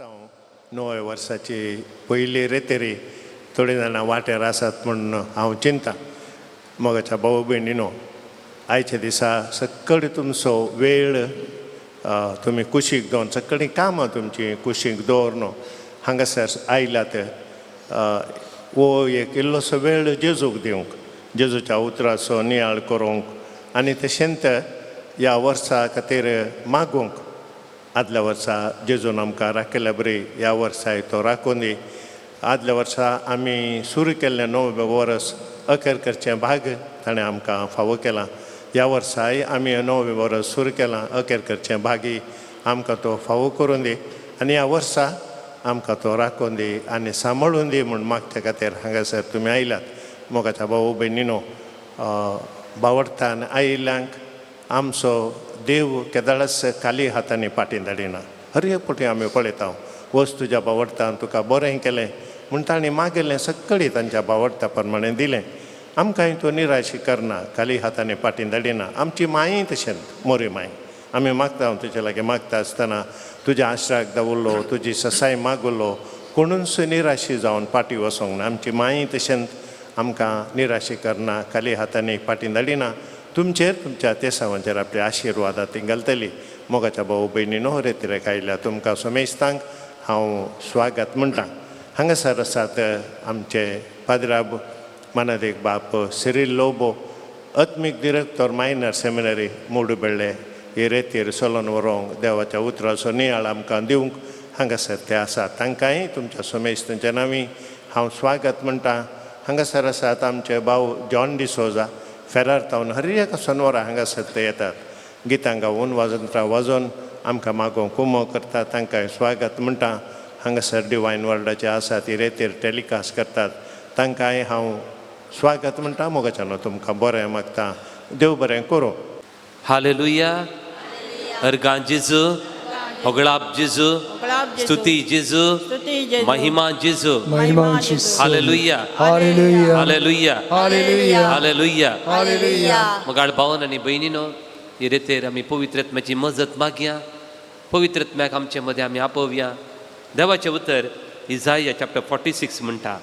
हांव नवे वर्साची पयली रेतेरी थोडीं जाणां वाटेर आसात म्हूण हांव चिंतां. मोगाच्या भाऊ भयणीनो, आयच्या दिसा सगळी तुमचो वेळ तुमी कुशीक दवरून सगळीं कामां तुमची कुशीक दवरन हांगासर आयल्यात. वो एक इल्लोसो वेळ जेजूक दिवंक, जेजूच्या उतराचो नियाळ करूंक आनी तशेंच ह्या वर्सा खातीर मागूंक. आदल्या वर्सा जेजून आमकां राखल्या बरी, ह्या वर्साय तो राखून दी. आदल्या वर्सा आमी सुरू केल्लें नवें वर्स अखेर करचें भाग ताणें आमकां फावो केलां. ह्या वर्साय आमी नवें वर्स सुरू केलां, अखेर करचें भागी आमकां तो फावो करून दी आनी ह्या वर्सा आमकां तो राखून दी आनी सांबाळून दी म्हूण मागचे खातीर हांगासर तुमी आयल्यात. मोगाच्या भाऊ भयणीनो, बावडतान आयिल्ल्यांक आमचो देव केदाळस खाली हातांनी फाटीं धाडिना. हर एक फावटी आमी पळयता, वस तुज्या बावडतान तुका बरें केलें म्हूण ताणें मागिल्लें सगळें तांच्या बावडता प्रमाणें दिलें. आमकांय तो निराशी करना, खाली हातांनी फाटीं धाडिना. आमची मांय तशेंच, मोरी मांय, आमी मागता, हांव तुजे लागीं मागता आसतना तुज्या आश्राक दवरलो, तुजी ससाय मागलो, कोणूच निराशी जावन फाटीं वचोंक ना. आमची मांय तशेंच आमकां निराशी करना, खाली हातांनी फाटीं धाडिना. तुमचेर, तुमच्या तेसांवाचेर आपले आशिर्वादा ती घालतली. मोगाच्या भाऊ भयणीनो, रेतीरेक आयल्या तुमकां सोमेस्तांक हांव स्वागत म्हणटां. हांगासर आसात आमचे पाद्राब मानादेक बाप सिरील लोबो, अत्मीक डिरेक्टर मायनर सेमिनरी मूडबेळ्ळे. हे रेतीर चलोन व्हरूंक, देवाच्या उतराचो नियाळ आमकां दिवंक हांगासर ते आसात. तांकांय तुमच्या सोमेस्तांच्या नांवी हांव स्वागत म्हणटां. हांगासर आसात आमचे भाव जॉन डिसोजा, फेरार तावन हर एक सोनवरां हांगासर ते येतात. गितां गावून वाजंत्रां वाजोवन आमकां मागोवंक कुमो करतात. तांकांय स्वागत म्हणटां. हांगासर डिवायन वर्ल्डाचे आसात, ही रेतीर टॅलिकास्ट करतात. तांकांय हांव स्वागत म्हणटां. मोगाच्यान तुमकां बरें मागता. देव बरें करूं. हालेलुया. अर्गां जेजू, होगळाप जेजू, स्तुती जेजू, महिमा जेजू. Hallelujah, hallelujah, hallelujah, hallelujah. मोगाळ भावन आनी भयणीनो, ही रेतेर आमी पवित्र आत्म्याची मजत मागया. पवित्र आत्म्याक आमचे मदें आमी आपोवया. देवाचें उतर इसाया चॅप्टर 46 म्हणटा,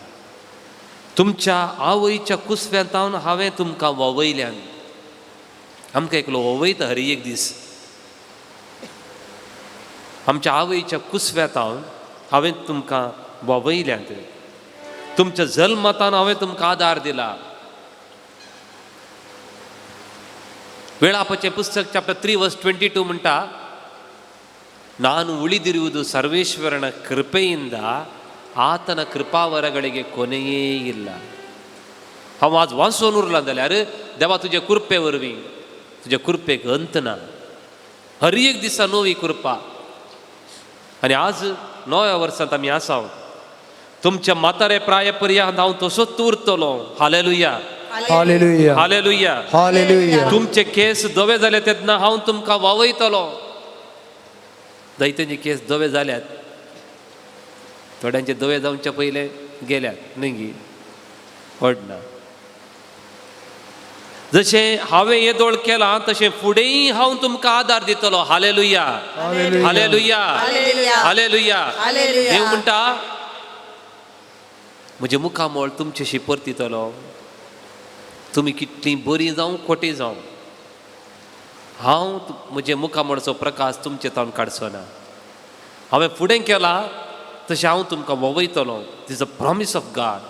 तुमच्या आवयच्या कुसव्यांतावन हांवें तुमकां वोवयल्यान. आमकां एकलो वोवयता हर एक दीस. आमच्या आवयच्या कुसव्यातावन हांवें तुमकां वोवयल्यान. तुमच्या जल्मातान हांवें तुमकां आदार दिला. वेळापचें पुस्तक चॅप्टर 3 वर्स 22 म्हणटा, ನಾನು ಉಳಿದಿರುವುದು ಸರ್ವೇಶ್ವರನ ಕೃಪೆಯಿಂದ, ಆತನ ಕೃಪಾವರಗಳಿಗೆ ಕೊನೆಯೇ ಇಲ್ಲ. हांव आज वाचून उरला जाल्यार देवा तुजे कृपे वरवीं, तुज्या कृपेक अंत ना. हर एक दिसा नवी कृपा. आनी आज नव्या वर्सांत आमी आसात. तुमच्या म्हातारे प्राय पर्यंत हांव तसोच उरतलो. Hallelujah, hallelujah, hallelujah, hallelujah. तुमचे केस धवे जाले तेन्ना हांव तुमकां वोवयतलो. जायत्यांचे केस धवे जाल्यात, थोड्यांचे धवे जावचे पयले गेल्यात, न्ही व्हडना. जशें हांवें येदोळ केलां तशें फुडेंय हांव तुमकां आदार दितलो. Hallelujah, hallelujah, hallelujah. देव म्हणटा, म्हजे मुखामोळ तुमचेशी परतितलो. तुमी कितलीं बरीं जावं खोटी जावं, हांव म्हजे मुखामोळचो प्रकाश तुमचे तावन काडचो ना. हांवें फुडें केलां तशें हांव तुमकां वोवयतलो. This a promise of God.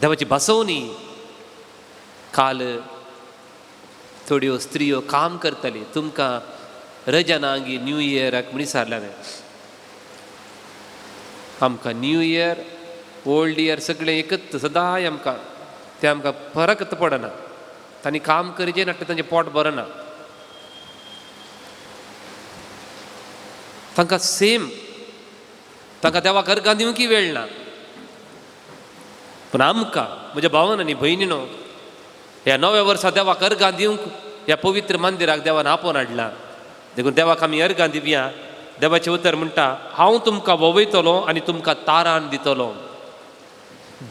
देवाची भासवणी. काल थोड्यो स्त्रियो काम करताली. तुमकां रजा ना गी न्यू इयराक म्हण विचारलें. आमकां न्यू इयर, ओल्ड इयर सगळें एकच सदांय आमकां. तें आमकां फरकच पडना. तांणी काम करचें ना, तांचें पोट भरना. तांकां सेम, तांकां देवाक अर्गां दिवंकय वेळ ना. पूण आमकां, म्हज्या भावान आनी भयणीनो, ह्या नव्या वर्सा देवाक अर्गां दिवंक ह्या पवित्र मंदिराक देवान आपोवन हाडला. देखून देवाक आमी अर्गां दिवया. देवाचें उतर म्हणटा, हांव तुमकां वोवयतलो आनी तुमकां तारान दितलो.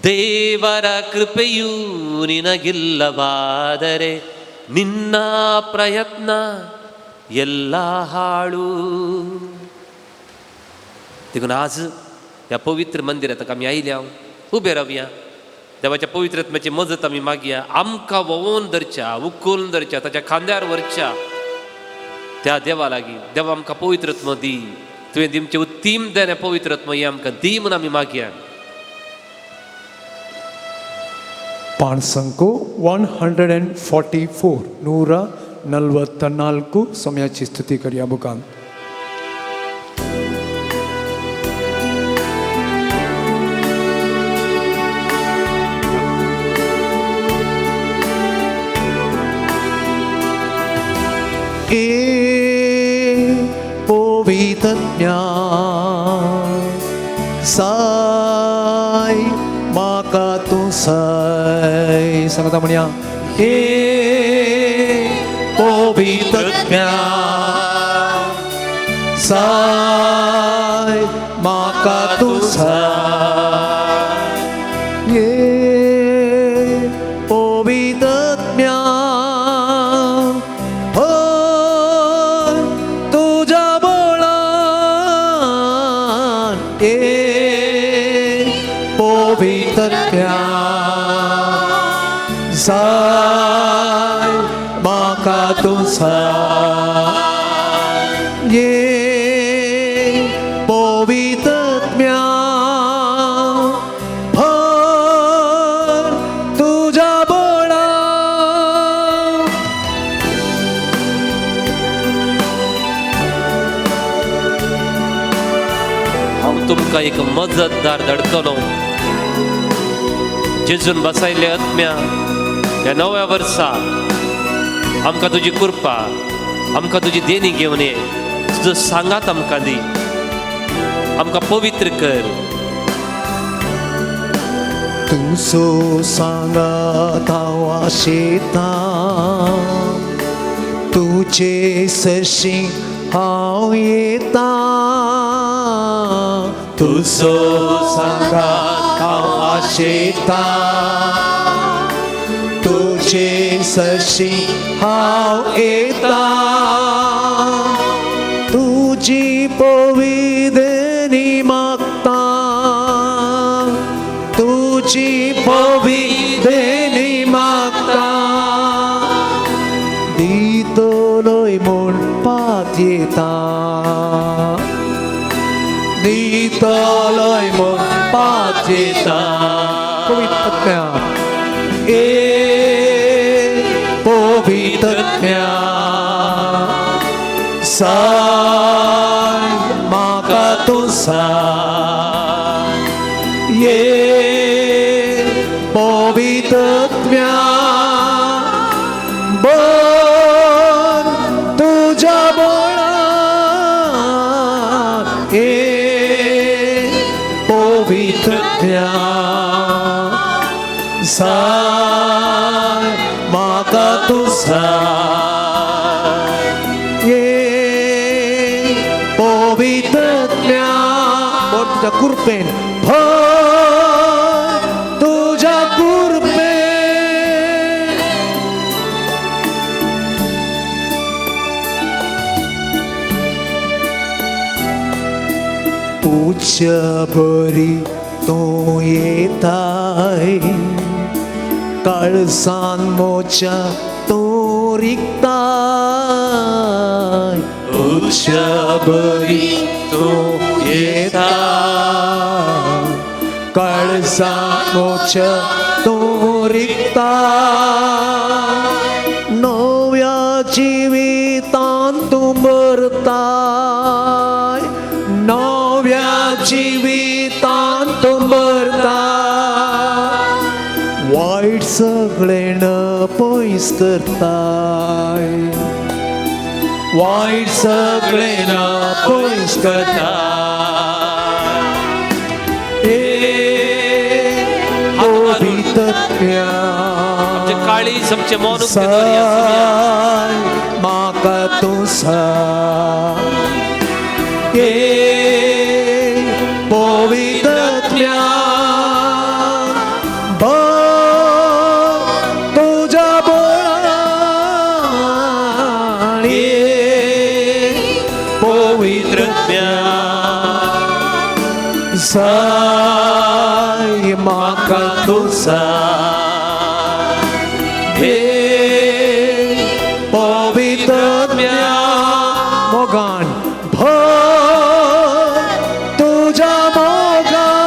ದೇವರ ಕೃಪೆಯು ನಿನಗಿಲ್ಲವಾದರೆ ನಿನ್ನ ಪ್ರಯತ್ನ ಎಲ್ಲ ಹಾಳು. देखून आज ह्या पवित्र मंदिरांत आमी आयल्या उबे रावया देवाच्या पवित्र आत्म्याची मजत आमी मागया आमकां वोवून धरच्या उखलून धरच्या ताच्या खांद्यार व्हरच्या त्या देवा लागीं देवा आमकां पवित्र आत्मो दी तुवें दिमचें उत्तीम देणे पवित्र आत्मो हे आमकां दी म्हूण आमी मागया पाण संको 144 144 ಸಮಯची ಸ್ತುತಿ ಕರಿಯ ಮುಖಾಂತರ पोवितज्ञा साय माका तू साय सांगता म्हणया हे पोवितज्ञा साय माका तू साय ये पोवितज्ञा पवित्रत्या साय माका तू साय ये पवित्रत्या भर तुझ्या बोळा हांव तुमकां एक मजतदार धाडटलो जेजून बसायले आत्म्या ह्या नव्या वर्सा आमकां तुजी कृपा आमकां तुजी देणी घेवन ये तुजो सांगात आमकां दी आमकां पवित्र कर तुझो सांगात हांव आशेता तुजे सशी हांव येता तुझो सांगात हांव आशेता तुझे सशी हांव येता तुझी पविदेणी मागता तुझी पविदेणी मागता दितलोय म्हणपाक येता दितलोय म्हणपाक येता पवित्रत्या ए पवित्रत्या साय माका तू साय ये पवित्रत्या बन तुझ्या बोळा ए पवित्रत्या साय माका तू साय ये पवित्रत्या तुझ्या कृपेन भर तुझ्या कृपेन पूज्य बरी तू येताय काळसान मोच्या तो रिक्ताय उच्चा बरी तो येता काळसान मोच्या तो रिक्ताय नव्या जिवितान तू मरताय नव्या जिवितान तू मरताय वाईट सगळेण पयस करताय वाईट सगळेण पयस करताय ए पवित्रत्या आमचे काळीज आमचे मौन साय माका तू साय ए पवित्रत्या जाय म्हाका तुसा हे पवित्र मोगान भर तुझ्या मोगान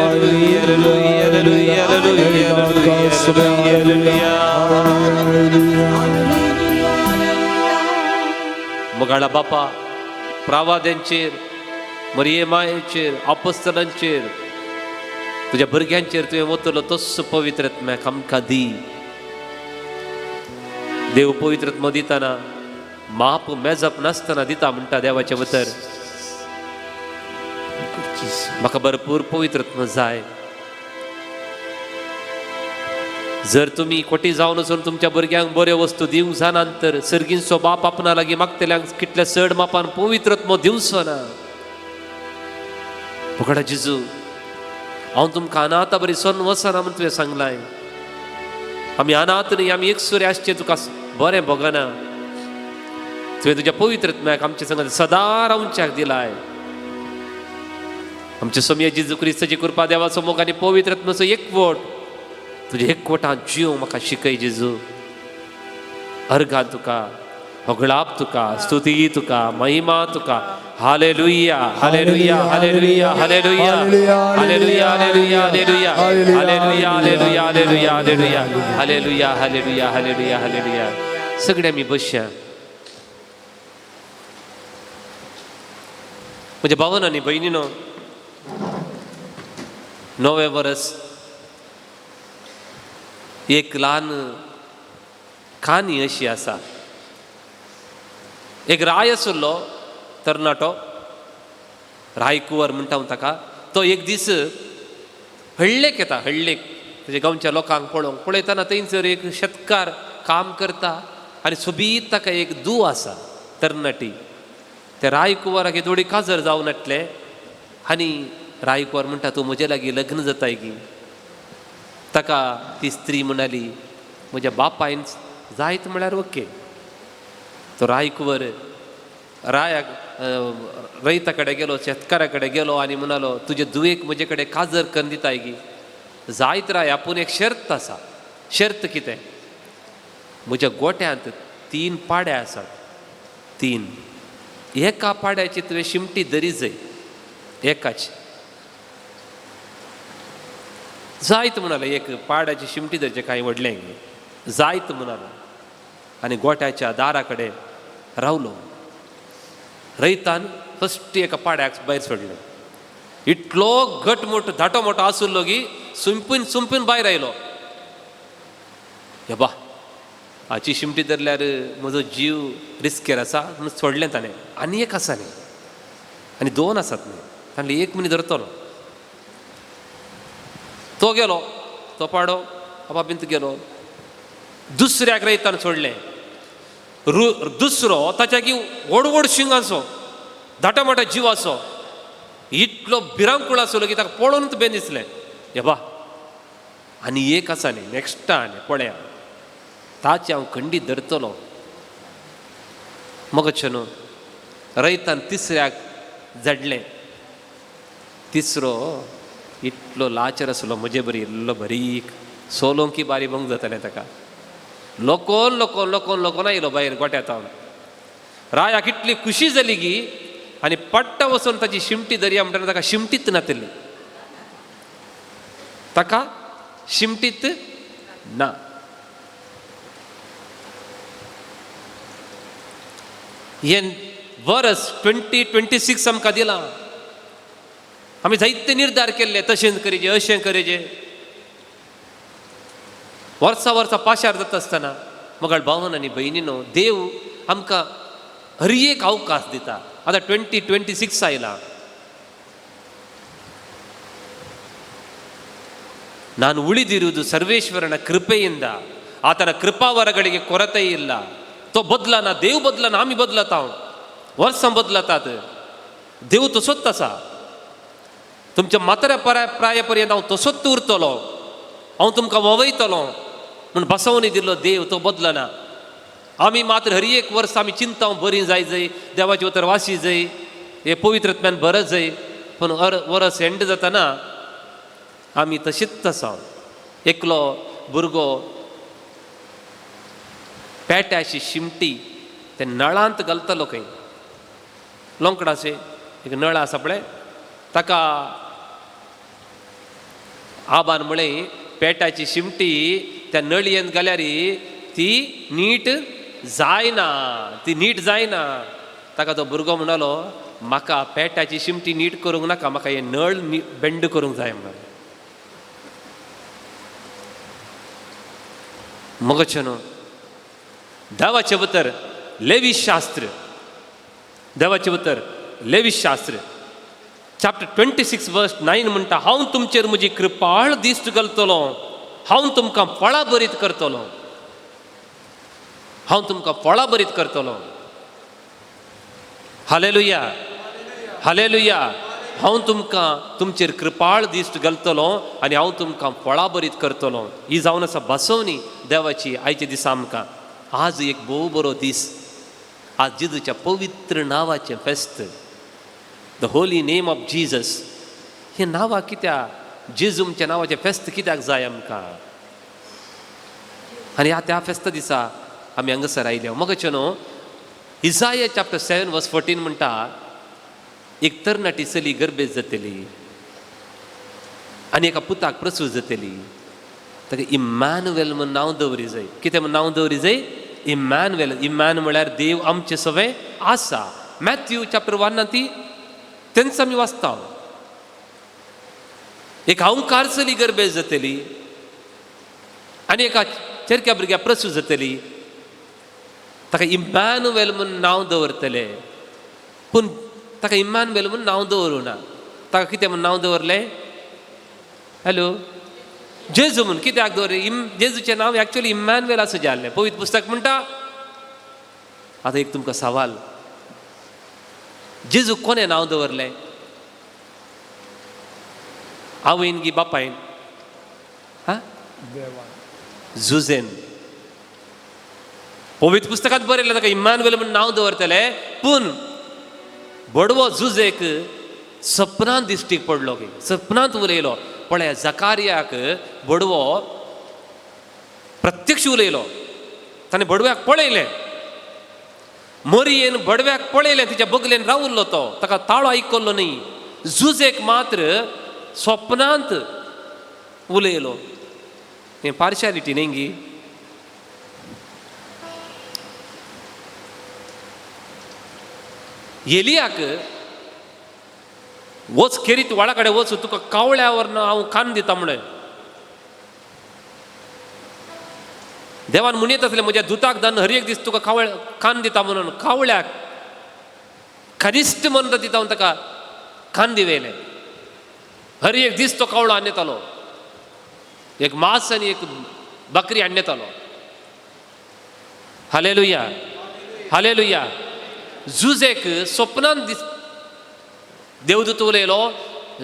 hallelujah hallelujah hallelujah hallelujah hallelujah hallelujah मोगाळा बापा प्रावाद्यांचेर मरियेमायेचेर आपोस्तलांचेर तुझ्या भुरग्यांचेर तुवें वतलो तस्सो पवित्रत्म्याक आमकां दी देव पवित्रत्म दिताना माप मेजप नासतना दिता म्हणटा देवाचें उतर म्हाका भरपूर पवित्रत्म जाय जर तुम्ही कोटी जावन वचून तुमच्या भुरग्यांक बऱ्यो वस्तू दिवंक जाणा तर सर्गींचो बाप आपणा लागीं मागतल्यांक कितल्या चड मापान पवित्रत्म दिवचो ना फुकटा जेजू हांव तुमकां अनाथ बरी सोन वचना म्हण तुवें सांगलाय आमी अनाथ न्ही आमी एकसुरे आसचे तुका बरें भोगना तुवें तुज्या पवित्रत्म्याक आमचे संगत सदां रावच्याक दिलाय आमचे सोम्य जेजू क्रिस्ताची कृपा देवाचो मोग आनी पवित्रत्माचो एकवट तुझे एकवटान जीव म्हाका शिकय जेजू अर्घा तुका होगळाप तुका स्तुती तुका महिमा तुका hallelujah hallelujah hallelujah hallelujah hallelujah hallelujah hallelujah hallelujah hallelujah hallelujah hallelujah hallelujah hallelujah hallelujah hallelujah सगळे आमी बसया म्हज्या भावन आनी भयणीनो नवे वर्स एक ल्हान काणी अशी आसा एक राय आसलो तरणाटो रायकुंवर म्हणटा हांव ताका तो एक दीस हळ्ळेक येता हळ्ळेक तेजे गांवच्या लोकांक पळयतना थंयसर एक शेतकार काम करता आनी सोबीत ताका एक धूव आसा तरणाटी त्या रायकुंवराक थोडी काजर जावन येतले आनी रायकुंवर म्हणटा तूं म्हजे लागीं लग्न जाताय गी ताका ती स्त्री म्हणाली म्हज्या बापायन जायत म्हळ्यार ओके तो रायकुंवर रायाक रयता कडेन गेलो शेतकारा कडेन गेलो आनी म्हणालो तुजे धुवेक म्हजे कडेन काजर करून दिताय गी जायत राय आपूण एक शर्त आसा शर्त कितें म्हज्या गोट्यांत 3 पाड्या आसात 3 एका पाड्याची तुवें शिमटी धरी जाय एकाची जायत म्हणालो एक पाड्याची शिमटी धरचे कांय व्हडलें जायत म्हणालो आनी गोट्याच्या दारा कडेन रावलो रयतान फस्ट एका पाड्याक भायर सोडलो इतलो घटमूट धाटो मोठो आसुल्लो की सुंपून भायर आयलो हे बा हाची शिमटी धरल्यार म्हजो जीव रिस्केर आसा म्हूण सोडलें ताणें आनी एक आसा न्ही आनी 2 आसात न्ही ताणें 1 मनीस धरतलो तो गेलो तो पाडो आपापींत गेलो दुसऱ्याक रयतान सोडलें दुसरो ताच्याकी व्हड व्हड शिंगाचो धाटा मोठा जिवाचो इतलो भिरांकूळ आसलो की ताका पळोवनूच बेन दिसलें हे बा आनी एक आसा न्ही नॅक्स्टान पळया ताचे हांव खंडीत धरतलो मगच्यो न्हू रयतान तिसऱ्याक झडलें तिसरो इतलो लाचार आसलो म्हजे बरी इल्लो बारीक सोलोंकी बारी बंग जातालें ताका लोकोन लोकोन लोकोन लोकोन आयलो भायर गोट्यातावन रायाक इतली खुशी जाली की आनी पट्ट वचून ताची शिमटी दर्या म्हणटना ताका शिमटीच नातली ताका शिमटीत ना. हे वर्स 2026 आमकां दिलां. आमी जायते निर्धार केल्ले तशें करेजे अशें करेजे. वर्सां वर्सां पाशार जाता आसतना मोगाळ भावन आनी भयणीनो, देव आमकां हर एक अवकाश दिता. आतां 2026 आयलां. ನಾನು ಉಳಿದಿರುವುದು ಸರ್ವೇಶ್ವರನ ಕೃಪೆಯಿಂದ. ಆತನ ಕೃಪಾವರಗಳಿಗೆ ಕೊರತೆ ಇಲ್ಲ. तो बदलाना, देव बदलाना, आम्ही बदलत आहोत. वर्सां बदलतात. देव तसोच आसा. तुमच्या म्हाताऱ्या प्रायापर्यंत हांव तसोच उरतलो, हांव तुमकां ववयतलो म्हूण बसवणी दिल्लो देव तो बदलना. आमी मात्र हर एक वर्स आमी चिंता बरी जाय जंय, देवाची उतर वाशी जंय, हे पवित्रत्म्यान बरं जंय. पूण वर्स एंड जातना आमी तशीच आसा. एकलो भुरगो पेट्याची शिमटी ते नळांत घालतलो खंय, लोंकडाचे एक नळ आसा पळय, ताका आबान म्हळें पेट्याची शिमटी त्या नळयेंत घाल्यार ती नीट जायना, ती नीट जायना. ताका तो भुरगो म्हणलो, म्हाका पेट्याची शिमटी नीट करूंक नाका, म्हाका हे नळ बेंड करूंक जाय म्हणून. मगचनो देवाचे उतर लेवीश शास्त्र, देवाचे उतर लेवीश शास्त्र चॅप्टर 26 वर्स 9 म्हणटा, हांव तुमचेर म्हजी कृपाळ दिश्ट घालतलो, हांव तुमकां फळां बरीत करतलो, हांव तुमकां फळां बरीत करतलो. Hallelujah, hallelujah. हांव तुमकां तुमचेर कृपाळ दिश्ट घालतलो आनी हांव तुमकां फळां बरीत करतलो. ही जावन आसा बसवणी देवाची आयचे दिसा आमकां. आज एक भोव बरो दीस. आज जेजूच्या पवित्र नांवाचें फेस्त, the holy name of Jesus. हें नांवां कित्याक, जेजूच्या नांवाचें फेस्त कित्याक जाय आमकां? आनी त्या फेस्ता दिसा आमी हांगासर आयल्या. मगचे न्हू, इसाया चॅप्टर 7 वर्स 14 म्हणटा, एक तरणाटी चली गर्भेत जातली आनी एका पुताक प्रसूत जातली. ताका इम्मॅनुएल म्हूण नांव दवरी जाय. कितें म्हूण नांव दवरी जाय? इम्मॅनुएल. इम्मॅन म्हळ्यार देव आमचे सवे आसा. मॅथ्यू चॅप्टर 1 ती तेंच आमी वाचता. एक अवंकार चली गर्भेत जातली आनी एका चरक्या भुरग्या प्रसूत जातली. ताका इम्मॅनुएल म्हूण नांव दवरतले. पूण ताका इम्मॅनुएल म्हूण नांव दवरूं ना. ताका कितें म्हूण नांव दवरलें? हॅलो, जेजू म्हूण. कित्याक दवरलें? जेजूचें नांव एक्चुअली इम्मॅनुएल असं जाल्लें. पवित्र पुस्तक म्हणटा. आतां एक तुमकां सवाल, जेजूक कोणें नांव दवरलें? आवयन गी बापायन? हा, जुजेन. पवित्र पुस्तकांत बरयलें ताका इम्मॅनुएल म्हूण नांव दवरतले. पूण बडवो जुजेक सपनांत दिश्टीक पडलो. सपनांत उलयलो. पळय, जकारियाक बडवो प्रत्यक्ष उलयलो. ताणें बडव्याक पळयलें. मरियेन बडव्याक पळयलें, तिच्या बगलेन रावल्लो तो. ताका ताळो आयकल्लो न्ही. जुजेक मात्र स्वप्नांत उलयलो. हें पार्शालिटी न्ही गी. एलियाक वच खेरीत व्हाळा कडेन वच, तुका कावळ्यावर हांव कान दिता म्हणून. देवान म्हणीत आसलें, म्हज्या दुताक धाडून हर एक दीस तुका कान दिता म्हणून. कावळ्याक कनिश्ट म्हणटा दिता हांव ताका कान दिवेलें. हर एक दीस तो कावळो हाडून येतालो. एक मास आनी एक बकरी हाडून येतालो. Hallelujah, hallelujah. जुजेक स्वप्नांत देवदूत उलयलो,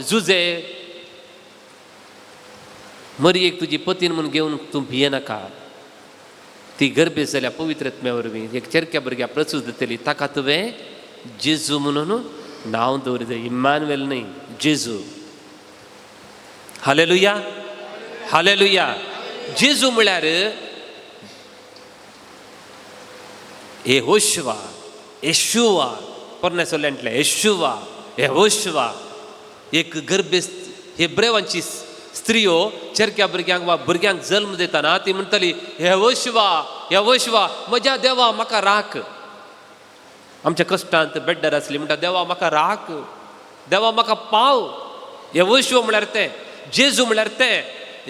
जुजे मरियेक तुजी पतीन म्हूण घेवन तूं भियेनाका. ती गर्भेत जाल्या पवित्रत्म्या वरवीं एक चरक्या भुरग्या प्रसूत जातली. ताका तुवें जेजू म्हणून नांव दवरूं जाय. इम्मॅनुएल न्ही, जेजू. Hallelujah, hallelujah. जेजू म्हळ्यार येहोशुवा, येशुवा. परनेसोल्यांतले येशुवा, येहोशुवा. एक गर्भेस्त हेब्रेवांची स्त्रियो चरक्या भुरग्यांक वा भुरग्यांक जल्म दिताना ती म्हणटली यहोशुवा म्हज्या देवा म्हाका राख. आमच्या कश्टांत बेड्डार आसली म्हणटा देवा म्हाका राख, देवा म्हाका पाव. यहोशुवा म्हळ्यार तें, जेजू म्हळ्यार तें.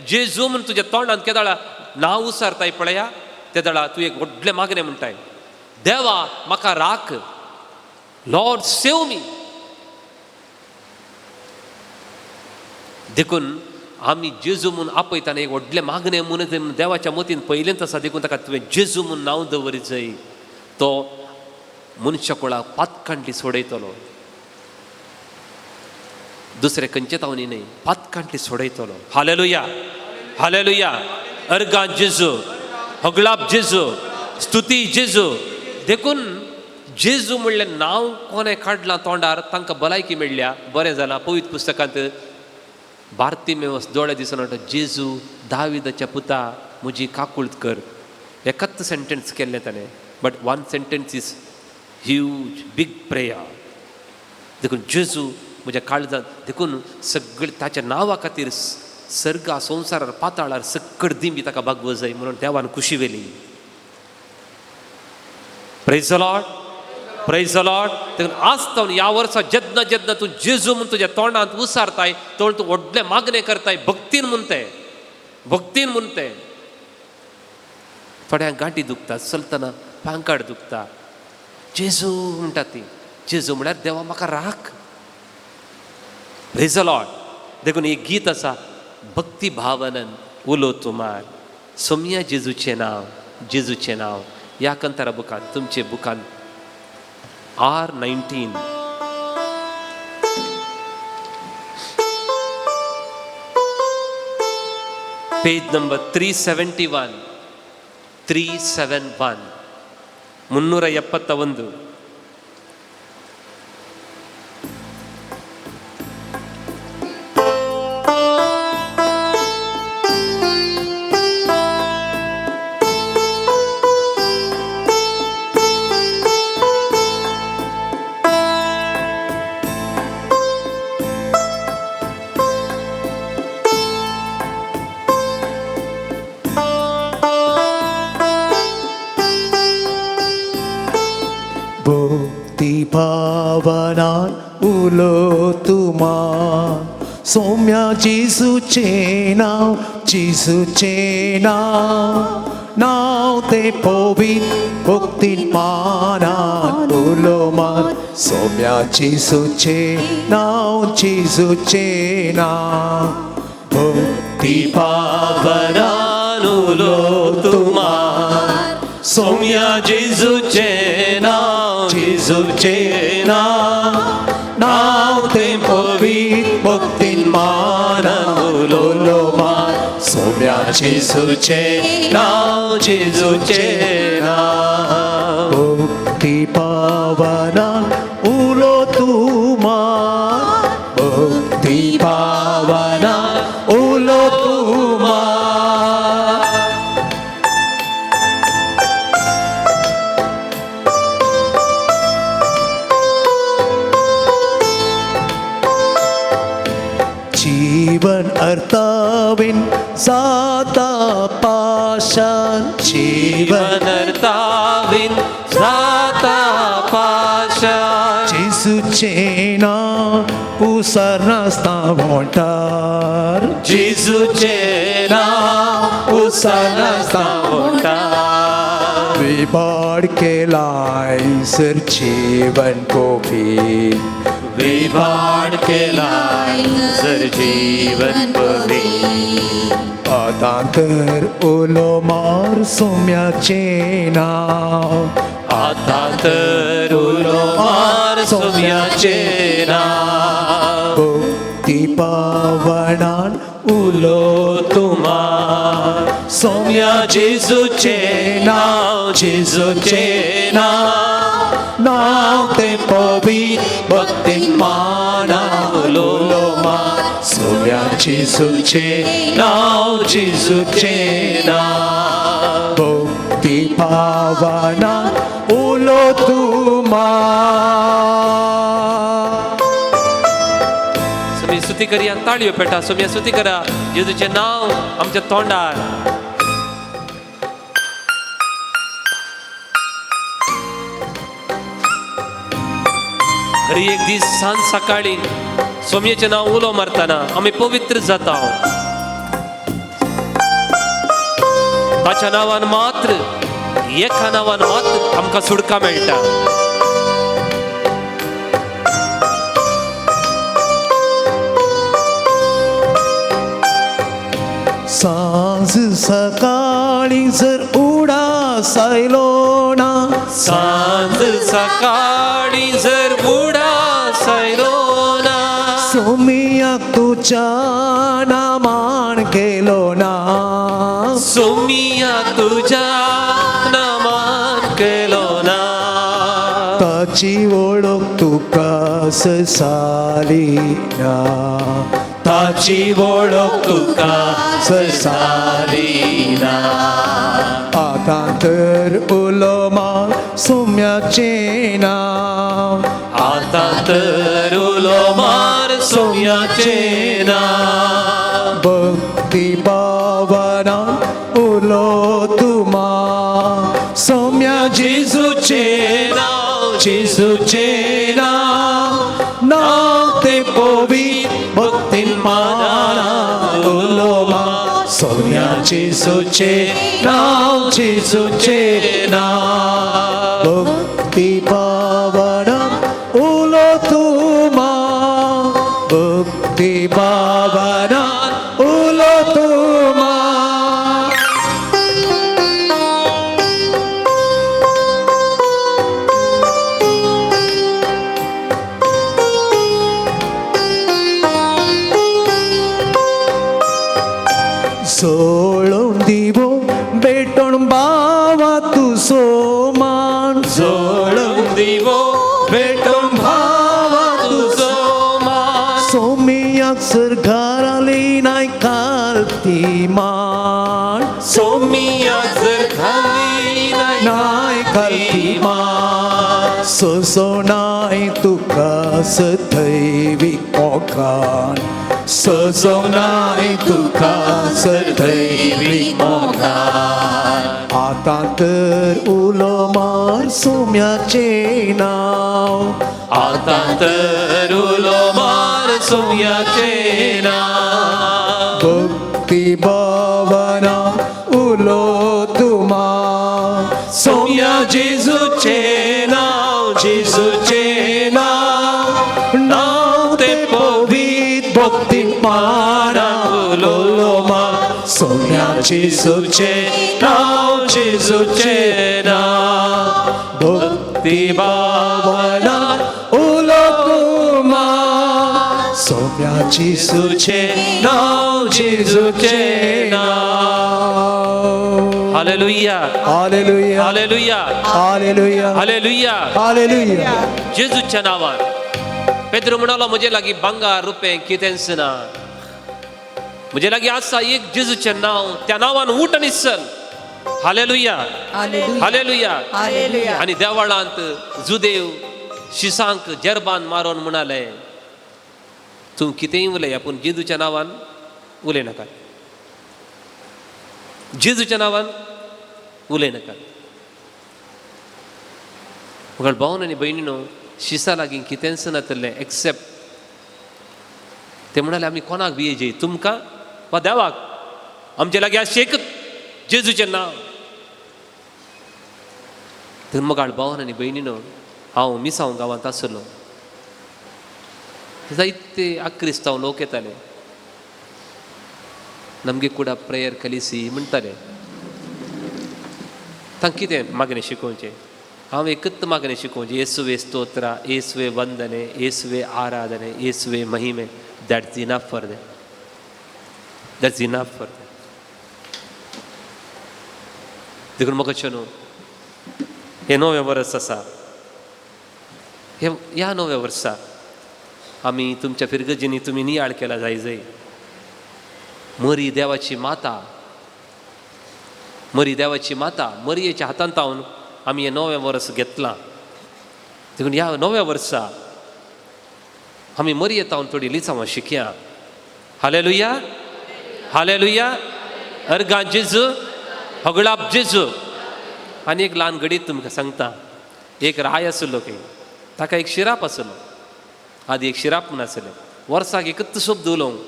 जेजू म्हण तुज्या तोंडांत केदाळा नांव उसारताय पळया, तेदाळा तूं एक व्हडलें मागणें म्हणटाय, देवा म्हाका राख, लॉर्ड सेव मी. देखून आमी जेजू म्हूण आपयताना एक व्हडलें मागणें म्हणून देवाच्या मतीन पयलेंच आसा. देखून ताका तुवें जेजू म्हूण नांव दवरीत जाय. तो मनशा कुळाक पातकांटली सोडयतलो, दुसरे खंयचे तावनी न्ही, पातकांटली सोडयतलो. Hallelujah, hallelujah. अर्गां जेजू, होगळाप जेजू, स्तुती जेजू. देखून जेजू म्हणलें नांव कोणें काडलां तोंडार तांकां भलायकी मेळ्ळ्या, बरें जालां. पवित्र पुस्तकांत बार्तिमेवस दोळे दिसून म्हणटा जेजू दाविदाच्या पुता म्हजी काकुळट कर. एकच सेंटेन्स केल्लें ताणें, but one sentence is huge big prayer. देखून जेजू म्हज्या काळजांत, देखून सगळे ताच्या नांवा खातीर सर्गा संवसारार पाताळार सक्कड दिंबी ताका भागवं जाय म्हणून देवान खुशी वेली. Praise the Lord, praise the Lord. देखून आसता ह्या वर्सा जेन्ना जेन्ना तूं जेजू म्हूण तुज्या तोंडांत उसारताय तोंड तूं व्हडलें मागणें करताय भक्तीन म्हणते, भक्तीन म्हणते. थोड्यांक गांठी दुखता, चलतना पांकाड दुखता, जेजू म्हणटा ती. जेजू म्हळ्यार देवा म्हाका राख. Praise the Lord. देखून एक गीत आसा, भक्ती भावनान उलो तुमार, सोम्या जेजूचें नांव, जेजूचें नांव. ह्या कंतारा बुकान, तुमचे बुकान R19 पेज नंबर 371 371. भक्ती भावनान उलो तुमार, सोम्या जेजूचे नांव, जेजूचे नांव. नांव ते पवित्र भक्तीन मानान उलो मान, सोम्या जेजूचे नांव, जेजूचे नांव. भक्ती भावनान उलो तुमार, सोम्या जेजूचे नांव, जेजूचे नांव. नांव ते पवित्र भक्तीन मानान उलो मान, सोम्या जेजूचे नांव, जेजूचे नांव. भक्ती भावनान उलो तुमार, भक्ती भावनान उलो तुमार. जीवन अर्थाविन जाता पाशान, जीवन अर्थाविन जाता पाशान. जेजूचे नांव उसारनासता मोटार, जेजूचे नांव उसारनासता मोटार. विबाड केलाय सर जीवन कोपी, विभाड केलाय जर जीवन पवी. आता तर उलो मार सोम्याचे नांव, आता तर उलो मार सोम्याचे नांव. भक्ती भावनान उलो तुमार, सोम्या जेजूचे नांव, जेजूचे नांव. नांव ते पवित्र भक्तीन मानान उलो मार, सोम्या जेजूचे नांव, जेजूचे नांव. भक्ती भावनान उलो तुमार. स्तुती करूया ताळयो पेटा सोम्या स्तुती करा जेजूचे नाव आमच्या तोंडार हरी एक दीस सांज सकाळी सोम्याचे नाव उलो मारताना आम्ही पवित्र जाता ताच्या नावान मात्र एका नावान मात्र आमकां सुडका मेळटा सांज सकाळी जर उडास आयलो ना सांज सकाळी जर उडास आयलो ना सोमियाक तुझ्या नामान केलो ना सोमिया तुझ्या नामान केलो ना ताची वळख तुका ससाली ना ताची वळख तुका ससाली ना आतां तर उलोमा सोम्याचे नांव आतां तर उलो मार सोम्याचे नाव भक्ती भावनान उलो तुमा सोम्या जेजूचे नाव जेजूचे नांव नांव ते पवित्र भक्तीन मानान उलोमा सोम्या जेजूचे नांव जेजूचे नांव भक्ती भावनान उलो तुमा भक्ती भावनान उलो तुमा सोळून दिवो बेटोण बावा तू सोमान सोळून दिवो भेटून भावा तुझो मान सोमियाक सर घराली नाय कालती मान सोमिया जर खाली नाय कालती मान सोसो नाय तुका सथैवी मोगान सोसो नाय तुका सथैवी मोगान आतां तर उलो मार सोम्याचे नांव आतां तर उलो मार सोम्याचे नाव भक्ती भावना उलो तुमा सोम्या जेजूचे नाव जेजूचे नाव नाव ते पवित्र भक्ती माना उलो मा सोम्या जेजूचे नाव जेजूचे नाव भक्ती भावना उलो तुमा सोम्या जेजूचे नाव जेजूचे नाव hallelujah hallelujah hallelujah hallelujah hallelujah hallelujah जेजूच्या नावान पेद्रो म्हणालो म्हजे लागीं भांगर रुपे कितेंच ना म्हजे लागीं आसा एक जेजूचें नांव त्या नांवान उठ आनी चल हालेलुया हालेलुया आनी देवळांत जुदेव शिसांक जरबान मारून म्हणाले तूं कितेंय उलया पूण जेजूच्या नांवान उलयनाका जेजूच्या नांवान उलयनाका म्हगेल भावन आनी भयणीनो शिसा लागीं कितेंच नातलें एक्सेप्ट ते म्हणाले आमी कोणाक भियेजे तुमकां वा देवाक आमचे लागीं आसचें एकच जेजूचें नांव तर म्हगाळ भावन आनी भयणीनो हांव मिसांव गांवांत आसलो जायते आक्रिस्तांव लोक येताले नमगे कुडा प्रेयर कलिसी म्हणटाले तांकां कितें मागणें शिकोवचें हांव एकच मागणें शिकोवचें येसुवे स्तोत्रा येसुवे वंदने येसुवे आराधने येसुवे महिमे that's enough for them that's enough for them देखून म्हाका न्हू हे 9वें वर्स आसा ह्या 9व्या वर्सा आमी तुमच्या फिरगजींनी तुमी नियाळ केला जाय मरी देवाची माता मरयेच्या हातांत हांवन आमी हें 9वें वर्स घेतलां देखून ह्या 9व्या वर्सा आमी मरयेंत हांवन थोडी लिचांवां शिकया हालेलुया हालेलुया अर्गां जेजू होगळाप जेजू. आनी एक ल्हान घडीत तुमकां सांगता. एक राय आसलो की ताका एक शिराप आसलो. आदी एक शिराप म्हूण आसलें. वर्साक एकच शब्द उलोवंक,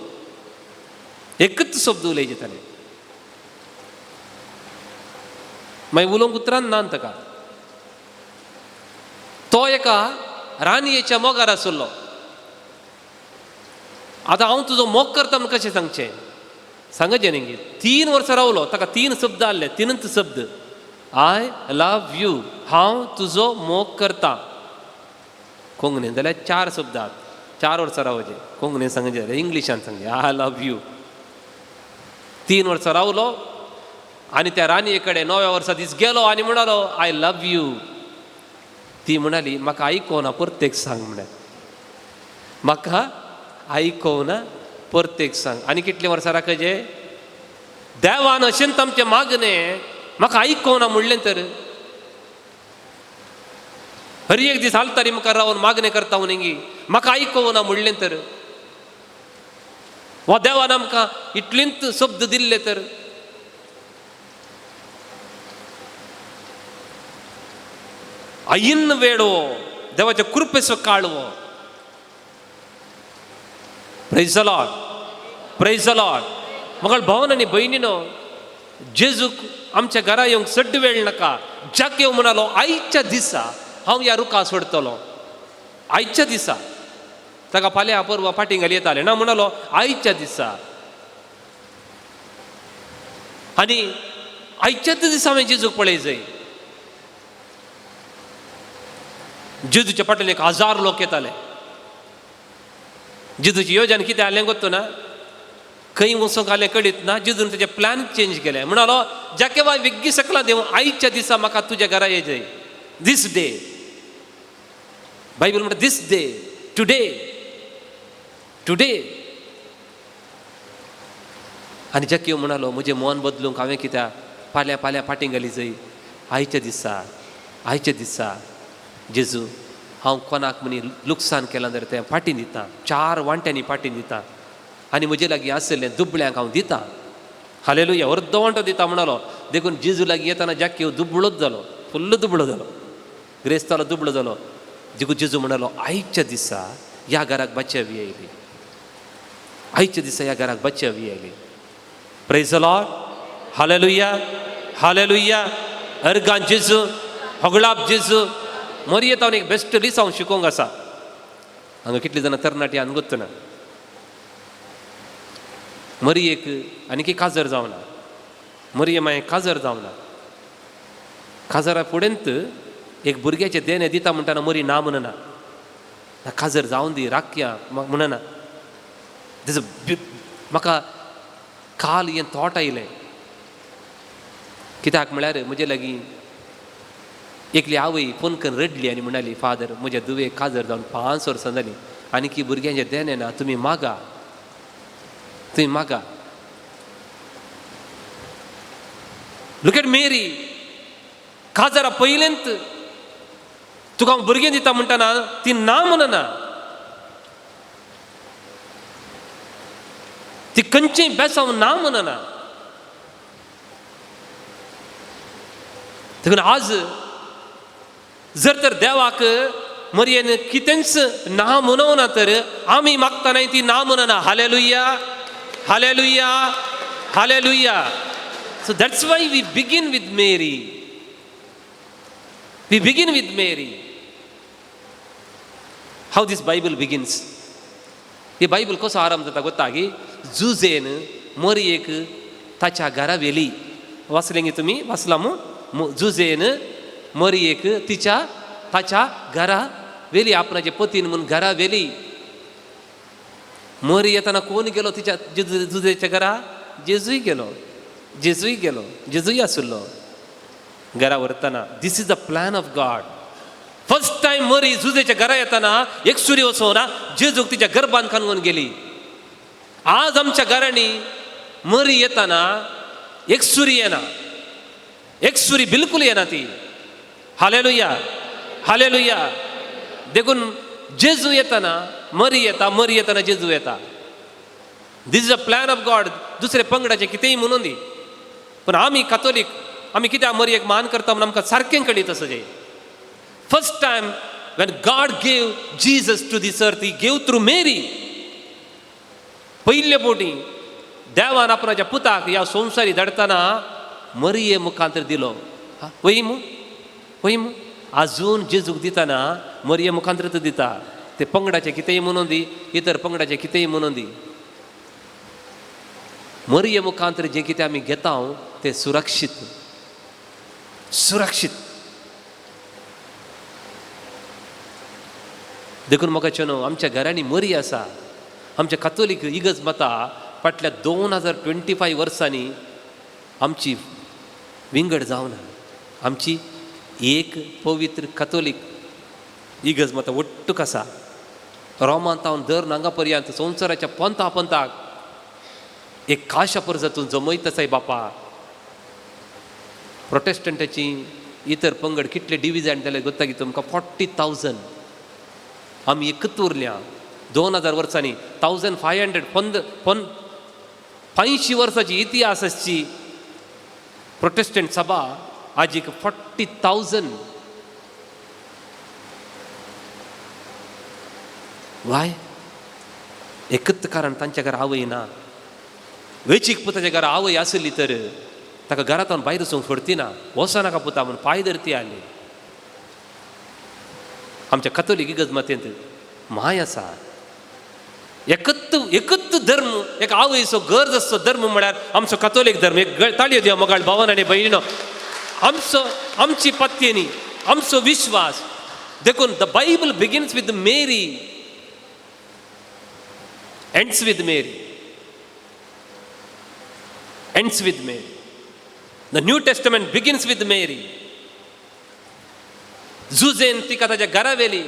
एकच शब्द उलयचे ताणें. मागीर उलोवंक उतरान ना ताका. तो एका रानयेच्या मोगार आसलो. आतां हांव तुजो मोग करता म्हूण कशें सांगचें? सांगचें न्ही. 3 वर्सां रावलो. ताका 3 शब्द आसले. 3च शब्द. I love you. हांव तुजो मोग करता. कोंकणीन जाल्यार 4 शब्द आहात. 4 वर्सां रावचे. कोंकणीन सांगचें जाल्यार इंग्लिशान सांगचें आय लव यू. 3 वर्सां रावलो आनी त्या रानये कडेन 9व्या वर्सा दीस गेलो आनी म्हणलो आय लव यू. ती म्हणाली म्हाका आयकोना परतेक सांग म्हण. म्हाका आयकोना परतेक सांग. आनी कितले वर्सां राखचे? देवान अशें आमचें मागणें म्हाका आयकोना म्हणलें तर हर एक दीस हालतारी मुखार रावन मागणें करता उनिंगी म्हाका आयकोना म्हणलें तर वा देवान आमकां इतलींच शब्द दिल्ले तर आईन वेळो देवाच्या कृपेचो काळवो. Praise the Lord praise the Lord. म्हाका भावन आनी भयणीनो जेजूक आमच्या घरा येवंक सड्ड वेळ नाका. जाकेव म्हणालो आयच्या दिसा हांव ह्या रुखा सोडतलो. आयच्या दिसा. ताका फाल्यां परवा फाटीं घाली येताले ना म्हणालो आयच्या दिसा. आनी आयच्याच दिसा हांवें जेजूक पळय जाय. जेजूच्या फाटल्यान 1000 लोक येताले. जेजूची येवजण कितें जालें गोत्तो ना. खंय वचूंक जालें कळीत ना. जेजून तेजे प्लॅन चेंज केले. म्हणालो जाकेवा वेग्गी सकला देव आयच्या दिसा म्हाका तुज्या घरा ये जाय. दीस डे. बायबल म्हणटा दीस डे. Today today. आनी जाकेव म्हणालो म्हजें मन बदलूंक हांवें कित्याक फाल्यां फाटीं घाली जाय. आयच्या दिसा आयच्या दिसा जेजू हांव कोणाक म्हणी लुकसाण केलां जाल्यार तें फाटीं दितां. 4 वांट्यांनी फाटीं दितां. आनी म्हजे लागीं आसलें दुबळ्यांक हांव दितां. हालेलुया. अर्दो वांटो दिता म्हणालो. देखून जेजू लागीं येताना जाकेव दुबळोच जालो. फुल्ल दुबळो जालो. ग्रेस्तालो दुबळो जालो. देखून जेजू म्हणालो आयच्या दिसा ह्या घराक बचावी आयली. आयच्या दिसा ह्या घराक बचावी आयली. Praise the Lord. Hallelujah hallelujah. अर्गां जेजू होगळाप जेजू. मरयेत हांव एक बेस्ट लिस हांव शिकोवंक आसा. हांगा कितलीं जाणां तरणाटी हांगा गोत्तो ना. मरयेक आनीक काजर जावना. मरये मागीर काजर जावना. काजरा फुडेंत एक भुरग्याचे देणे दिता म्हणटाना मरी ना म्हणना. काजर जावन दी राखया म्हणना. तेजो म्हाका काल हें थॉट आयलें. कित्याक म्हळ्यार म्हजे लागीं एकली आवय फोन करून रडली आनी म्हणाली फादर म्हज्या दुवेक काजर जावन 5 वर्सां जालीं आनीक ही भुरग्यांचे देणे ना. तुमी मागा तुमी मागा. लुक एट मेरी. काजरा पयलेंत तुका हांव भुरगें दिता म्हणटाना ती ना म्हणना. ती खंयचीय बेसांव ना म्हणना. देखून आज जर तर देवाक मरयेन कितेंच ना म्हणवना तर आमी मागतना ती ना म्हणना. Hallelujah hallelujah hallelujah. So that's why we begin with Mary. We begin with Mary. How this Bible begins? He Bible कसो आरंभ जाता गोत्ता की जुजेन मरयेक ताच्या घरा व्हेली. वाचलें गे तुमी? वाचला मू? जुजेन मरयेक ताच्या घरा व्हेली. आपणाचे पतीन म्हणून घरा व्हेली. मरी येताना कोण गेलो तिच्या जुजेच्या घरा? जेजूय गेलो. जेजूय गेलो. जेजूय आसलो घरा व्हरतना. This is the plan of God. First time Mari जुजेच्या घरा येताना एक सुरी वचोना जेजूक तिच्या गर्भान कांगून गेली. आज आमच्या घरांनी मरी येताना एक सुरी येना. एक सुरी बिलकुल येना ती. Hallelujah hallelujah. देखून जेजू येताना मरी येता. मरी येताना जेजू येता. This is a plan of God. दुसरे पंगडाचे कितेंय म्हणून दी, पण आमी कातोलीक आमी कित्याक मरयेक मान करता म्हणून आमकां सारकें कळीत तसो. First time when God gave Jesus to this earth, he gave through Mary. पयले पोटी देवान आपणाच्या पुताक ह्या संवसारी धाडतना मरिये मुखांतर दिलो. वय अजून जेजूक दितना मरिये मुखांतर दिता. ते पंगडाचे कितेंय म्हणून दी, इतर पंगडाचे कितेंय म्हणून दी, मरिये मुखांतर जे कितें आमी घेता ते सुरक्षीत. देखून म्हाका चनो आमच्या घरांनी मरी आसा. आमच्या कातोलीक इगज मता फाटल्या 2025 वर्सांनी आमची विंगड जावना. आमची एक पवित्र कातोलीक इगज मता ಒಟ್ಟುक आसा. रोमांतावन दर नांगा पर्यंत संवसाराच्या पंथाक एक काशा परजातून जमयत आसाय बापा. प्रोटेस्टंटाची इतर पंगड कितले डिविजन जाले गोत्ता की तुमकां 40,000. आमी एकच उरल्या 2000 वर्सांनी 1500 50 वर्साची इतिहास आसची प्रोटेस्टंट सभा आजीक 40,000. वाय एकच कारण तांच्या घरा आवय ना. वेचीक पुताच्या घरा आवय आसली तर ताका घरांतून भायर वचूंक सोडती ना. वचनाका पुता म्हणून पांय धरती आले. आमच्या कथोलीक इगज मतेंत माय आसा. एकच धर्म, एक आवयचो गरज असतो धर्म म्हळ्यार आमचो कथोलीक धर्म. एक ताळयो दिया मोगाळ भावान आनी भयणीनो. आमची पत्येनी आमचो विश्वास देखून the Bible begins with Mary, ends with Mary. The New Testament begins with Mary. जुजेन तिका ताच्या घरा वेली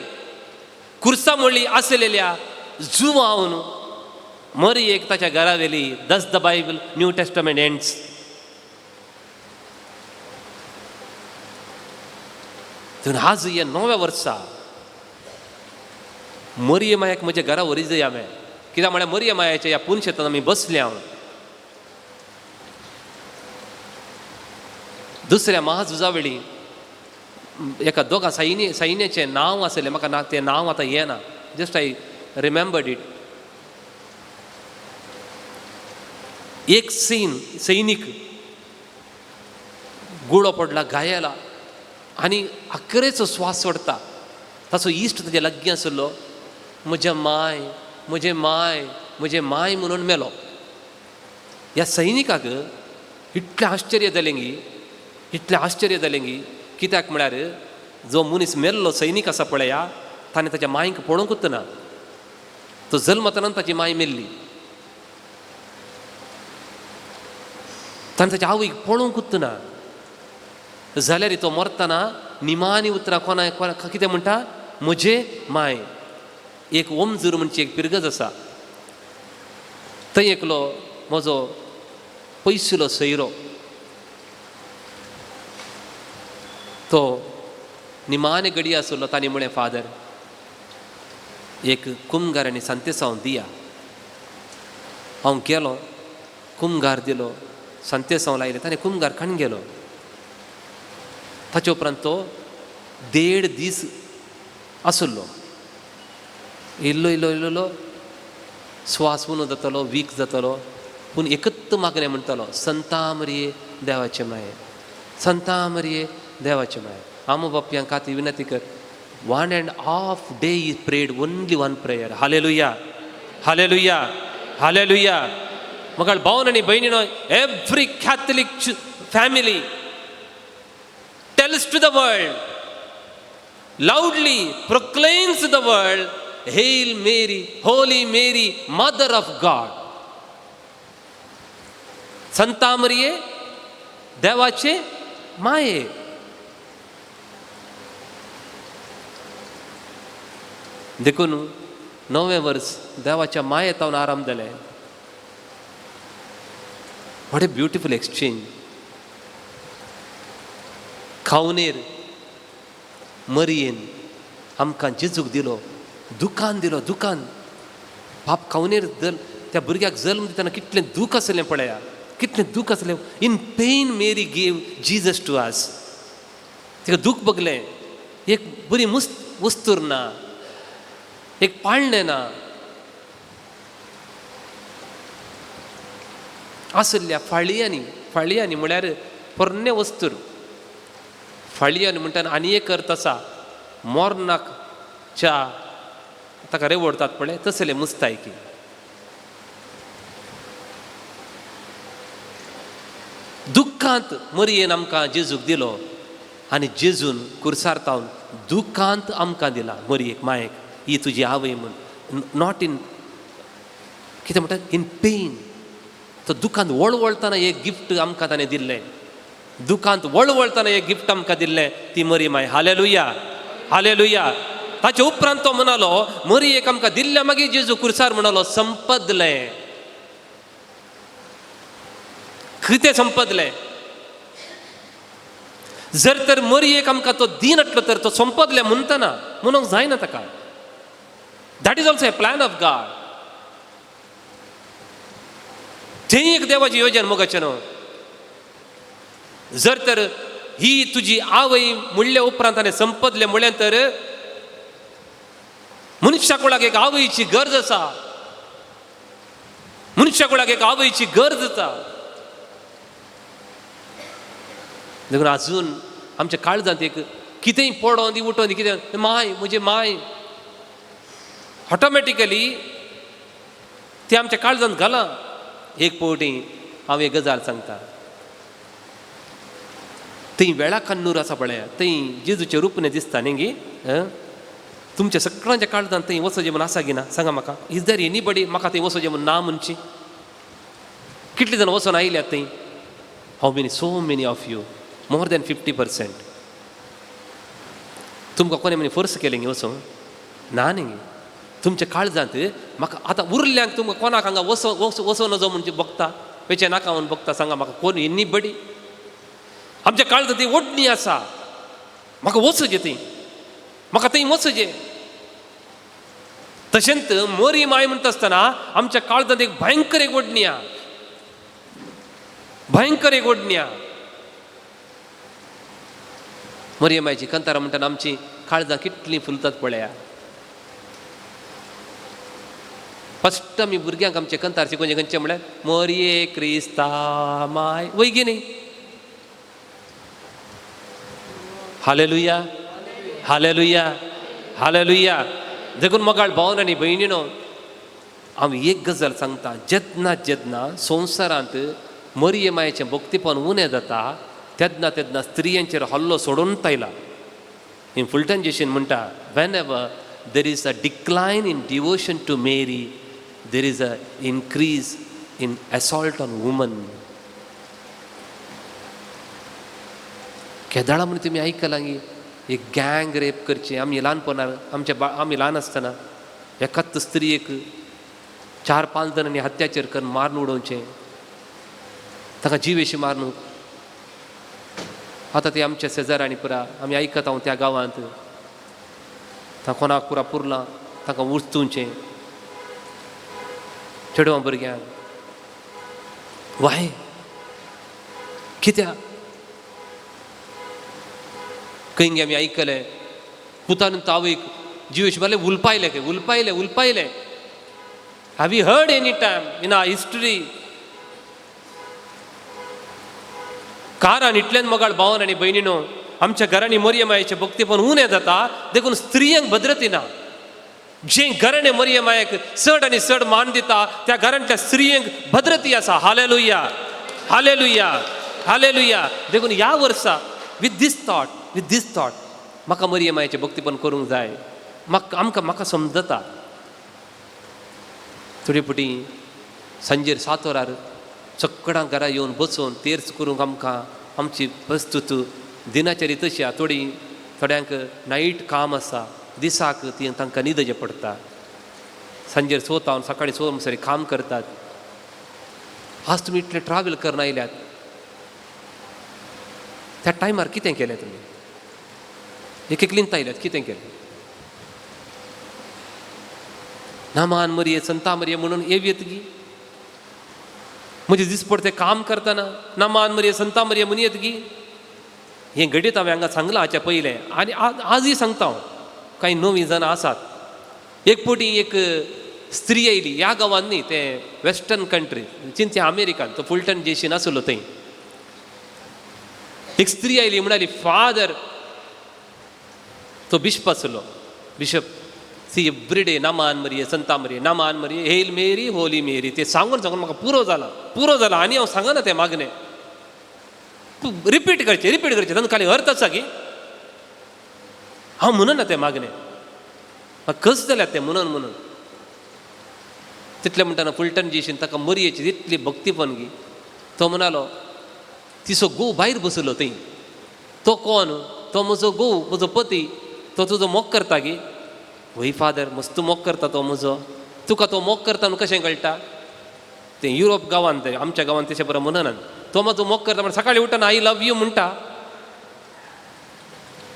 कुर्सा मोडली आसलेल्या जुवावन मरी एक ताच्या घरा वेली. दस the Bible new testament ends. आज या 9व्या वर्सा मरिये मायाक म्हज्या घरा व्हरी जय हांवें. कित्याक म्हळ्यार मरिये मायाच्या ह्या पुनशेतान आमी बसले. हांव दुसऱ्या महाझुजा वेळी एका दोगा सैन्याचें नांव आसलें. म्हाका तें नांव आतां येना. Just I remembered it. एक सैनीक गुळो पडला, घायला आनी आखरेचो स्वास सोडता. ताचो इश्ट ताजे लागीं आसलो. म्हजे माय म्हणून मेलो. ह्या सैनिकाक इतलें आश्चर्य जालें गी. कित्याक म्हळ्यार जो मनीस मेल्लो सैनीक आसा पळया ताणें ताच्या मायक पळोवंकूच ना. तो जल्मतना ताची माय मेल्ली. ताणें ताच्या आवयक पळोवंकूच ना. जाल्यार तो मरतना निमाणी उतरां कोणा कितें म्हणटा, म्हजे माय. एक ओमजूर म्हणची एक पिरगज आसा. थंय एकलो म्हजो पयसुलो सयरो तो निमाणे गडी आसलो. तांणी म्हळें, फादर एक कुमगार आनी सांतेसांव दिया. हांव गेलो, कुमगार दिलो, सांतेसांव लायले. ताणें कुमगार खाण गेलो. ताचे उपरांत तो 1.5 दीस आसलो. इल्लो स्वास उणो जातलो, वीक जातलो. पूण एकच मागणें म्हणटालो, संता मरिये देवाचे माये, संता मरिये देवाचे माये. आमो बापयांक खातीर विनंती कर. 1.5 days he prayed only one prayer. Hallelujah, hallelujah, hallelujah. मगाळ भावन आनी भयणीनो, every Catholic family tells to the world, loudly proclaims to the world, Hail Mary, Holy Mary, Mother of God. संता मरिये देवाचे माये. देखून 9वें वर्स देवाच्या मायेत हांव आराम जालें. What a beautiful exchange. खावनेर मरियेन आमकां जेजूक दिलो, दुकान दिलो. दुकान बाप खावनेर त्या भुरग्याक जल्म दितना कितलें दूख आसलें पळया, कितलें दूख आसलें. In pain Mary gave Jesus to us. तिका दूख बगलें. एक बरी वस्तूर ना, एक पाळणें ना, आसल्या फाळयांनी म्हळ्यार पोरणे वस्तूर. फाळयांनी म्हणटा आनी एक अर्थ आसा, मोरनाक च्या ताका रेवडतात पळय तसले मुस्तायकी. दुख्खांत मरयेन आमकां जेजूक दिलो आनी जेजून कुर्सारतावन दुख्खांत आमकां दिला मरयेक, मायेक, ही तुजी आवय म्हूण. नॉट इन कितें म्हणटा इन पेन. तो दुखांत वळवळतना एक गिफ्ट आमकां ताणें दिल्लें. दुखांत वळवळतना एक गिफ्ट आमकां दिल्लें, ती मरी माय. Hallelujah, hallelujah. ताचे उपरांत तो म्हणालो मरयेक आमकां दिल्लें, मागीर जेजू कुर्सार म्हणालो संपदलें. कितें संपदलें? जर तर मरयेक आमकां तो दिनातलो तर तो संपदलें म्हणटना म्हणूंक जायना ताका. That is also a plan of God. थंय एक देवाची योजना मोगाचें न्हू. जर तर ही तुजी आवय म्हणले उपरांत ताणें संपदलें म्हळें तर मनुष्या कुळाक एक आवयची गरज आसा. मनुष्या कुळाक एक आवयची गरज आसा. देखून आजून आमच्या काळजांत एक कितेंय पडों दी उठों दी कितें माय म्हजी माय ऑटोमॅटिकली ती आमच्या काळजांत घाला. एक पावटी हांव एक गजाल सांगता. थंय वेळा कन्नूर आसा पळय, थंय जेजूचें रूपणें दिसता न्ही गी. तुमच्या सगळ्यांच्या काळजांत थंय वचोचें म्हूण आसा गी ना? सांगा म्हाका. इज देर एनीबडी म्हाका थंय वचोचें म्हूण ना म्हणची? कितलीं जाण वचोन आयल्यात थंय? How many? So many of you. More than 50%. तुमकां कोणें म्हणे फोर्स केलें गे वचोंक? ना न्ही. तुमच्या काळजांत म्हाका आतां उरल्यांक तुमकां कोणाक हांगा वचो नजो म्हणजे बघता, वेचे नाका म्हणून बघता. सांगा म्हाका कोण एनीबडी? आमच्या काळजांत ती ओडणी आसा, म्हाका वचोचें थंय, म्हाका थंय वचोचें. तशेंच मरी माय म्हणटा आसतना आमच्या काळजांत एक भयंकर एक ओडणी आहा, भयंकर एक ओडणी आहा. मरी मायची कंतारां म्हणटाना आमची काळजां कितलीं फुलतात पळया. फस्ट आमी भुरग्यांक आमचे कंतार शिकोवचे खंयचे म्हळ्यार मरये क्रिस्ता माय, वैगी न्ही? Hallelujah, hallelujah, hallelujah. देखून मोगाळ भावन आनी भयणीनो, हांव एक गजाल सांगता. जेन्ना संवसारांत मरये मायेचें भक्तीपण उणें जाता तेन्ना स्त्रियांचेर हल्लो सोडून आयला. इन फुलटन जेशन म्हणटा whenever there is a decline in devotion to Mary there is a increase in assault on women. केदाळा म्हणून तुम्ही ऐकलां की एक गँग रेप करचे. आमी ल्हानपणां आमी ल्हान आसतना एकाच स्त्रीक 4-5 जाणांनी अत्याचार करून मारून उडोवचें, ताका जीवेशी मारून. आतां ते आमच्या शेजाऱ्यांनी पुरा आमी आयकता हांव त्या गांवांत ताका कोणाक पुरा पुरलां ताका उचतुचें चेडवां भुरग्यांक. वाय कित्याक? खंय आमी आयकलें पुतान तावयक जिवेश मारले, उलपायले. Have you heard any time in our history? कारण इतल्यान मोगाळ भावन आनी भयणीनो, आमच्या घरांनी मरये मायेचें भक्तीपण उणें जाता. देखून स्त्रियांक भद्रती ना. जे घराणे मरये मायेक चड आनी चड मान दिता त्या घरांतल्या स्त्रियांक भद्रती आसा. Hallelujah, hallelujah, hallelujah. देखून ह्या वर्सा विथ दीस थॉट म्हाका मरये मायेचें भक्तीपण करूंक जाय. म्हाका समजता. थोडी पुटी सांजेर 7 वरार सगळ्यांक घरा येवन बसून तेर्स करूंक आमकां आमची वस्तूत दिनाचरी तशी आहा. थोड्यांक नायट काम आसा, दिसाक ती तांकां न्हिदचें पडटा. सांजेर 6 सकाळी 6 म्हणसर काम करतात. आज तुमी इतले ट्रॅव्हल करून आयल्यात, त्या टायमार कितें केलें तुमी? एक लिंत आयल्यात, कितें केलें? नामान मरये संता मरये म्हणून येवयत गी म्हणजे दिसपडते काम करताना नामान मरिये संता मरिये म्हणी येत की हे घडीत हांवें हांगा सांगलां हाच्या पयलें आनी आजय सांगता हांव कांय नवीं जाणां आसात एक फावटी एक स्त्री आयली ह्या गांवांत न्ही ते वेस्टर्न कंट्री चिंते अमेरिकान तो फुलटन जेशीन आसलो थंय एक स्त्री आयली म्हणाली फादर तो बिशप आसलो बिशप सी एवरी डे नामान मरिये संता मरिये नामान मरिये हेल मेरी होली मेरी ते सांगून सांगून म्हाका पुरो जाला आनी हांव सांगना तें मागणें रिपीट करचें तातूंत खाली अर्थ आसा की हांव म्हणना तें मागणें म्हाका कस जाल्यार तें म्हणून तितलें म्हणटाना फुलटन जेशीन ताका मरयेची इतली भक्तीपण गी तो म्हणालो तिचो घोव भायर बसलो थंय तो कोण तो म्हजो घोव म्हजो पती तो तुजो मोग करता गे वय फादर मस्त मोग करता तो म्हजो तुका तो मोग करता न्हू कशें कळटा तें युरोप गांवांत ते आमच्या गांवांत तशें बरें म्हणनात तो म्हजो मोग करता म्हण सकाळीं उठून आय लव यू म्हणटा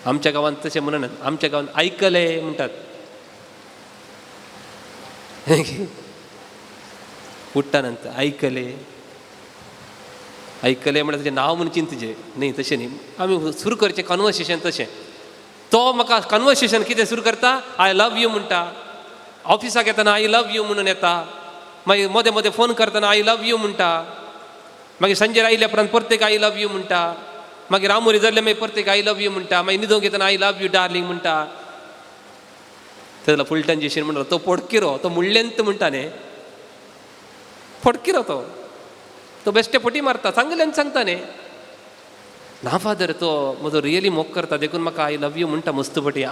आमच्या गांवांत तशें म्हणनात आमच्या गांवांत आयकले म्हणटात उठ्ठा नंतर आयकले म्हणल्यार तेजें नांव म्हणून चिंतचें न्ही तशें न्ही आमी सुरू करचें कन्वर्सेशन तशें तो म्हाका कन्वर्सेशन कितें सुरू करता आय लव यू म्हणटा ऑफिसाक येताना आय लव यू म्हणून येता मागीर मदें मदें फोन करतना आय लव यू म्हणटा मागीर संजेर आयल्या उपरांत परतेक आय लव यू म्हणटा मागीर रामोरी जाल्ले मागीर परतेक आय लव यू म्हणटा मागीर न्हिदोंक येताना आय लव यू डार्लिंग म्हणटा तेजो फुलटन जेशीन म्हणलो तो पोडकिरो तो मुळ्ळेंत म्हणटा न्ही फडकिरो तो बेश्टे पटी मारता सांगलें सांगता न्ही ना फादर तो म्हजो रियली मोग करता देखून म्हाका आय लव यू म्हणटा मस्त पटी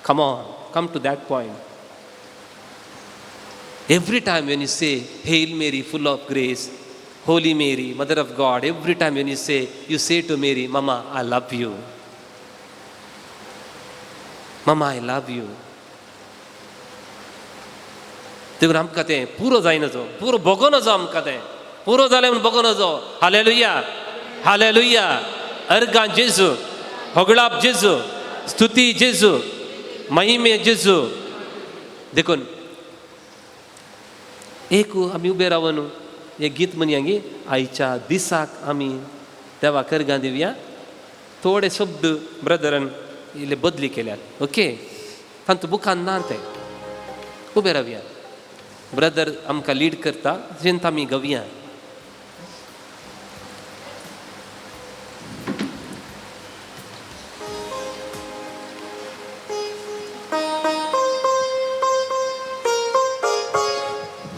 come on come to that point every time when you say hail Mary full of grace holy Mary mother of God every time when you say to Mary mama I love you mama I love you देखून आमकां तें पुरो जायनजो पुरो बगो नजो आमकां तें पुरो जालें म्हूण बगो नजो हालेलुया हालेलुया अर्गां जेजू होगळाप जेजू स्तुती जेजू महिमे जेजू देखून एक आमी उबे रावन एक गीत म्हणया गी आयच्या दिसाक आमी देवाक अर्गां दिवया थोडे शब्द ब्रदरान इल्ले बदली केल्यात ओके तांतू बुकान ना तें उबे रावया ब्रदर आमकां लीड करता जेन्ना आमी गवया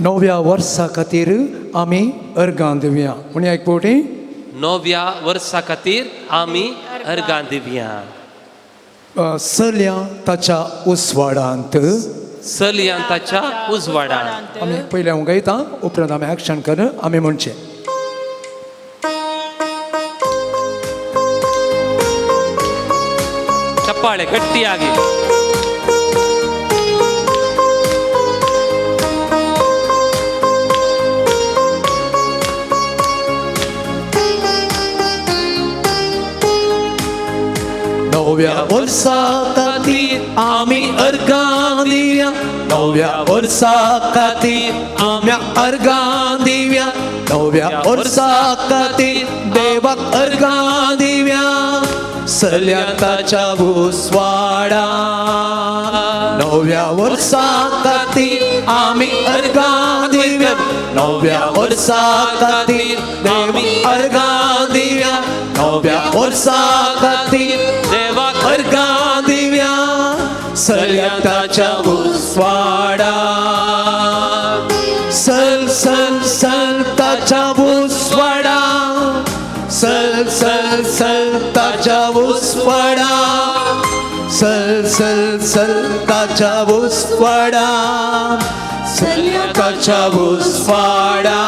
नव्या वर्सा खातीर आमी अर्गां दिवया म्हणी एक फावटी नव्या वर्सा खातीर आमी अर्गां दिवया चलया ताच्या उसवाडांत चलया ताच्या उजवाडांत आमी पयलें हांव गायता उपरांत आमी एक्शन कर आमी म्हणचें ಚಪ್ಪಾಳೆ ಗಟ್ಟಿಯಾಗಿ नव्या वर्सा खातीर आमी अर्गां दिवया नव्या वर्सा खातीर आमी अर्गां दिवया नव्या वर्सा खातीर देवाक अर्गां दिवया चलया ताच्या उसवाडा नव्या वर्सा खातीर आमी अर्गां दिवया नव्या वर्सा खातीर देवाक अर्गां दिवया नव्या वर्सा खातीर देवाक अर्गां दिवया चलया ताच्या उसवाडा सल सल सल ताच्या उसवाडा सल सल सल ताच्या उसवाडा सल सल सल ताच्या उसवाडा चलया ताच्या उसवाडा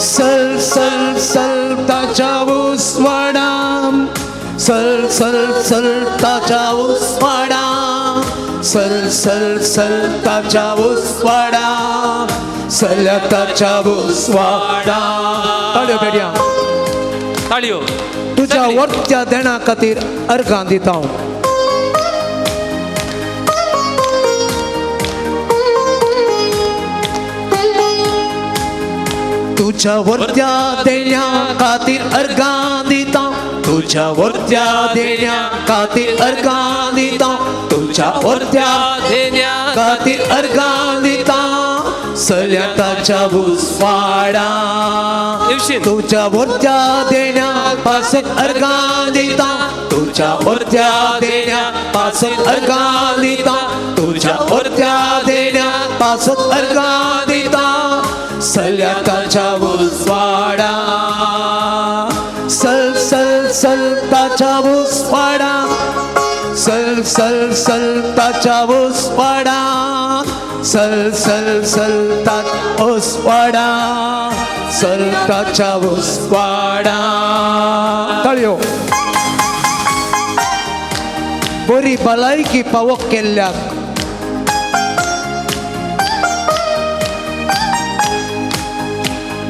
सल सल सल ताच्या उसवाडा सल सल सल ताच्या उसवाडा सल सल सल ताच्या उसवाडा चलया ताच्या उसवाडा ताळयो बेड्या ताळयो तुझ्या वरच्या देणा खातीर अर्गां दिता हांव तुझ्या वरत्या देण्या खातीर अर्गां दिता तुझ्या वरत्या देण्या खातीर अर्गां दिता तुझ्या वरत्या देण्या खातीर अर्गां दिता सल्या ताच्या उस्वाडा येवशीन. तुझ्या वरत्या देण्या पासून अर्गां दिता तुझ्या वरत्या देण्या पासून अर्गां दिता तुझ्या वरत्या देण्या पासून अर्गां दिता सल्या ताच्या उस्वाडा सल सल सल ताच्या उस्वाडा सल सल सल ताच्या उस्वाडा सल सल सल ताच्या उस्वाडा सल ताच्या उस्वाडा तळयो बरी भलायकी पावक केल्ल्याक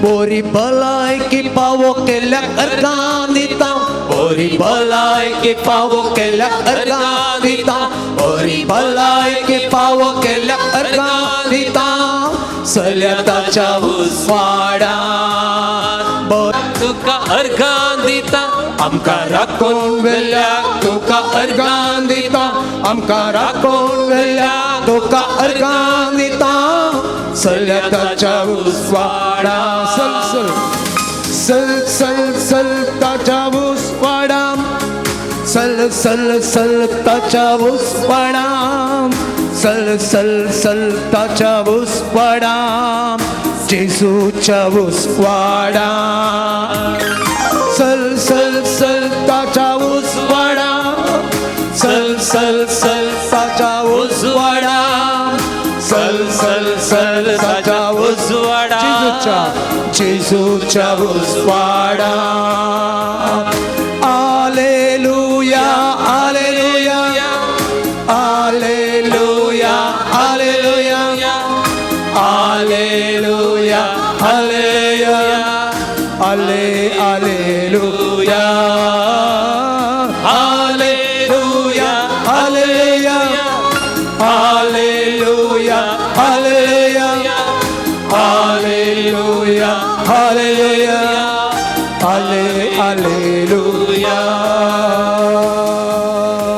बोरी भलायकी पावो केल्याक अर्गां दिता बोरी भलायकी पावो केल्याक अर्गां दिता बोरी भलायकी पावो केल्याक अर्गां दिता सल्या ताच्या उस्वाडा तुका अर्गां दिता आमकां राखून वेल्याक तुका अर्गां दिता आमकां राखून वेल्याक तुका अर्गां दिता सल्या ताच्या उस्वाडा सल सल सल सल सल ताच्या उस्वाडा सल सल सल ताच्या उस्वाडा सल सल सल ताच्या उस्वाडा जेजूच्या उस्वाडा सल सल सल ताच्या उस्वाडा सल सल सल ताच्या उस्वाडा सल सल सल ताच्या उजवाडा जेजूच्या उस्वाडा hallelujah hallelujah hallelujah hallelujah hallelujah hallelujah हाले hallelujah hallelujah hallelujah hallelujah hallelujah hallelujah hallelujah हाले hallelujah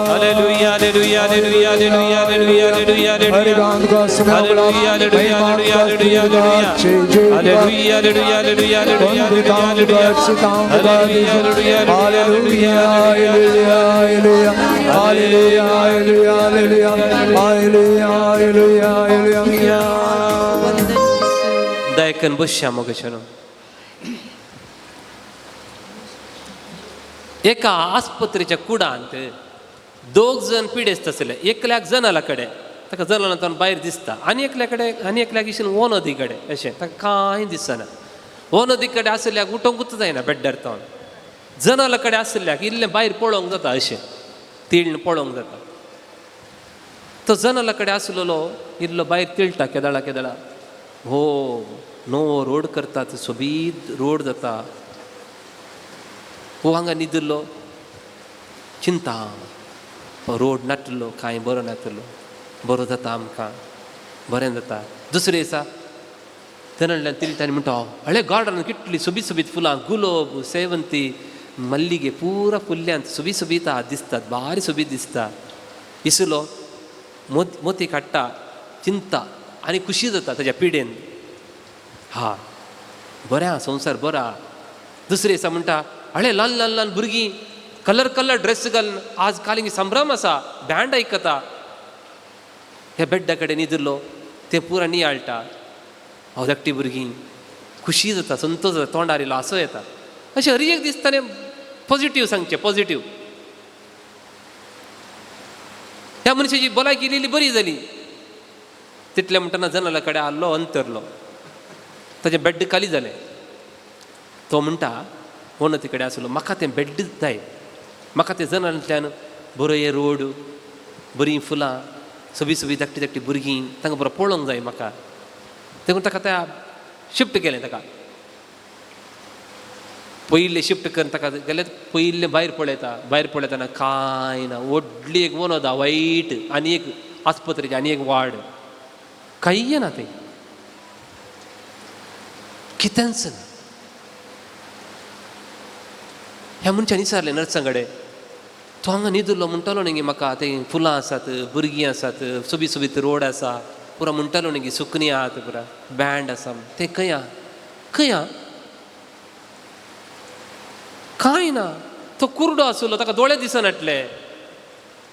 hallelujah hallelujah hallelujah hallelujah hallelujah hallelujah hallelujah hallelujah दयकन बसया मगेशनो एका आस्पत्रेच्या कुडांत दोग जण पिडेस्त आसले एकल्याक जनाला कडेन ताका जनालांतल्यान भायर दिसता आनी एकल्या कडेन आनी एकल्याक इशेन वो नदी कडेन अशें ताका कांय दिसना वो नदी कडेन आसल्याक उठोंकूच जायना बेड्डार तावन जनाला कडेन आसल्याक इल्लें भायर पळोवंक जाता अशें तिळण पळोवंक जाता तो जनाला कडेन आसलेलो इल्लो भायर तिळटा केदळा केदळा हो नवो रोड करतात सोबीत रोड जाता हो हांगा न्हिदलो चिंता रोड नाटलो कांय बरो नाटलो बरो जाता आमकां बरें जाता दुसरे दिसा जनांतल्यान तिळटानी म्हणटा हळे गार्डन कितली सोबीत सोबीत फुलां गुलाब सेवंती मल्लिगे पुरा फुल्ल्यांत सोबीत सोबीत दिसतात भारी सोबीत दिसता इसलो मोती काडटा चिंता आनी खुशी जाता ताज्या पिडेन हा बरें हा संवसार बरो हा दुसरे दिसा म्हणटा हळे ल्हान ल्हान ल्हान भुरगीं कलर कलर ड्रेस घालून आज कालिंग संभ्रम आसा बँड आयकता ह्या बेड्डा कडेन न्हिदलो ते पुरा नियाळटा हांव धाकटी भुरगीं खुशी जाता संतोश जाता तोंडार इल्लो हांसो येता अशें हर एक दिसतालें पॉझिटीव सांगचें पॉझिटीव त्या मनशाची भलायकी इल्ली बरी जाली तितले म्हणटना जनाला कडेन आल्लो अंतरलो ताजें बेड्ड खाली जालें तो म्हणटा वनती कडेन आसलो म्हाका तें बेड्ड जाय म्हाका तें जनांतल्यान बरो हे रोड बरीं फुलां सोबी सोबी धाकटी धाकटी भुरगीं तांकां बरो पळोवंक जाय म्हाका देखून ताका त्या शिफ्ट केलें ताका पयलें शिफ्ट करून ताका गेल्यार पयलें भायर पळयतना कांय ना व्हडली एक वनोदा वायट आनी एक आस्पत्रेची आनी एक वार्ड कांय ना थंय कितेंच ना. ह्या मनशान विचारलें नर्सांकडे, तूं हांगा न्हिदलो म्हणटलो न्ही गे म्हाका, थंय फुलां आसात, भुरगीं आसात, सोबीत सोबीत रोड आसा, पुरो म्हणटलो न्ही गे सुकणीं आहात, पुरा बँड आसा, तें खंय आहा? खंय आहा? कांय ना. तो कुर्डो आसलो, ताका दोळे दिसनातले.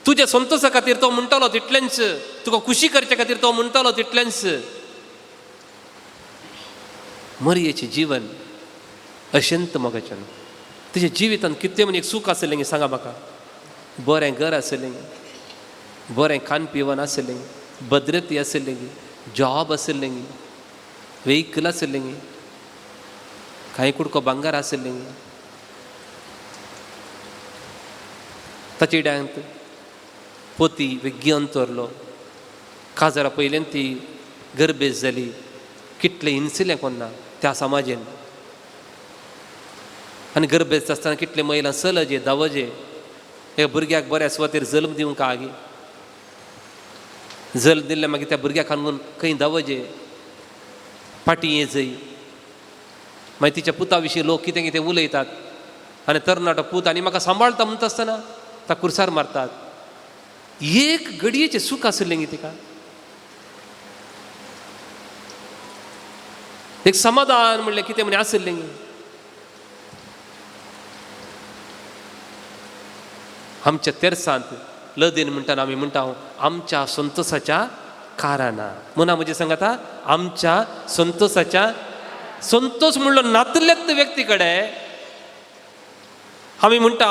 तुज्या संतोशा खातीर तो म्हणटलो तितलेंच, तुका खुशी करचे खातीर तो म्हणटलो तितलेंच. मरयेचें जीवन अशंत मोगाचें. तिच्या जिवितांत कितें म्हण एक सूख आसलें गे सांगा म्हाका. बरें घर आसलें गे, बरें खान पिवन आसलें गे, भद्रती आसलें गे, जॉब आसलें गे, वेहिकल आसलें गे, कांय कुडको भांगार आसलें गे. ताचे डांत पोती वेग्गी तरलो, काजारा पयलें ती गर्भेज जाली, कितलें हिंसलें कोन्ना त्या समाजेन. आनी गर्भेज आसतना कितले महिला सलजे दावजे एका भुरग्याक बऱ्या सुवातेर जल्म दिवंक आगी. जल्म दिल्ले मागीर त्या भुरग्याक हाडून खंय दावजे, पाटी येजय. मागीर तिच्या पुता विशीं लोक कितें कितें उलयतात. आनी तरणाटो पूत आनी म्हाका सांबाळटा म्हणटा आसतना ताका कुर्सार मारतात. एक घडयेचें सूख आसलें गे तिका. एक समाधान म्हणलें कितें म्हणे आसलें गे. आमच्या तेरसांत लदेन म्हणटाना आमी म्हणटा आमच्या संतोशाच्या काराना. म्हणा म्हणजे सांगाता आमच्या संतोशाच्या. संतोष म्हणलो नातलेत व्यक्ती कडेन आमी म्हणटा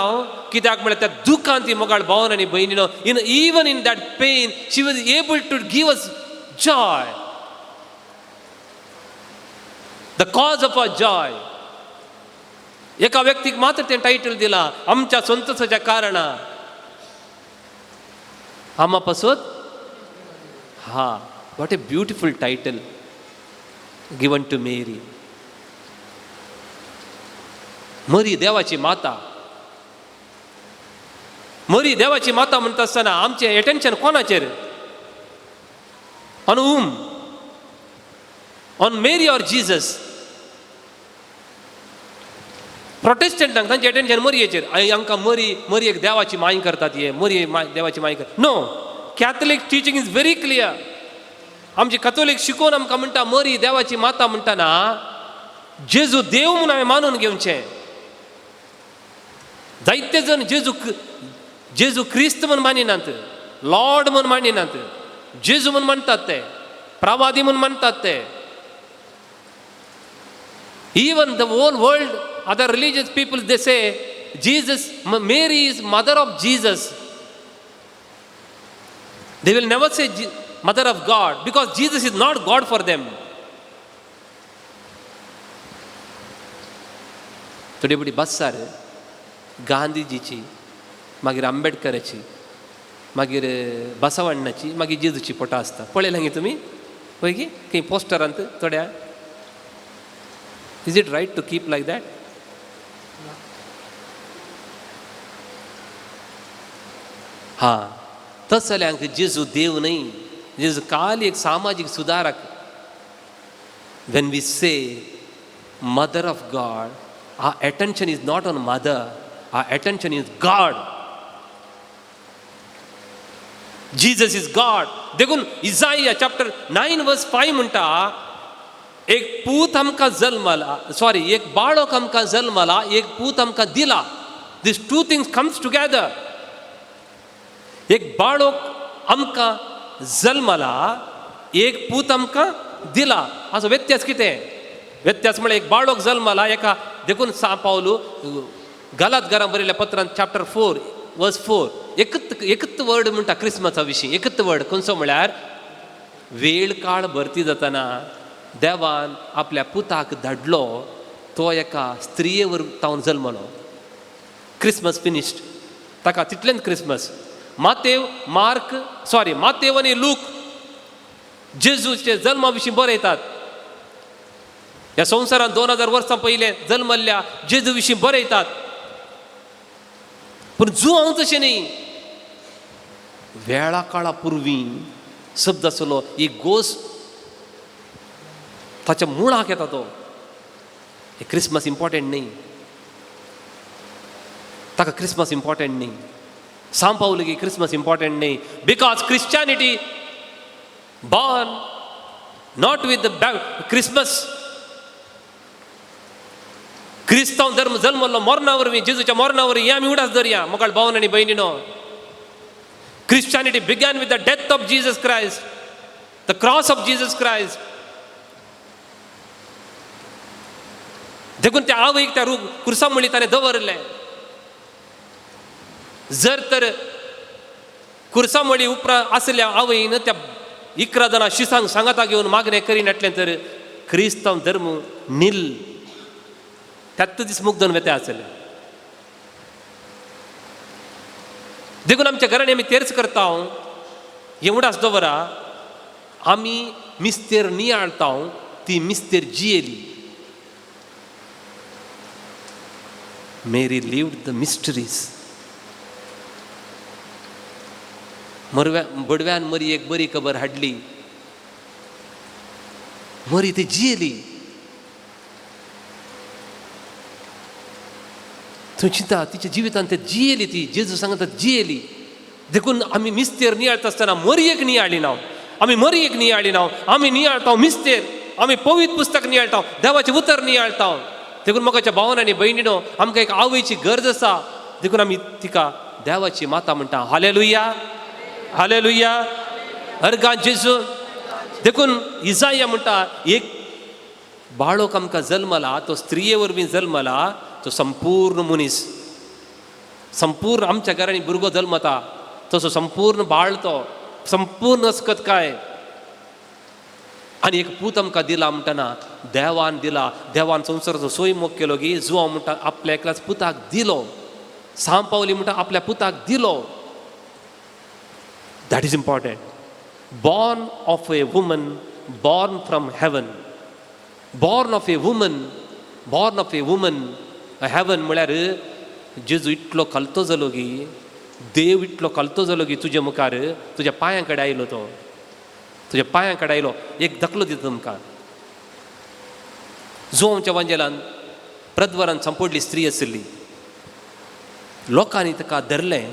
कित्याक म्हळ्यार त्या दुखांत ती मोगाळ भावन आनी भयणीनो even in that pain she was able to give us joy, the cause of a joy. एका व्यक्तीक मात्र तें टायटल दिला आमच्या संतोशाच्या कारणा. आमा पासून हा, what a beautiful title given to Mary. Mari देवाची माता. मरी देवाची माता म्हणटा आसतना आमचें एटेन्शन कोणाचेर? On whom? On Mary or Jesus? प्रोटेस्टंटांक तांचें एटेन्शन मरयेचेर. हांकां मरी एक देवाची माय करतात, हे मरी देवाची माय करतात. No, Catholic teaching is very clear. आमची कॅथोलीक शिकोवन आमकां म्हणटा मरी देवाची माता म्हणटाना जेजू देव म्हणून हांवें मानून घेवचें. जायते जण जेजू क्रिस्त म्हूण मानिनात, लॉर्ड म्हूण मानिनात. जेजू म्हूण म्हणटात ते, प्रवादी म्हूण म्हणटात ते. Even the whole world, other religious people, they say Jesus, Mary is mother of Jesus. They will never say mother of God because Jesus is not God for them. थोडी बडी बसार गांधीजीची, मागीर आंबेडकराची, मागीर बसवण्णाची, मागीर जेजूची फोटो आसता. पळयलां गे तुमी पळय गे खंय पोस्टरांत थोड्या. Is it right to keep like that? हा, तस जाल्यार जेजू देव न्ही, जेजू खाली एक सामाजीक सुदारक. When we say mother of God, our attention is not on mother, our attention is God. Jesus is God. देखून इसाइया चॅप्टर 9 वर्स 5 म्हणटा एक पूत आमकां जल्मला, सॉरी एक बाळक आमकां जल्मला, एक पूत आमकां दिला. These two things comes together. एक बाळक आमकां जल्मला, एक पूत आमकां दिला. हाचो व्यत्यास कितें? व्यत्यास म्हळ्यार एक बाळक जल्मला, एका देखून पावलू गालात घरां बरयल्या पत्रांत चॅप्टर 4 वर्स 4 एकच वर्ड म्हणटा क्रिस्मसा विशीं. एकच वर्ड खंयचो म्हळ्यार वेळ काळ भरती जातना देवान आपल्या पुताक धाडलो, तो एका स्त्रिये तावन जल्मलो. Christmas finished. ताका तितलेंच क्रिस्मस. मातेव आनी लूक जेजूचे जल्मा विशीं बरयतात. ह्या संवसारांत 2000 वर्सां पयले जल्मल्ल्या जेजू विशीं बरयतात. पूण जुआंव तशें न्ही. वेळा काळा पुर्वीं शब्द आसलो, ही गोस ताच्या मुळाक येता तो. हे क्रिसमस इम्पॉर्टंट न्ही, ताका क्रिसमस इम्पॉर्टंट न्ही. सांग पावलो की क्रिसमस इम्पॉर्टंट न्ही, because Christianity born not with the Christmas. क्रिस्तांव धर्म जल्मलो मरणा वरवीं, जेजूच्या मरणा वरवीं. हें आमी उडास धरया मोगाळ भावन आनी भयणीनो. Christianity began with the death of Jesus Christ, the cross of Jesus Christ. देखून त्या आवयक त्या कुर्सामुळी ताणें दवरलें. जर तर कुर्सामुळी उपरा आसल्या आवयन त्या 11 जाणां शिसांक सांगाता घेवन मागणें करिनातलें तर क्रिस्तांव धर्म नील. त्यात दीस मुग्धन वेते आसले. देखून आमच्या घरांनी आमी तेर्च करता हें उडास दवरा. आमी मिस्तेर नियाळता ती मिस्तेर जियेली. मेरी लिव्ड द मिस्टरीज. बडव्यान मरी एक बरी खबर हाडली. मरी ती जियेली. थंय चिंता तिच्या जिवितांत ते जियेली. ती जेजू सांगता जियेली. देखून आमी मिस्तेर नियाळता आसतना मरयेक नियाळी ना. आमी मरयेक नियाळी ना. आमी नियाळता मिस्तेर. आमी पवित्र पुस्तक नियाळता, देवाचें उतर नियाळता. देखून मोगाच्या भावांनी भयणीनो, आमकां एक आवयची गरज आसा. देखून आमी तिका देवाची माता म्हणटा. हालेलुया, हालेलुया, अर्गा जेजू. देखून इजाया म्हणटा एक बाळोक आमकां जल्मला, तो स्त्रिये वरवीं जल्मला, तो संपूर्ण मनीस. संपूर्ण आमच्या घरांनी भुरगो जल्मता तसो संपूर्ण बाळ, तो संपूर्ण अस्कत काय. आनी एक पूत आमकां दिला म्हणटना देवान दिला. देवान संवसाराचो सोय मोग केलो की जुवांव म्हणटा आपल्या एकल्याच पुताक दिलो. सांग पावली म्हणटा आपल्या पुताक दिलो. That is important. Born of a woman, born from heaven. Born of a woman, born of a woman. Heaven म्हळ्यार जेजू इतलो कलतो जालो की, देव इतलो कलतो जालो की तुज्या मुखार तुज्या पांयां कडेन आयलो. तो तुज्या पांयां कडेन आयलो. एक धकलो दिता तुमकां. जुवांवच्या वांजेलान प्रद्वारान संपडली स्त्री आशिल्ली. लोकांनी ताका धरलें,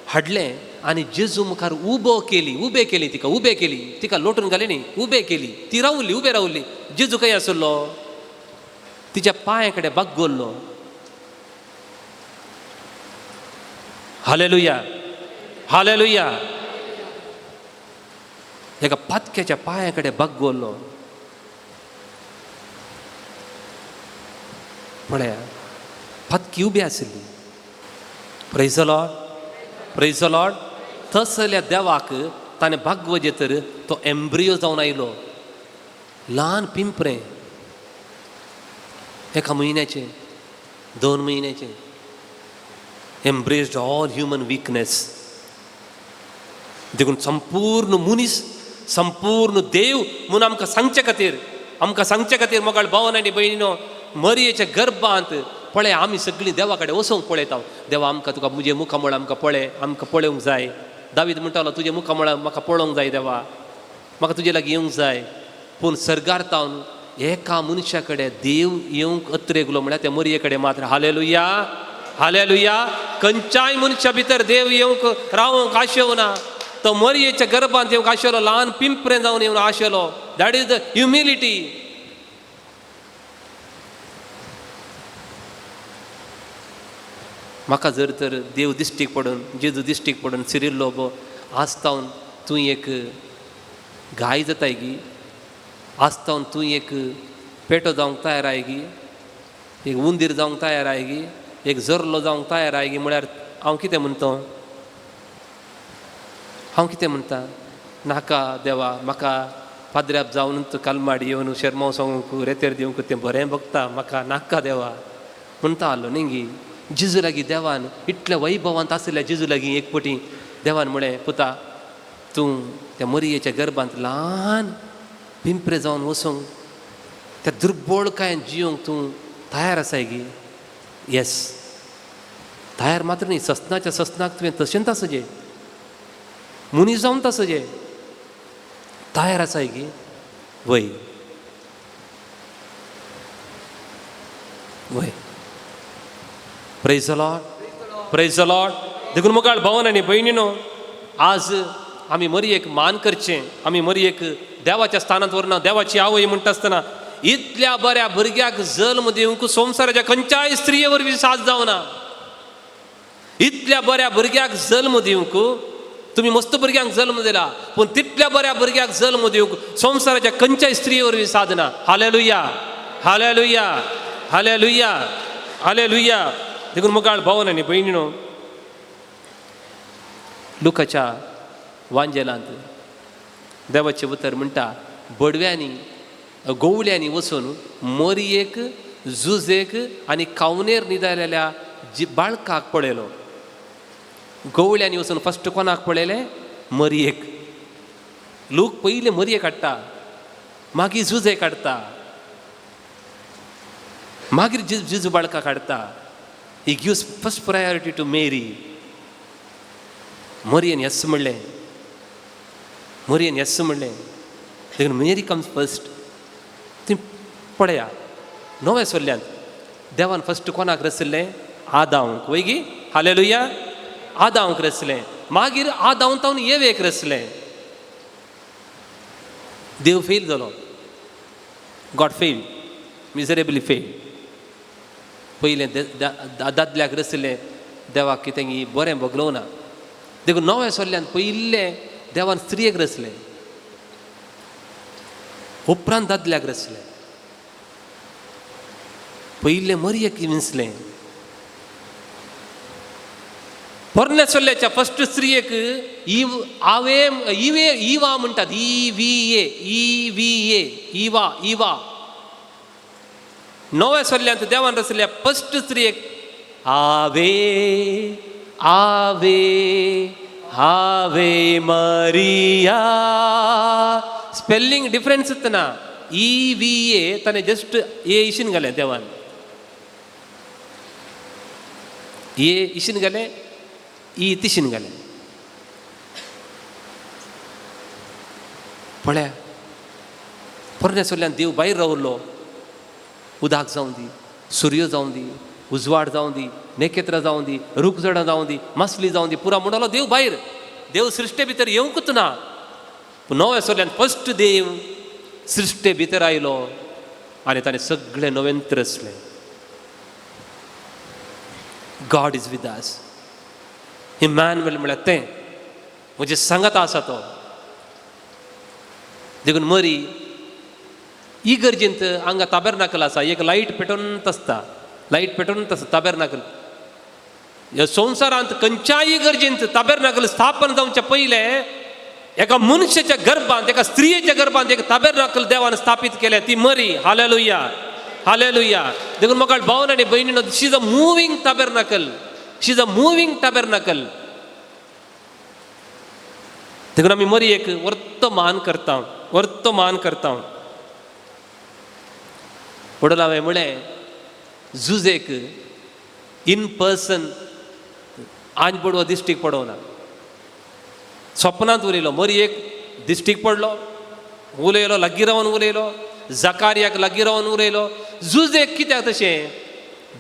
हाडलें आनी जेजू मुखार उबे केली तिका. उबे केली तिका, लोटून घाली न्ही, उबे केली. ती रावली, उबे रावली. जेजू खंय आसलो? तिच्या पांया कडेन बागोल्लो. Hallelujah, hallelujah. एका पातक्याच्या पांया कडेन बागोल्लो. म्हळ्यार पातकी उबी आशिल्ली. Praise the Lord, praise the Lord. तसल्या देवाक ताणें बागवजे तर तो एम्ब्रियो जावन आयलो. ल्हान पिंपरें, 1 म्हयन्याचें, 2 म्हयन्याचें. Embraced all human weakness. देखून संपूर्ण मनीस, संपूर्ण देव म्हूण आमकां सांगचे खातीर मोगाळ भावन आनी भयणीनो, मरयेच्या गर्भांत पळय आमी सगळीं देवा कडेन वचोंक पळयता. देवा आमकां तुका म्हजे मुखामळ आमकां पळोवंक जाय. दावीद म्हणटालो तुजे मुखामळ म्हाका पळोवंक जाय देवा, म्हाका तुजे लागीं येवंक जाय. पूण सर्गारतावन एका मनशा कडेन देव येवंक अत्रेगलो म्हळ्यार त्या मरये कडेन मात्र. Hallelujah, hallelujah. खंयच्याय मनशा भितर देव येवंक रावंक आशेवना. तो मरयेच्या गर्भांत येवंक आशेलो, ल्हान पिंपरें जावन येवन आशेलो. That is the humility. म्हाका जर तर देव दिश्टीक पडून, जेजू दिश्टीक पडून सिरिल्लो बो आस्तावन तूं एक गाय जाताय गी, आस्तावन तूं एक पेटो जावंक तयार आय गी, एक उंदीर जावंक तयार आय गी, एक जरलो जावंक तयार आय गी, म्हळ्यार हांव कितें म्हणटा? हांव कितें म्हणटा? नाका देवा, म्हाका पाद्र्याप जावन कालमाडी येवन शर्माव सांगूंक रेतेर दिवंक तें बरें बगता, म्हाका नाका देवा म्हणटा आसलो न्ही गी. जेजू लागीं देवान इतल्या वैभवांत आसल्या जेजू लागीं एक पटी देवान म्हळें, पुता तूं त्या मरयेच्या गर्भांत ल्हान पिंपरे जावन वचूंक, त्या दुर्बळकायेन जियोंक तूं तयार आसाय गी. येस, तयार मात्र न्ही, ससनाच्या ससनाक तुवें तशेंच आसचें, मनीस जावन तासचें तयार आसाय गी. वय वय praise the Lord, praise the Lord. देखून मुखार भावन आनी भयणीनो, आज आमी मरी एक मान करचें. आमी मरी एक देवाच्या स्थानांत व्हरना. देवाची आवय म्हणटा आसतना इतल्या बऱ्या भुरग्याक जल्म दिवंक संवसाराच्या खंयच्याय स्त्रिये वरवीं साथ जावना. इतल्या बऱ्या भुरग्याक जल्म दिवंक, तुम्ही मस्त भुरग्यांक जल्म दिला, पूण तितल्या बऱ्या भुरग्याक जल्म दिवंक संवसाराच्या खंयच्याय स्त्रिये वरवीं साधना. Hallelujah, hallelujah, hallelujah, hallelujah. देखून मुखार भावन आनी भयणीनो, लुकाच्या वांजेलांत देवाचें उतर म्हणटा, बडव्यांनी गोवल्यांनी वचून मरयेक, जुजेक आनी कावनेर न्हिदलेल्या बाळकाक पळयलो. गोवल्यांनी वचून फस्ट कोणाक पळयलें? मरयेक. लोक पयले मरयेक हाडटा, मागीर जुजेक हाडटा, मागीर जिजू बाळकाक हाडटा. He gives first priority to Mary. मरयेन येस म्हणलें, मरयेन येस म्हणलें. देखून मेरी कम्स फस्ट. तुम्ही पळया, नव्या सोल्ल्यांत देवान फस्ट कोणाक रचलें? आदामाक. वैगी हालेलुया, आदामाक रचलें. मागीर आदामांतावन येवेक रचलें. देव फेल जालो. God fail, miserably fail. पयलें दादल्याक रचलें, देवाक कितें बरें भोगलो ना. देखून नव्या सोल्ल्यांत पयलें देवान स्त्रियेक रचलें, उपरांत दादल्याक रचलें. पयलें मरयेक विंचलें. पोरण्या सोल्ल्याच्या फस्ट स्त्रियेक इवा म्हणटात. इवा, इवा. नव्या सोल्ल्यांत देवान रचल्या फस्ट स्त्रियेक आवे, आवे, आवे मरिया. स्पेलिंग डिफरन्स ना. EVA ताणें जस्ट ए इशीन घालें देवान. ए इशीन घालें, ई तिशीन घालें. पळया, पोरण्या सोल्ल्यान देव भायर रावलो. उदाक जावं दी, सूर्य जावं दी, उजवाड जावं दी, नेकेत्रां जावं दी, रूख झाडां जावं दी, मासली जावं दी, पुरा म्हणलो देव भायर. देव सृश्टे भितर येवंकूच ना. पूण नव्या सोल्ल्यान फस्ट देव सृश्टे भितर आयलो आनी ताणें सगळें नवेंत रचलें. God is with us. Emmanuel म्हळ्यार तें म्हणजे सांगाता आसा तो. देखून मरी इगर्जेंत हांगा ताबेरनाकल आसा. एक लायट पेटोवनच आसता, लायट पेटोवनच आसता ताबेरनाकल. ह्या संवसारांत खंयच्याय इगर्जेंत ताबेरनाकल स्थापन जावचे पयलें एका मनशाच्या गर्भांत, एका स्त्रियेच्या गर्भांत एक ताबेरनाकल देवान स्थापीत केल्या. ती मरी. Hallelujah, hallelujah. देखून म्हाका भावन आनी भयणीनो, she is a moving tabernacle. She is a moving tabernacle. देखून आमी मरयेक वर्त मान करता, वर्त मान करता. वडोला हांवें म्हळें, जुजेक इन पर्सन आंज बडवो दिश्टीक पडोवना. स्वप्नांत उलयलो, मरयेक दिश्टीक पडलो, उलयलो, लागीं रावन उलयलो, जकार्याक लागीं रावन उलयलो. जुजेक कित्याक तशें?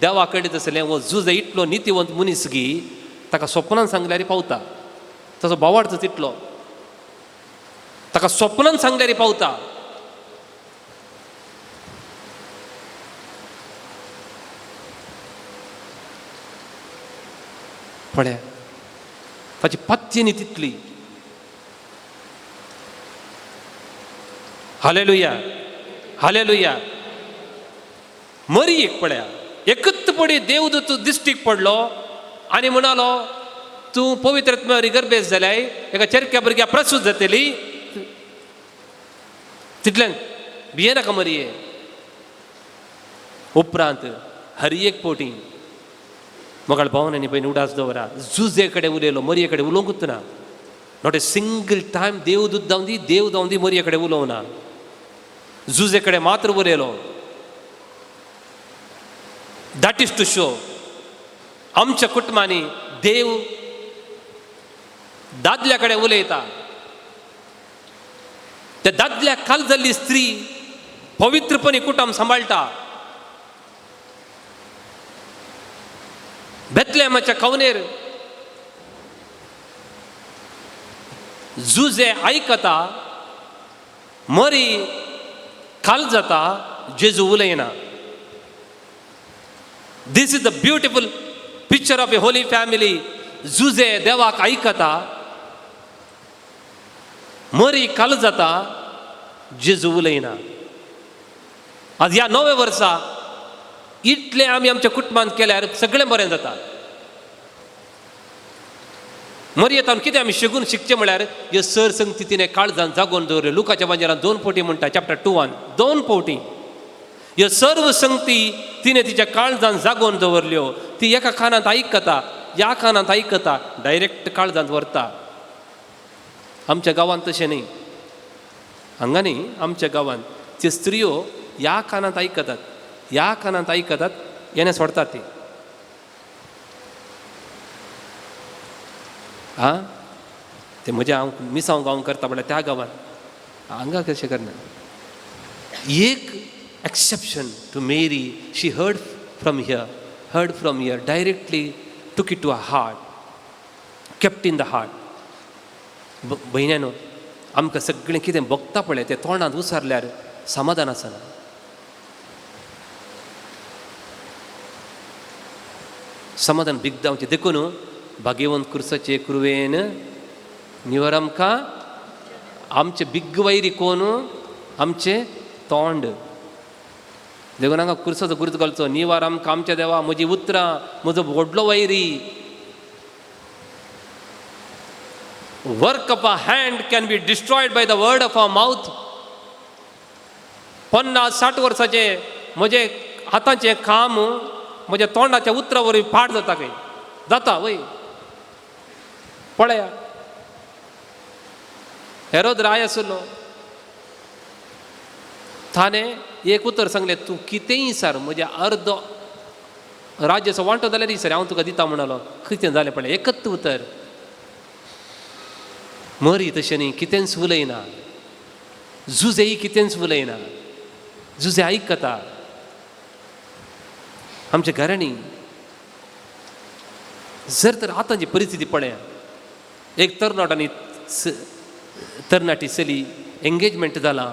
देवा कडेन तसलें. वो जुज इतलो नितीवंत मनीस गी, ताका स्वप्नांत सांगल्यार पावता. ताचो भावार्थ तितलो, ताका स्वप्नांत सांगल्यार पावता. पळया, ताची पत्नी तितली. Hallelujah, hallelujah. मरयेक पळया, एकच पडी देवदूत दिश्टीक पडलो आनी म्हणालो, तूं पवित्र आत्म्यावरी गर्भेस जाल्याय, एका चरक्या भुरग्या प्रसूत जातली. तितल्यान भियेनाका मरये. उपरांत हर एक पोटी म्हाका भावन आनी पयलीं उडास दवरा. जुजे कडेन उलयलो, मरये कडेन उलोवंकूच ना. नॉट ए सिंगल टायम देवदूत जावं दी, देव जावं दी, मरये कडेन उलोवना. जुजे कडेन मात्र उलयलो. दॅट इज टू शो आमच्या कुटुंबांनी देव दादल्या कडेन उलयता. त्या दादल्याक काल जाल्ली स्त्री पवित्रपणी कुटुंब सांबाळटा. बेतलेहमाच्या कवनेर जुजे आयकता, मरी काल जाता, जेजू उलयना. This is the beautiful picture of a holy family. Juze देवाक आयकता, मरी काल जाता, जेजू उलयना. आज ह्या नव्या वर्सा इतले आमी आमच्या कुटुंबांत केल्यार सगळें बरें जाता. मरी येता कितें आमी शिकचें म्हळ्यार ह्यो सरसंगती तिणें काळजांत जागोवन दवरल्यो. लुकाच्या बांजेरांत 2 फावटी म्हणटा, चॅप्टर 2 2 फावटी ह्यो सर्व संगती तिणें तिच्या काळजांत जागोवन दवरल्यो. ती एका कानांत आयकता, ह्या कानांत आयकता, डायरेक्ट काळजांत व्हरता. आमच्या गांवांत तशें न्ही. हांगा न्ही, आमच्या गांवांत त्यो स्त्रियो ह्या कानांत आयकतात, ह्या कानांत आयकतात, येणे सोडतात ती. हां, ते म्हज्या हांव मिसांव गांव करता म्हळ्यार त्या गांवांत हांगा कशें करना. एक exception to Mary, she heard from here, directly took it to a heart, kept in the heart. भयण्यानो, आमकां सगळें कितें भोगता पळय तें तोंडांत उसारल्यार समाधान आसना. समाधान बिगदांवचें देखून भाग्यवंत कुर्साचे कुरवेन निवर आमकां आमचे बिग्ग वैरी कोण, आमचे तोंड. देखून हांगा कुर्साचो गुरूत घालचो. निवार आमकां आमच्या देवा, म्हजी उतरां, म्हजो व्हडलो वैरी. Work of a hand can be destroyed by the word of a mouth. 50-60 वर्साचे म्हजे हाताचें काम म्हज्या तोंडाच्या उतरा वरवीं पाड जाता खंय जाता वय. पळया, हेरोद राय आसलो, ताणें एक उतर सांगलें, तूं कितेंय सर म्हज्या अर्द राज्याचो वांटो जाल्यार सर हांव तुका दिता म्हणलो. कितें जालें पळय, एकच उतर. मरी तशें न्ही, कितेंच उलयना. जुजेय कितेंच उलयना. जुजे आयकता. आमच्या घरांनी जर तर आतांची परिस्थिती पळया, एक तरणाट आनी तरणाटी चली एंगेजमेंट जाला,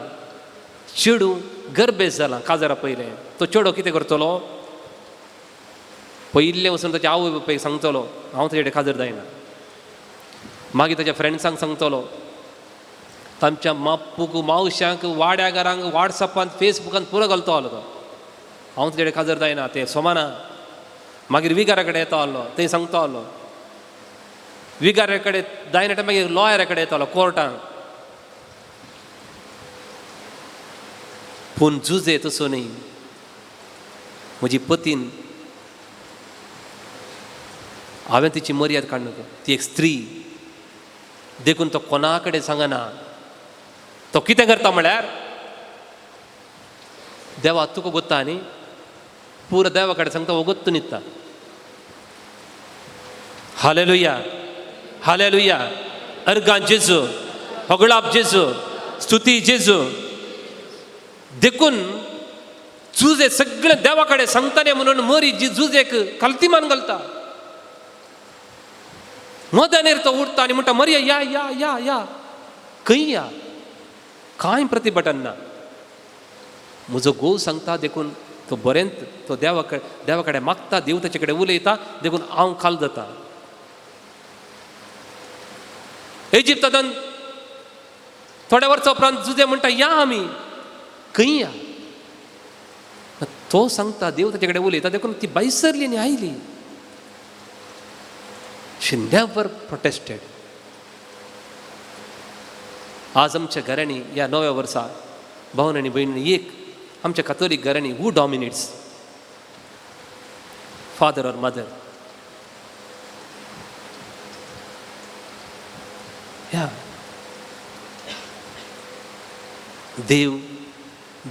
चेडू गर्भेस जाला काजारा पयलें. तो चेडो कितें करतलो, पयलें वचून ताच्या आवय बापायक सांगतलो हांव ताचे कडेन काजर जायना. मागीर ताच्या फ्रेंड्सांक सांगतलो, तांच्या मापूक मावश्यांक वाड्या घरांक वॉट्सॅपांत फेसबुकांत पुरो घालतो आलो तो हांव तुजे कडेन काजर जायना, तें सोमाना. मागीर विगारा कडेन येतो आसलो, थंय सांगतो आसलो. विगारा कडेन जायना टायम मागीर लॉयरा कडेन येतालो कोर्टांत. पूण जुजे तसो न्ही. म्हजी पतीन, हांवें तिची मर्याद काडून, ती एक स्त्री देखून तो कोणा कडेन सांगना. तो कितें करता म्हळ्यार, देवा तुका गोत्ता न्ही, पुरो देवा कडेन सांगता, हो गोत्त न्हिदता. Hallelujah, hallelujah. अर्गां जेजू, होगळाप जेजू, स्तुती जेजू. देखून जुजे सगळे देवा कडेन सांगताले म्हणून मरी जी जुजेक कल्तीमान घालता. मदनेर तो उठता आनी म्हणटा, मरिया या या या या. खंय या? कांय प्रतिभटन ना. म्हजो घोव सांगता, देखून तो बरेंत तो देवा कडेन मागता, देव ताचे कडेन उलयता, देखून हांव खाल जाता. इजिप्तांत थोड्या वर्सां उपरांत जुजे म्हणटा, या आमी. खंय या? तो सांगता, देव ताचे कडेन उलयता, देखून ती बायसरली आनी आयली. शी नेवर प्रोटेस्टेड. आज आमच्या घरांनी ह्या नव्या वर्सा भावन आनी भयणी, एक आमच्या कॅथोलीक घरांनी who dominates, father or mother? ह्या देव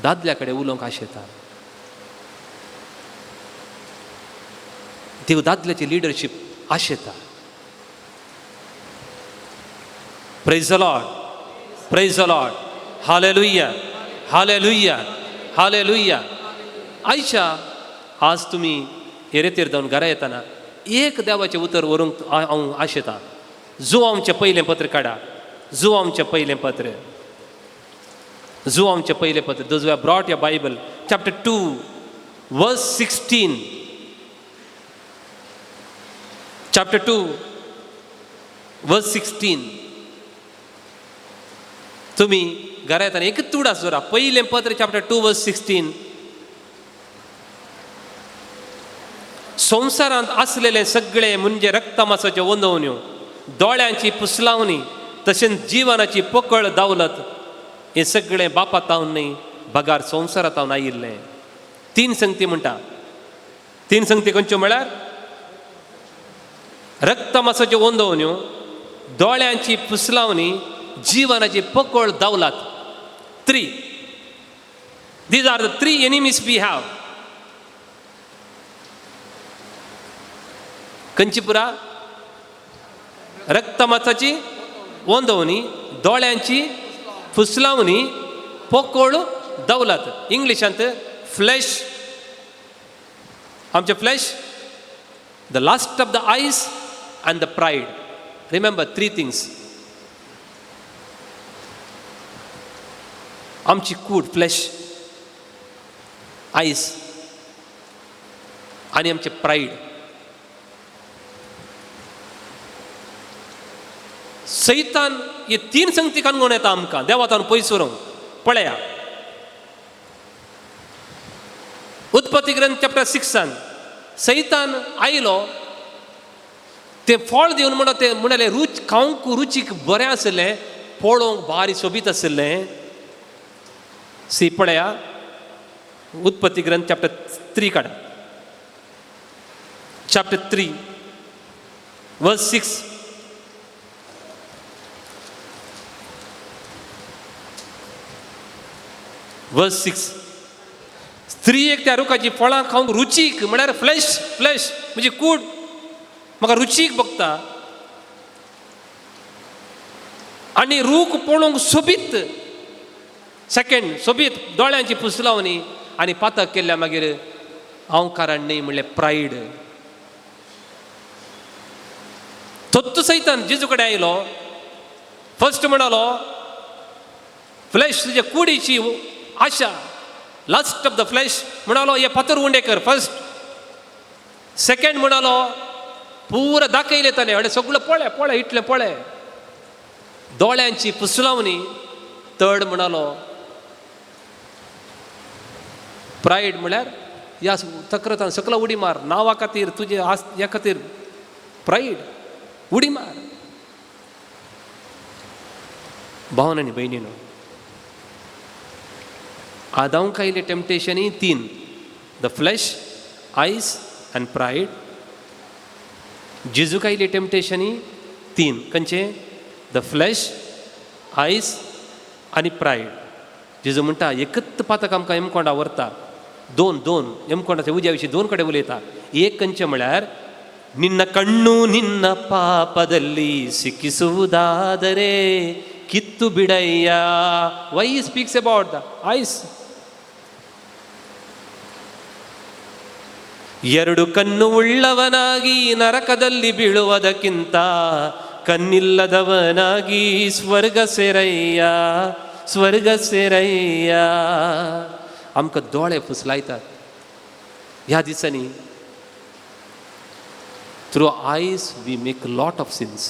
दादल्या कडेन उलोवंक आशेता. देव दादल्याची लिडरशीप आशेता. Praise the Lord, praise the Lord. Hallelujah, hallelujah, hallelujah. आयच्या आज तुम्ही हे रेतेर जावन घरा येताना एक देवाचें उतर व्हरूंक हांव आशेता. जुआंवचें पयलें पत्र काडा. जुआंवचें पयलें पत्र. जुआंवचें पयलें पत्र. Those who have brought your Bible, chapter 2 वर्स 16. चॅप्टर 2 वर्स 16. तुम्ही घरा येताना एकच तुडास जोरा. पयलें पत्र चॅप्टर 2 वर्स 16. संवसारांत आसलेले सगळे म्हणजे रक्तमांसाच्यो वंदवण्यो, दोळ्यांची पुसलावणी, तशेंच जिवनाची पोकळ दावलत, हे सगळें बापातावन न्ही बगार संवसारांतावन आयिल्लें. 3 संगती म्हणटा. 3 संगती खंयच्यो म्हळ्यार रक्तमांसाच्यो वंदवण्यो, दोळ्यांची पुसलावणी, जिवनाची पोकळ दावलत. 3. These are the 3 enemies we have. खंयची पुरा? रक्तमांसाची वंदवणी, दोळ्यांची फुसलावणी, पोकळ दौलत. इंग्लिशांत फ्लॅश. आमचे flesh, the lust of the eyes and the pride. Remember 3 things. आमची कूड फ्लॅश, आयज आणि आमचे प्राईड. सैतान हे 3 संगती काणून येता आमकां देवातान पयस व्हरूंक. पळया उत्पत्ती ग्रंथ चॅप्टर 6 सैतान आयलो. ते फळ दिवन म्हणून ते म्हणाले खावंक रुचीक बरें आसलें, पळोवंक भारी सोबीत आसलें. पळया उत्पत्ती ग्रंथ चॅप्टर 3 काडा. चॅप्टर 3 वर्स 6. वर्स 6. स्त्री एक त्या रुखाची फळां खावंक रुचीक म्हळ्यार फ्लॅश. फ्लॅश म्हणजे कूड. म्हाका रुचीक बगता आनी रूख पळोवंक सोबीत. सेकंड सोबीत दोळ्यांची पुसलावणी आनी पातक केल्ल्या मागीर अहंकारान न्ही म्हणलें प्रायड. तोच सैतान जेजू कडेन आयलो. फर्स्ट म्हणालो फ्लॅश तुजे कुडीची आशा, लास्ट ऑफ द फ्लॅश म्हणालो हे फातर उंडे कर फर्स्ट. सेकंड म्हणालो पुरो दाखयलें ताणें अडे सगळं पळय पळय इतलें पळय. दोळ्यांची पुसलावणी. थर्ड म्हणालो प्रायड म्हळ्यार ह्या तक्रारान सकला उडी मार. नांवा खातीर तुजे ह्या खातीर प्रायड उडी मार. भावन आनी भयणीनो, आदांक आयले टेम्पटेशनी 3. द फ्लॅश, आयज अँड प्रायड. जेजूक आयले टेम्पटेशनी 3. खंयचे? द फ्लॅश, आयज आनी प्रायड. जेजू म्हणटा एकच पातक आमकां एमकोंडा व्हरता. 2 एमकोंडाच्या उज्या विशीं 2 कडेन उलयता. एक खंयचें म्हळ्यार ನಿನ್ನ ಕಣ್ಣು ನಿನ್ನ ಪಾಪದಲ್ಲಿ ಸಿಕ್ಕಿಸುವುದಾದರೆ ಕಿತ್ತು ಬಿಡಯ್ಯ. Why speaks about the eyes. 2 ಕಣ್ಣು ಉಳ್ಳವನಾಗಿ ನರಕದಲ್ಲಿ ಬೀಳುವುದಕ್ಕಿಂತ ಕಣ್ಣಿಲ್ಲದವನಾಗಿ ಸ್ವರ್ಗ ಸೇರಯ್ಯ, ಸ್ವರ್ಗ ಸೇರಯ್ಯ. आमकां दोळे फुसलायतात ह्या दिसांनी. Through eyes we make a lot of sins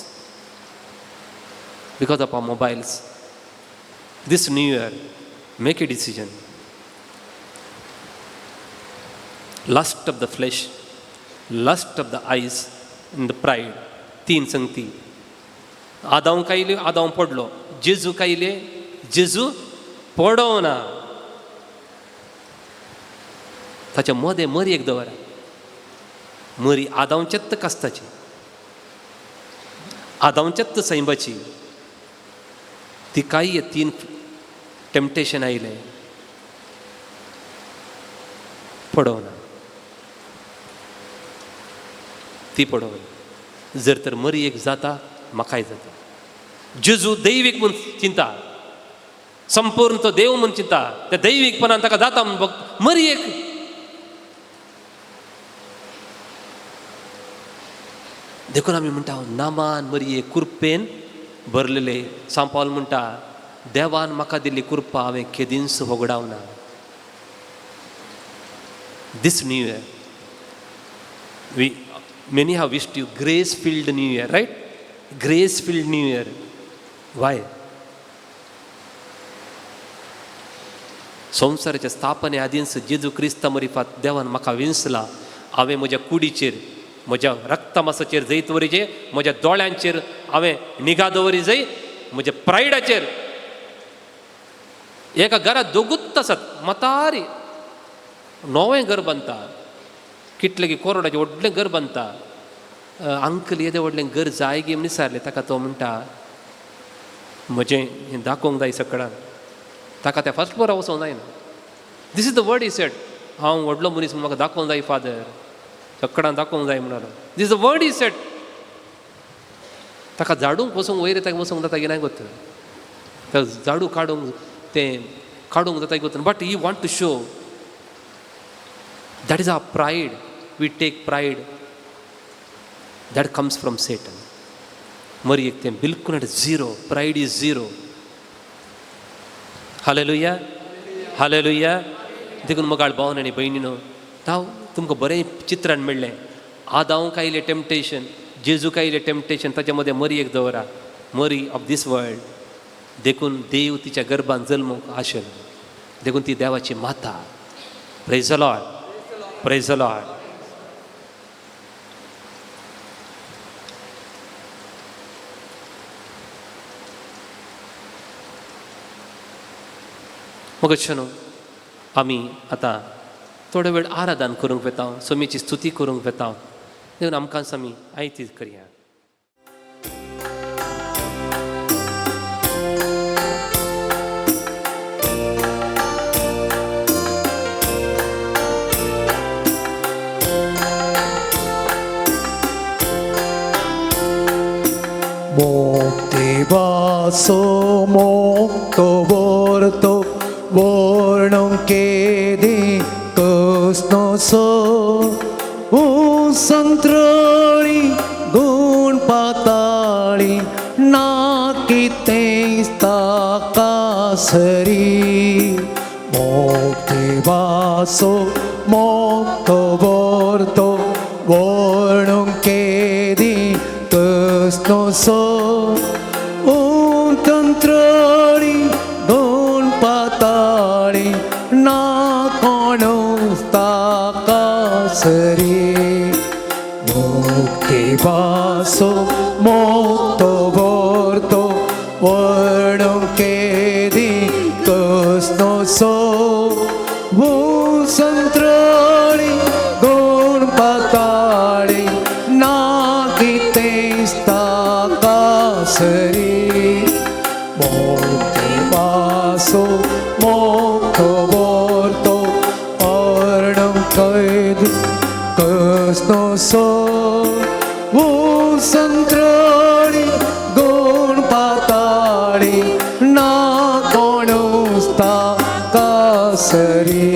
because of our mobiles. This new year, make a decision. Lust of the flesh, lust of the eyes and the pride. 3 संगती. आदाम कायले आदाम पडलो. जेजू कायले जेजू पडोना. ताच्या मदें मरी एक दवरा. मरी आदांचेत्त कास्ताची, आदांचेत्त सैंबाची. ती काही 3 टेम्पटेशन आयले पडोना. ती पडोना. जर तर मरी एक जाता म्हाकाय जाता. जेजू दैवीक म्हूण चिंता, संपूर्ण तो देव म्हूण चिंता. त्या दैवीकपणान ताका जाता म्हूण मरी एक देखून आमी म्हणटा नामान मरिये कुरपेन भरलेले. सांत पावल म्हणटा देवान म्हाका दिल्ली कुरपा हांवें केदींच होगडावना. This new year many have wished you grace filled new year, right? Grace filled new year. Why? संवसाराच्या स्थापने आदींच जेजू क्रिस्ता मरिफात देवान म्हाका विंसला. हांवें म्हज्या कुडीचेर म्हज्या रक्तमासाचेर जैत दवरिजे, म्हज्या दोळ्यांचेर हांवें निगा दवरी जंय, म्हज्या प्रायडाचेर. एका घरात दोगूच आसात, मतारी नवें घर बांदता, कितले की कोरोडाचें व्हडलें घर बांदता. अंकल येदें व्हडलें घर जाय गे म्हण विचारलें ताका. तो म्हणटा म्हजें हें दाखोवंक जाय सकळान. ताका त्या फर्स्ट फ्लोरार वचोंक जायना. This is the word he said. हांव व्हडलो मनीस म्हाका दाखोवंक जाय फादर, सकळान दाखोवंक जाय म्हणलो. This is the word he said. ताका झाडूंक वचोंक वयर ताका वचोंक जाता की नाय गोत. ताका झाडू काडूंक तें काडूंक जाता की गोत. But he want to show that is our pride. We take pride that comes from Satan. मरी एक तें बिलकुल zero. Pride is zero. Hallelujah, hallelujah. देखून मोगाळ भावन आनी भयणीनो, हांव तुमकां बरें चित्रान मेळ्ळें. आदांक आयलें टेम्पटेशन, जेजूक आयलें टेम्पटेशन, ताच्या मदें मरी एक दवरा. मरी ऑफ दीस वर्ल्ड. देखून देव तिच्या गर्भान जल्मूंक आशिल्लो. देखून ती देवाची माता. Praise the Lord, praise the Lord. मग न्हू आमी आतां थोडे वेळ आराधन करूंक वेता, स्वामीची स्तुती करूंक वेता. देखून आमकां आमी आयती करया. Baso mokto borto bornon kedi kusno so santrali gun patali nakite stakasari mokti baso mokto borto bornon kedi kusno so tantrali gun patali na kono stakasari mukti baso mokto borto varnam kedi kusno so santrali gun patali na kite stakasari mokti baso mokto borto varnam kedi kusno so santrali gun patali na kono stakasari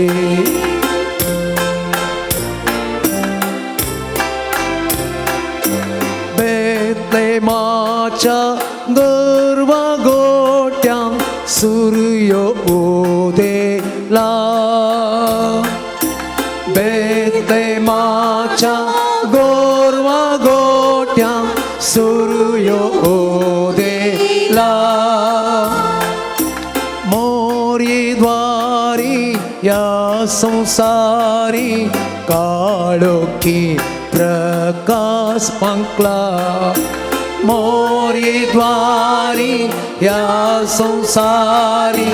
बेतलेमाच्या Garwa गोट्यांक सूर्य उदेला बेतलेमाच्या गोरवा गोट्यांक सूर्य उदेला मोरी द्वारी या संसारी काळोखी प्रकाश पंकला मोरी द्वारी या संसारी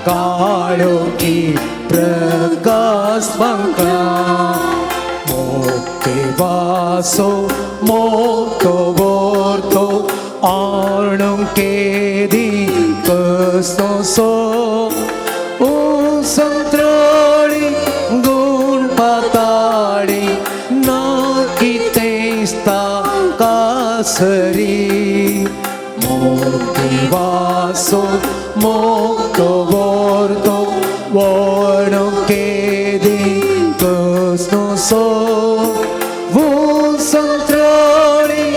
काळोखी प्रकाश पंकला मोक्ती वासो मोक्तो बोर्तो आर्णं केदी कसनो so संत्रळी गुण पाताळी ना किते स्ताकासरी मोक्ती वासो मोक्तो बोर्तो वर्णं केदी कसनो सो संत्रळी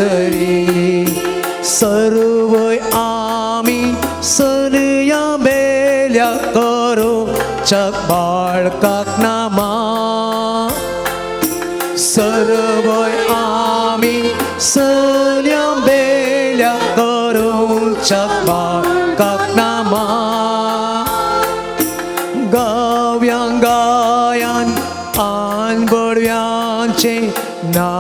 कासरी सर्व आम्ही सनया बेल्या करो चक बाळकाक नामा सर्व आम्ही सन्या बेल्या करो चक बाळकाक नामा गाव्यां गायान आन बडव्यांचे ना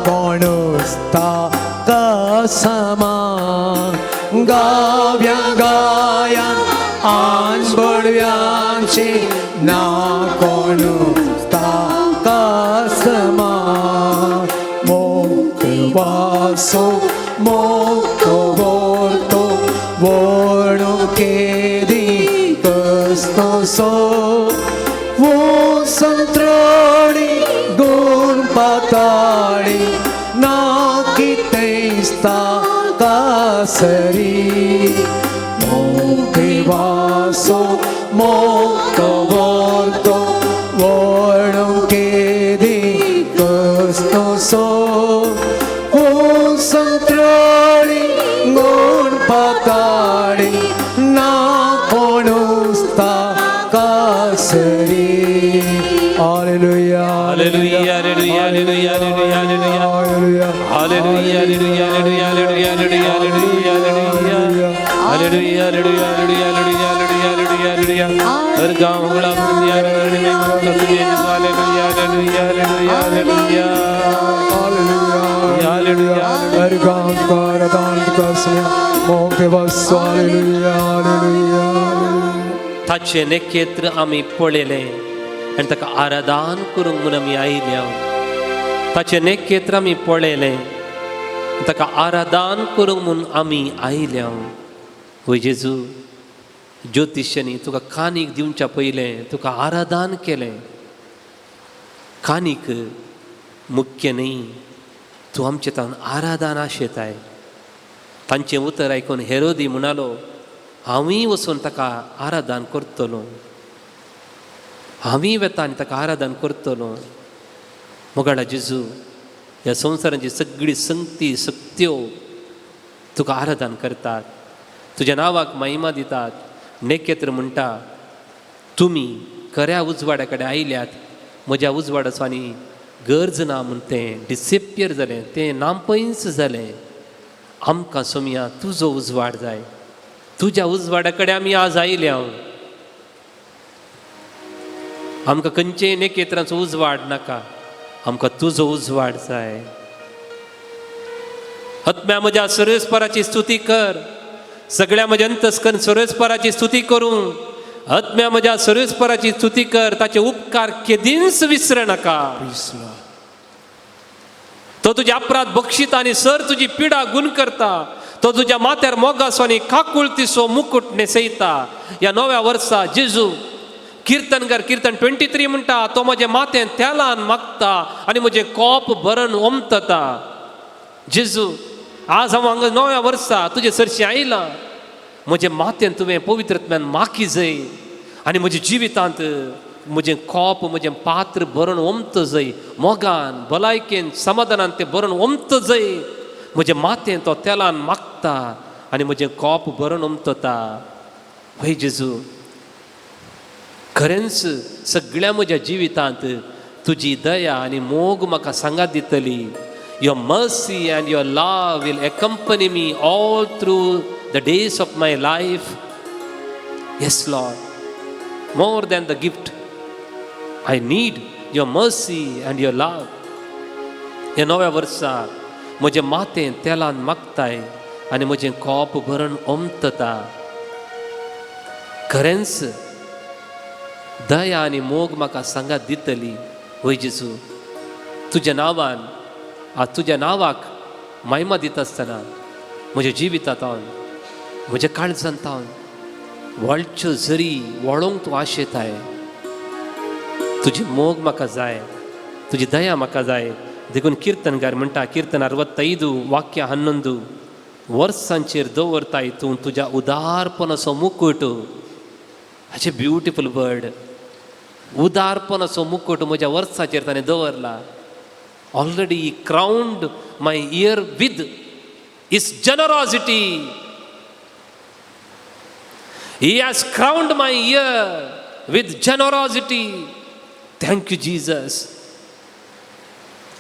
कोणूच ताका समान गाव्यां गायान आन बडव्यांचे ना कोणूच ताका समान मोक वासो मोक वर्तो वणो केदी कसतो सो वो संत्रोणी गुण पाताळी ना कितेस्ता कासरी मोके वासो मोको वर्तो वणो केदी कसतो सो वो संत्रोणी गुण पाताळी ना कोणूस्ता कासरी Hallelujah. Hallelujah, hallelujah, hallelujah, hallelujah, hallelujah. Hallelujah, hallelujah, hallelujah, hallelujah, hallelujah, hallelujah, hallelujah. Hallelujah, hallelujah, hallelujah, hallelujah, hallelujah, hallelujah. हर गाँव बड़ा दुनिया में हallelujah, hallelujah, hallelujah, hallelujah, hallelujah. हर गाँव का रदान का सुने मोके वासो Hallelujah, Hallelujah. ताचे नेकेत्र आमी पळयले आनी ताका आराधन करूंक म्हूण आमी आयल्या ताचे नेकेत्र आमी पळयले ताका आराधन करूंक म्हूण आमी आयल्या वय जेजू ज्योतिश्यांनी तुका कानीक दिवच्या पयलें तुका आराधन केलें कानीक मुख्य न्ही तूं आमचें तावन आराधन आशेताय तांचें उतर आयकून हेरोदी म्हणालो हांवूय वचून ताका आराधन करतलो हांवूय वेता आनी ताका आराधन करतलो मोगाडा जेजू ह्या संवसाराची सगळी संगती सक्त्यो तुका आराधन करतात तुज्या नांवाक महिमा दितात नेकेत्र म्हणटा तुमी खऱ्या उजवाड्या कडेन आयल्यात म्हज्या उजवाडाचो आनी गरज ना म्हूण तें डिसेपियर जालें तें नामपयस जालें आमकां सोमया तुजो उजवाड जाय तुज्या उजवाड्या कडेन आमी आज आयल्या आमकां खंयचेय नेकेत्रांचो उजवाड नाका आमकां तुजो उजवाड जाय आत्म्या म्हज्या सर्वेस्पराची स्तुती कर सगळ्या म्हज्या अंतस्कन सर्वेस्पराची स्तुती करूं आत्म्या म्हज्या सर्वेस्पराची स्तुती कर ताचे उपकार केदींच विसर नाका तो तुजे अपराध बक्षिता आनी सर तुजी पिडा गुण करता तो तुज्या माथ्यार मोगासो आनी काकुळतीसो मुकुट न्हेसयता ह्या नव्या वर्सा जेजू कीर्तनकार कीर्तन 23 म्हणटा तो म्हजे माथें तेलान मागता आनी म्हजें कोप भरून ओमतता जेजू आज हांव हांगा नव्या वर्सा तुजे सरशी आयलां म्हजें माथें तुवें पवित्रत्म्यान माकी जाय आनी म्हज्या जिवितांत म्हजें कोप म्हजें पात्र भरून ओमत जाय मोगान भलायकेन समाधानान तें भरून ओमत जाय म्हजें माथें तो तेलान मागता आनी म्हजें कोप भरून ओमतता हय जेजू खरेंच सगळ्या म्हज्या जिवितांत तुजी दया आनी मोग म्हाका सांगात दितली Your mercy and your love will accompany me all through the days of my life. Yes, Lord. More than the gift, I need your mercy and your love. ह्या नव्या वर्सा म्हजें माथें तेलान मागताय आनी म्हजें कोप भरून ओमतता खरेंच दया आनी मोग म्हाका सांगात दितली वय जेजू तुज्या नांवान आज तुज्या नांवाक महिमा दिता आसतना म्हज्या जिवितांतावन म्हज्या काळजांतावन व्हडच्यो झरी वळोवंक तूं आशेताय तुजी मोग म्हाका जाय तुजी दया म्हाका जाय देखून कीर्तनकार म्हणटा कीर्तन 65 वाक्य 11 वर्सांचेर दवरताय तूं तुज्या उदारपणाचो मुकुट हाचे ब्युटिफूल वर्ड उदारपणाचो मुकुट म्हज्या वर्साचेर ताणें दवरला Already He crowned my ear with His generosity. He has crowned my ear with generosity. Thank you, Jesus.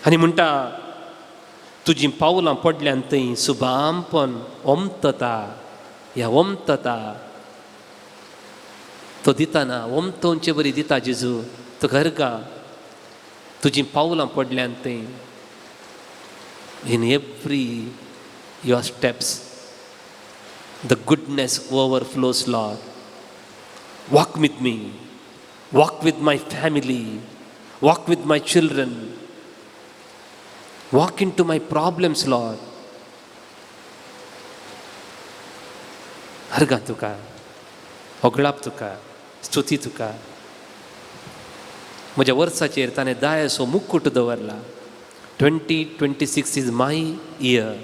आनी म्हणटा तुजीं पावलां पडल्यान थंय सुबामपण ओमतता. ह्या ओमतता तो दिताना ओमतोवचे बरी दिता जेजू. तो घरगा तुजीं पावलां पडल्यान थंय in every your steps the goodness overflows Lord. Walk with me, walk with my family, walk with my children, walk into my problems Lord. हरगा तुका, होगळाप तुका, स्तुती तुका. म्हज्या वर्साचेर ताणें 10 मुकुट दवरला. 2026 इज माय इयर.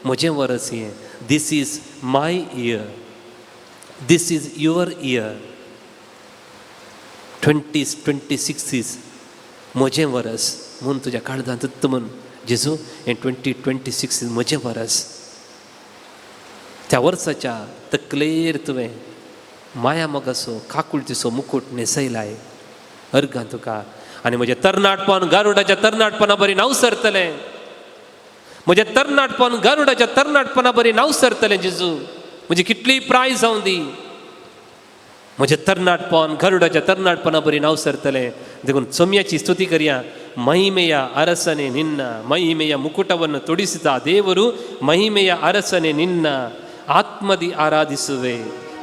म्हजें वर्स हें. This is my year. This is your year. 2026 is म्हजें वर्स म्हूण तुज्या काळजांत धत्त म्हूण जेजू हें 2026 इज म्हजें वर्स. त्या वर्साच्या तकलेर तुवें माया मोगाचो काकुळतीचो मुकुट न्हेसयलाय. अर्गां तुका. आनी म्हजें तरणाटपण गारुडाच्या तरणाटपणा बरी नांव सरतलें. म्हजें तरणाटपण गारुडाच्या तरणाटपणा बरी नांव सरतलें जेजू. म्हजी कितलीय प्रायज जावं दी. म्हजें तरणाटपण गारुडाच्या तरणाटपणा बरी नांव सरतलें. देखून ಸೊಮ್ಯಾची ಸ್ತುತಿ ಕರಿಯ. ಮಹಿಮೆಯ ಅರಸನೆ ನಿನ್ನ, ಮಹಿಮೆಯ ಮುಕುಟವನ್ನು ತೊಡಿಸಿದ ದೇವರು, ಮಹಿಮೆಯ ಅರಸನೆ ನಿನ್ನ ಆತ್ಮದಿ ಆರಾಧಿಸುವೆ.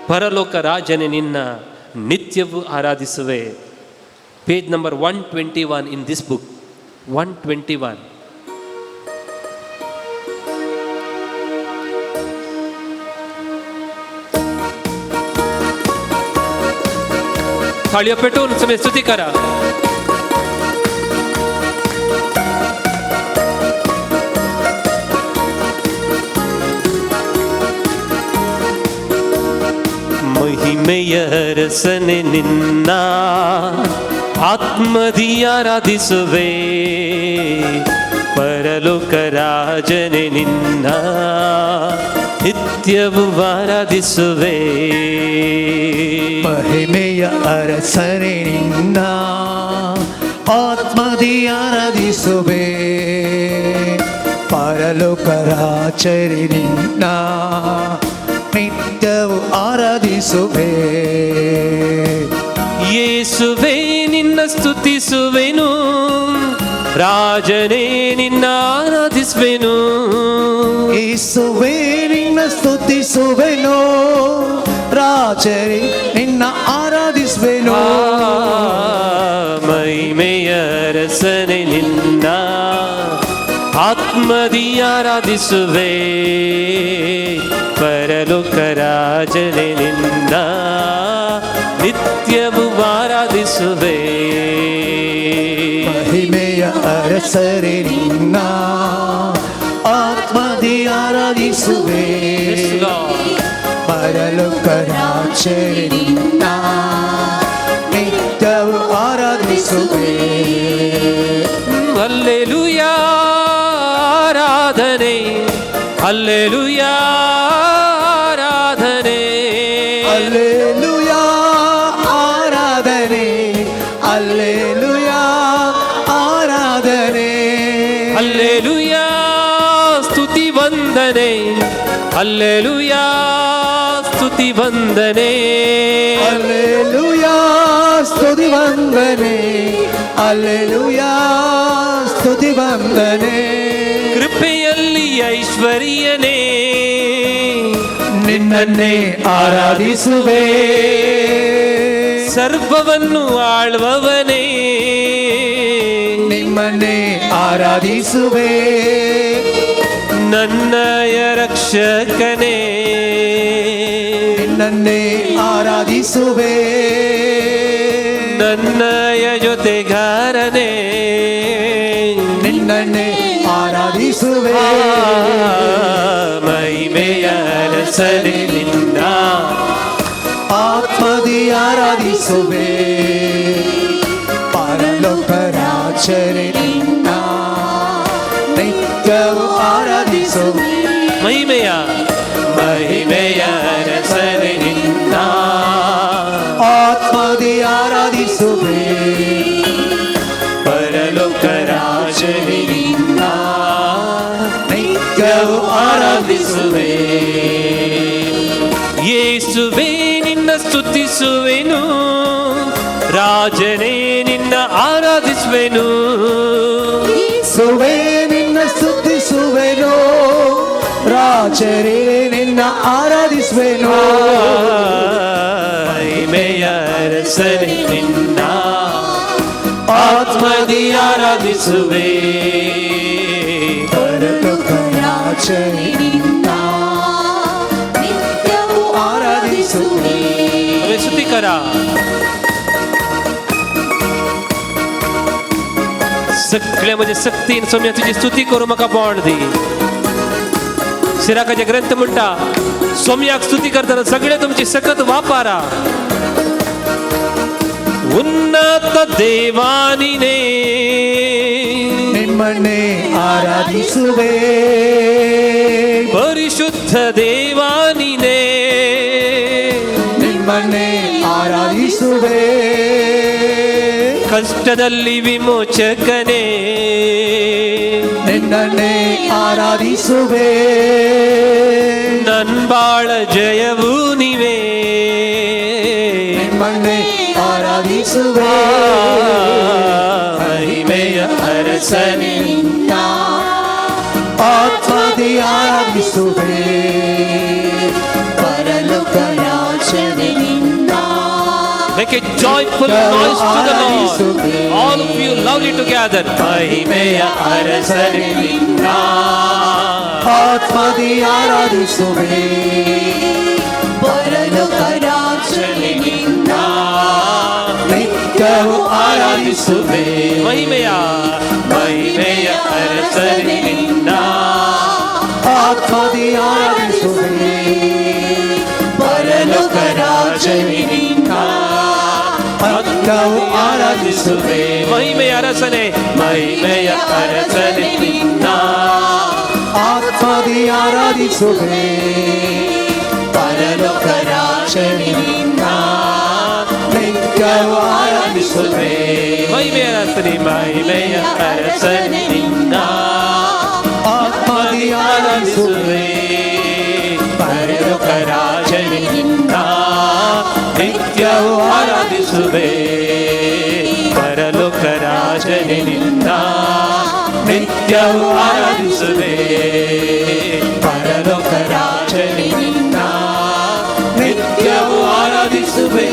ಪರಲೋಕ ರಾಜನೆ ನಿನ್ನ ನಿತ್ಯವೂ ಆರಾಧಿಸುವೆ. Page number 121 in this book. 121. थाळ्यो पेटून तुम्ही स्तुती करा. ಮಹಿಮೆಯ ಅರಸನೆ ನಿನ್ನ ಆತ್ಮದಿ ಆರಾಧಿಸುವೆ. ಪರಲೋಕ ರಾಜನೆ ನಿನ್ನ ನಿತ್ಯವೂ ಆರಾಧಿಸುವೆ. ಮಹಿಮೆಯ ಅರಸನೆ ನಿನ್ನ ಆತ್ಮದಿ ಆರಾಧಿಸುವೆ. ಪರಲೋಕ ರಾಜನೆ ನಿನ್ನ ನಿತ್ಯವೂ ಆರಾಧಿಸುವೆ. ಯೇಸುವೇ ನಿನ್ನ ಸ್ತುತಿಸುವೆನು, ರಾಜನೇ ನಿನ್ನ ಆರಾಧಿಸುವೆನು. ಯೇಸುವೇ ನಿನ್ನ ಸ್ತುತಿಸುವೆನು, ರಾಜನೇ ನಿನ್ನ ಆರಾಧಿಸುವೆನು. ಮಹಿಮೆಯ ಅರಸನೆ ನಿನ್ನ ಆತ್ಮದಿ ಆರಾಧಿಸುವೆ. ಪರಲೋಕ ರಾಜನೇ ನಿನ್ನ ನಿತ್ಯವೂ ಆರಾಧಿಸುವೆ. ಮಹಿಮೆಯ ಅರಸರೆ ನಿನ್ನ ಆತ್ಮದಿ ಆರಾಧಿಸುವೆ. ಪರಲೋಕ ರಾಜನೇ ನಿನ್ನ ನಿತ್ಯವೂ ಆರಾಧಿಸುವೆ. ಹಲ್ಲೆಲೂಯಾ ಆರಾಧನೆ, ಹಲ್ಲೆಲೂಯಾ ಆರಾಧನೆ, ಹಲ್ಲೆಲೂಯಾ ಆರಾಧನೆ, ಹಲ್ಲೆಲೂಯಾ ಆರಾಧನೆ, ಹಲ್ಲೆಲೂಯಾ ಸ್ತುತಿ ವಂದನೆ, ಹಲ್ಲೆಲೂಯಾ ಸ್ತುತಿ ವಂದನೆ, ಹಲ್ಲೆಲೂಯಾ ಸ್ತುತಿ ವಂದನೆ, ಹಲ್ಲೆಲೂಯಾ ಸ್ತುತಿ ವಂದನೆ. ಕೃಪೆಯಲ್ಲಿ ಐಶ್ವರ್ಯನೇ ನಿನ್ನನ್ನೇ ಆರಾಧಿಸುವೆ. ಸರ್ವವನ್ನು ಆಳುವವನೇ ನಿಮ್ಮನ್ನೇ ಆರಾಧಿಸುವೆ. ನನ್ನಯ ರಕ್ಷಕನೇ ನಿನ್ನನ್ನೇ ಆರಾಧಿಸುವೆ. ನನ್ನಯ ಜೊತೆಗಾರನೇ ನಿನ್ನನ್ನೇ ಆರಾಧಿಸುವೆ. ಮಹಿಮೆಯ ಅರಸನೆ ನಿನ್ನ ಆತ್ಮದಿ ಆರಾಧಿಸುವೆ. ಪರಲೋಕ ರಾಜನೇ ನಿನ್ನ ಆರಾಧಿಸುವೆ ಪರಲೋಕ ರಾಜನೇ ನಿನ್ನ ನಿತ್ಯವೂ ಆರಾಧಿಸುವೆ ಯೇಸುವೇ ನಿನ್ನ ಸ್ತುತಿಸುವೆನು, ರಾಜನೇ ನಿನ್ನ ಆರಾಧಿಸುವೆನು. ಯೇಸುವೇ ನಿನ್ನ ಸ್ತುತಿಸುವೆನು, ರಾಜರೇ ನಿನ್ನ ಆರಾಧಿಸುವೆನು. ಮಹಿಮೆಯ ಅರಸನೇ ನಿನ್ನ ಆತ್ಮದಿ ಆರಾಧಿಸುವೆ. ಪರಲೋಕ ರಾಜನೇ ನಿನ್ನ ನಿತ್ಯವೂ ಆರಾಧಿಸುವೆ. હવે स्तुति करा. सगळ्या म्हणजे सक्तीन सोम्या तुझी स्तुती करू म्हाका बोंड दी. सिराकाचे ग्रंथ म्हणटा सोम्याक स्तुती करतना सगळे तुमची सकत वापारा. ಉನ್ನತ ದೇವಾನಿನೇ ನಿಮ್ಮನ್ನೇ ಆರಾಧಿಸುವೆ ಪರಿಶುದ್ಧ ದೇವಾನಿನೇ ನಿಮ್ಮನ್ನೇ ಆರಾಧಿಸುವೆ ಕಷ್ಟದಲ್ಲಿ ವಿಮೋಚಕನೇ ನಿನ್ನನ್ನೇ ಆರಾಧಿಸುವೆ ನನ್ ಬಾಳ ಜಯವೂ ನೀವೇ ನಿಮ್ಮನ್ನೇ ಆರಾಧಿಸುವೆ ಮಹಿಮೆಯ ಅರಸನೇ ನಿನ್ನ ಆತ್ಮದಿ ಆರಾಧಿಸುವೆ ಪರಲೋಕ ರಾಜನೇ ನಿನ್ನ Make a joyful noise to the Lord. All of you loudly together. ಮಹಿಮೆಯ ಅರಸನೇ ನಿನ್ನ ಆತ್ಮದಿ ಆರಾಧಿಸುವೆ ಪರಲೋಕ ರಾಜನೇ ನಿನ್ನ ನಿತ್ಯವೂ ಆರಾಧಿಸುವೆ ಮಹಿಮೆಯ ಅರಸನೇ ನಿನ್ನ ಆತ್ಮದಿ ಆರಾಧಿಸುವೆ ಪರಲೋಕ ರಾಜನೇ ನಿನ್ನ ನಿತ್ಯವೂ ಆರಾಧಿಸುವೆ ಮಹಿಮೆಯ ಅರಸನೇ ನಿನ್ನ ಆತ್ಮದಿ ಆರಾಧಿಸುವೆ ಪರಲೋಕ ರಾಜನೇ ನಿನ್ನ ನಿತ್ಯವೂ ಆರಾಧಿಸುವೆ ಮಹಿಮೆಯ ಅರಸನೇ ನಿನ್ನ ಆತ್ಮದಿ ಆರಾಧಿಸುವೆ ಪರಲೋಕ ರಾಜನೇ ನಿನ್ನ ನಿತ್ಯವೂ ಆರಾಧಿಸುವೆ ಪರಲೋಕ ರಾಜನೇ ನಿನ್ನ ನಿತ್ಯವೂ ಆರಾಧಿಸುವೆ ಪರಲೋಕ ರಾಜನೇ ನಿನ್ನ ನಿತ್ಯವೂ ಆರಾಧಿಸುವೆ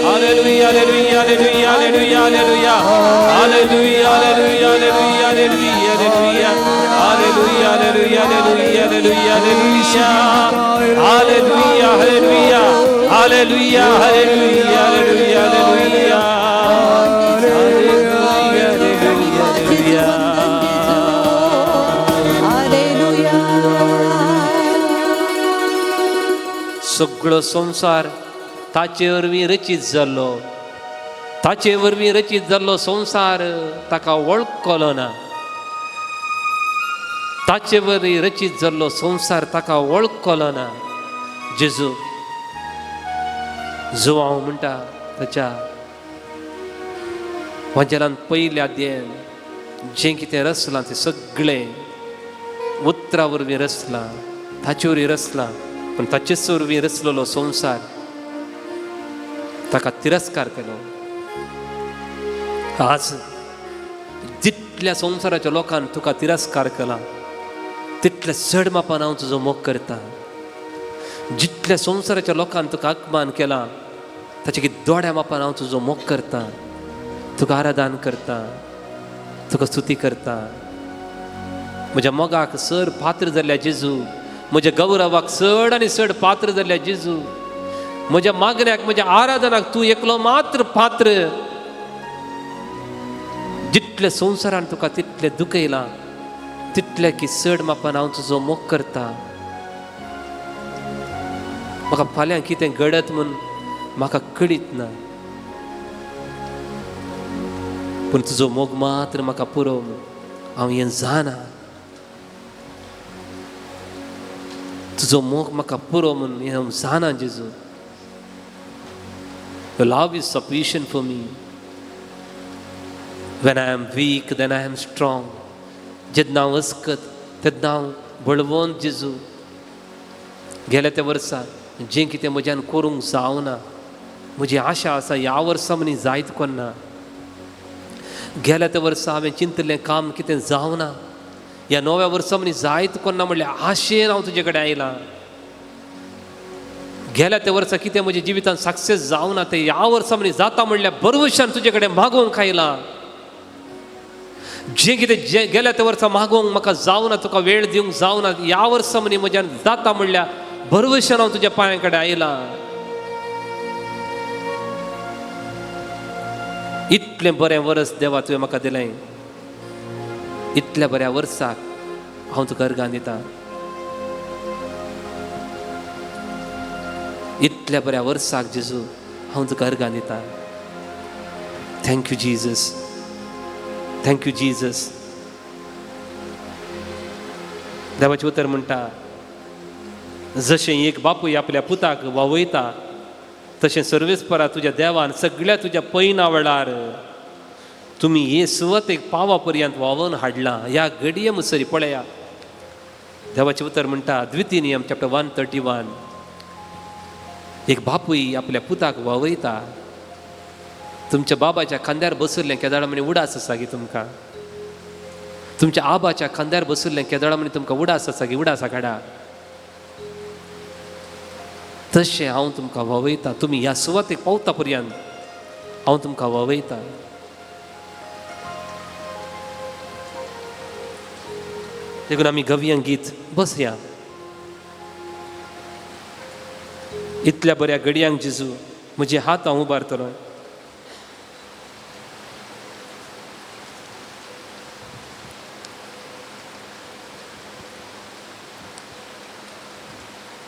Hallelujah, hallelujah, hallelujah, hallelujah, hallelujah, hallelujah, hallelujah, hallelujah, hallelujah, hallelujah, hallelujah, hallelujah, hallelujah, hallelujah, hallelujah, hallelujah, hallelujah, सगळो संसार ताचे वरवीं रचीत जाल्लो, ताचे वरवीं रचीत जाल्लो संसार ताका वळखलो ना. ताचे वरवीं रचीत जाल्लो संसार ताका वळखलो ना. जेजू जो हांव म्हणटा ताच्या वंजलान पयल्या अध्यायान जें कितें रचलां तें सगळें उतरां वरवीं रचलां, ताचे वरवीं रचलां. पूण ताचेच वरवीं रचलेलो संसार ताका तिरस्कार केलो. आज जितल्या संवसाराच्या लोकांनी तुका तिरस्कार केला तितल्या चड मापान हांव तुजो मोग करता. जितल्या संवसाराच्या लोकांनी तुका अपमान केला ताचे दोड्या मापान हांव तुजो मोग करता, तुका आराधन करता, तुका स्तुती करता. म्हज्या मोगाक चड पात्र जाल्ल्या जेजू, म्हज्या गौरवाक चड आनी चड पात्र जाल्ल्या जेजू, म्हज्या मागण्याक म्हज्या आराधनाक तूं एकलो मात्र पात्र. जितले संवसारान तुका तितले दुखयलां तितले की चड मापान हांव तुजो मोग करता. म्हाका फाल्यां कितें घडत म्हूण म्हाका कळीत ना, पूण तुजो मोग मात्र म्हाका पुरो हांव हें जाणा. तुजो मोग म्हाका पुरो म्हूण हें हांव जाणा जेजू. Your love is sufficient for me. When I am weak, then I am strong. जेन्ना हांव वस्कत तेन्ना हांव बळवंत जेजू. गेल्या त्या वर्सा जें कितें म्हज्यान करूंक जावना, म्हजी आशा आसा ह्या वर्सा मनी जायत कोन्ना. गेल्या त्या वर्सा हांवें चिंतलें काम कितें जावना, ह्या नव्या वर्सा मनी जायत कोन्ना म्हणल्यार आशेन हांव तुजे कडेन आयलां. गेल्या त्या वर्सा कितें म्हज्या जिवितांत सक्सेस जावना तें ह्या वर्सा मनी जाता म्हणल्यार बरवशान तुजे कडेन मागोवंक आयलां. जें कितें गेल्या त्या वर्सा मागोवंक म्हाका जावना, तुका वेळ दिवंक जावना, ह्या वर्सा मनी म्हज्यान जाता म्हणल्यार बरवशान हांव तुज्या पांया कडेन आयलां. इतलें बरें वर्स देवा तुवें म्हाका दिलें. इतल्या बऱ्या वर्साक हांव तुका अर्गां दितां. इतल्या बऱ्या वर्साक जेजू हांव तुका अर्गां दितां. Thank you Jesus, thank you Jesus. देवाचें उतर म्हणटा, जशें एक बापूय आपल्या पुताक वावयता तशें सर्वेस्परा तुज्या देवान सगळ्या तुज्या पैना वेळार तुमी हे सुवातेक पावा पर्यंत वावोवन हाडलां. ह्या घडये मुसरी पळया. देवाचें उतर म्हणटा द्वितीय नियम चॅप्टर 131. एक बापूय आपल्या पुताक वावयता. तुमच्या बाबाच्या खांद्यार बसुल्लें केदाळा म्हणे उडास आसा गी तुमकां. तुमच्या आबाच्या खांद्यार बसुल्लें केदाळा म्हणे तुमकां उडास आसा गी, उडासा काडा. तशें हांव तुमकां वावयतां. तुमी ह्या सुवातेक पावता पर्यंत हांव तुमकां वावयतां. देखून आमी गव्यांक गीत बसया. इतल्या बऱ्या घडयांक जेजू म्हजे हात हांव उबारतलो.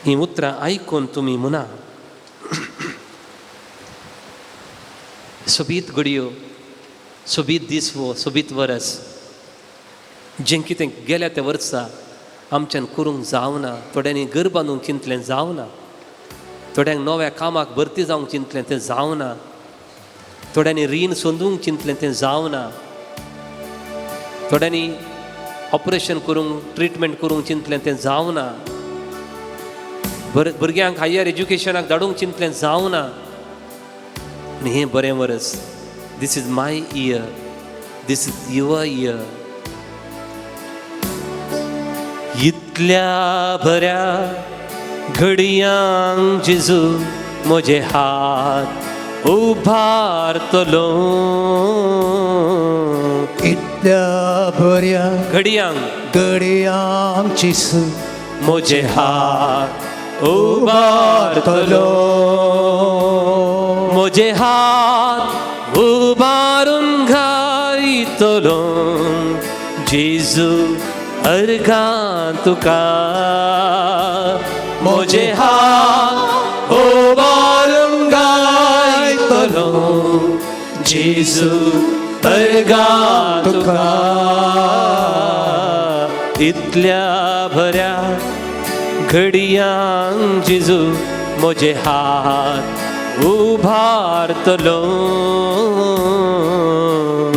ही उतरां आयकून तुमी म्हणा. सोबीत घडयो, सोबीत दिसवो, सोबीत वरस. जें कितें गेल्या त्या वर्सा आमच्यान करूंक जावना, थोड्यांनी घर बांदूंक चिंतलें जावना, थोड्यांक नव्या कामाक भरती जावंक चिंतलें तें जावना, थोड्यांनी रीण सोदूंक चिंतलें तें जावना, थोड्यांनी ऑपरेशन करूंक ट्रिटमेंट करूंक चिंतलें तें जावना, भुरग्यांक हायर एज्युकेशनाक धाडूंक चिंतलें जावना. आनी हें बरें वर्स. This is my year, this is your year. इतल्या बऱ्या घडयांक जेजू म्हजे हात उबारतलो. इतल्या बऱ्या घडयांक जेजू म्हजे हात उबारतलो. म्हजे हात उबारून घायतलो जेजू अर्गां तुका. म्हजे हात उबारून घायतलो जेजू अर्गां तुका. इतल्या बऱ्या घडयांक जेजू म्हजे हात उबारतलो.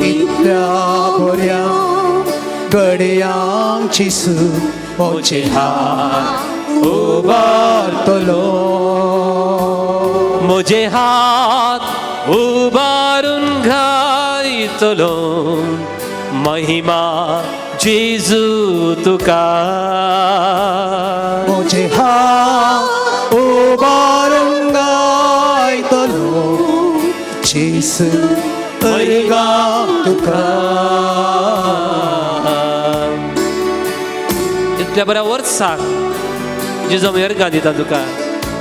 इतल्या बऱ्या घडयांक जेजू म्हजे हात उबारतलो. म्हजे हात उबारून घायतलो महिमा जेजू तुका. म्हजे हात उबारून घायतलो जेजू अर्गां तुका. इतल्या बऱ्या वर्साक जेजू हांव अर्गां दिता तुका.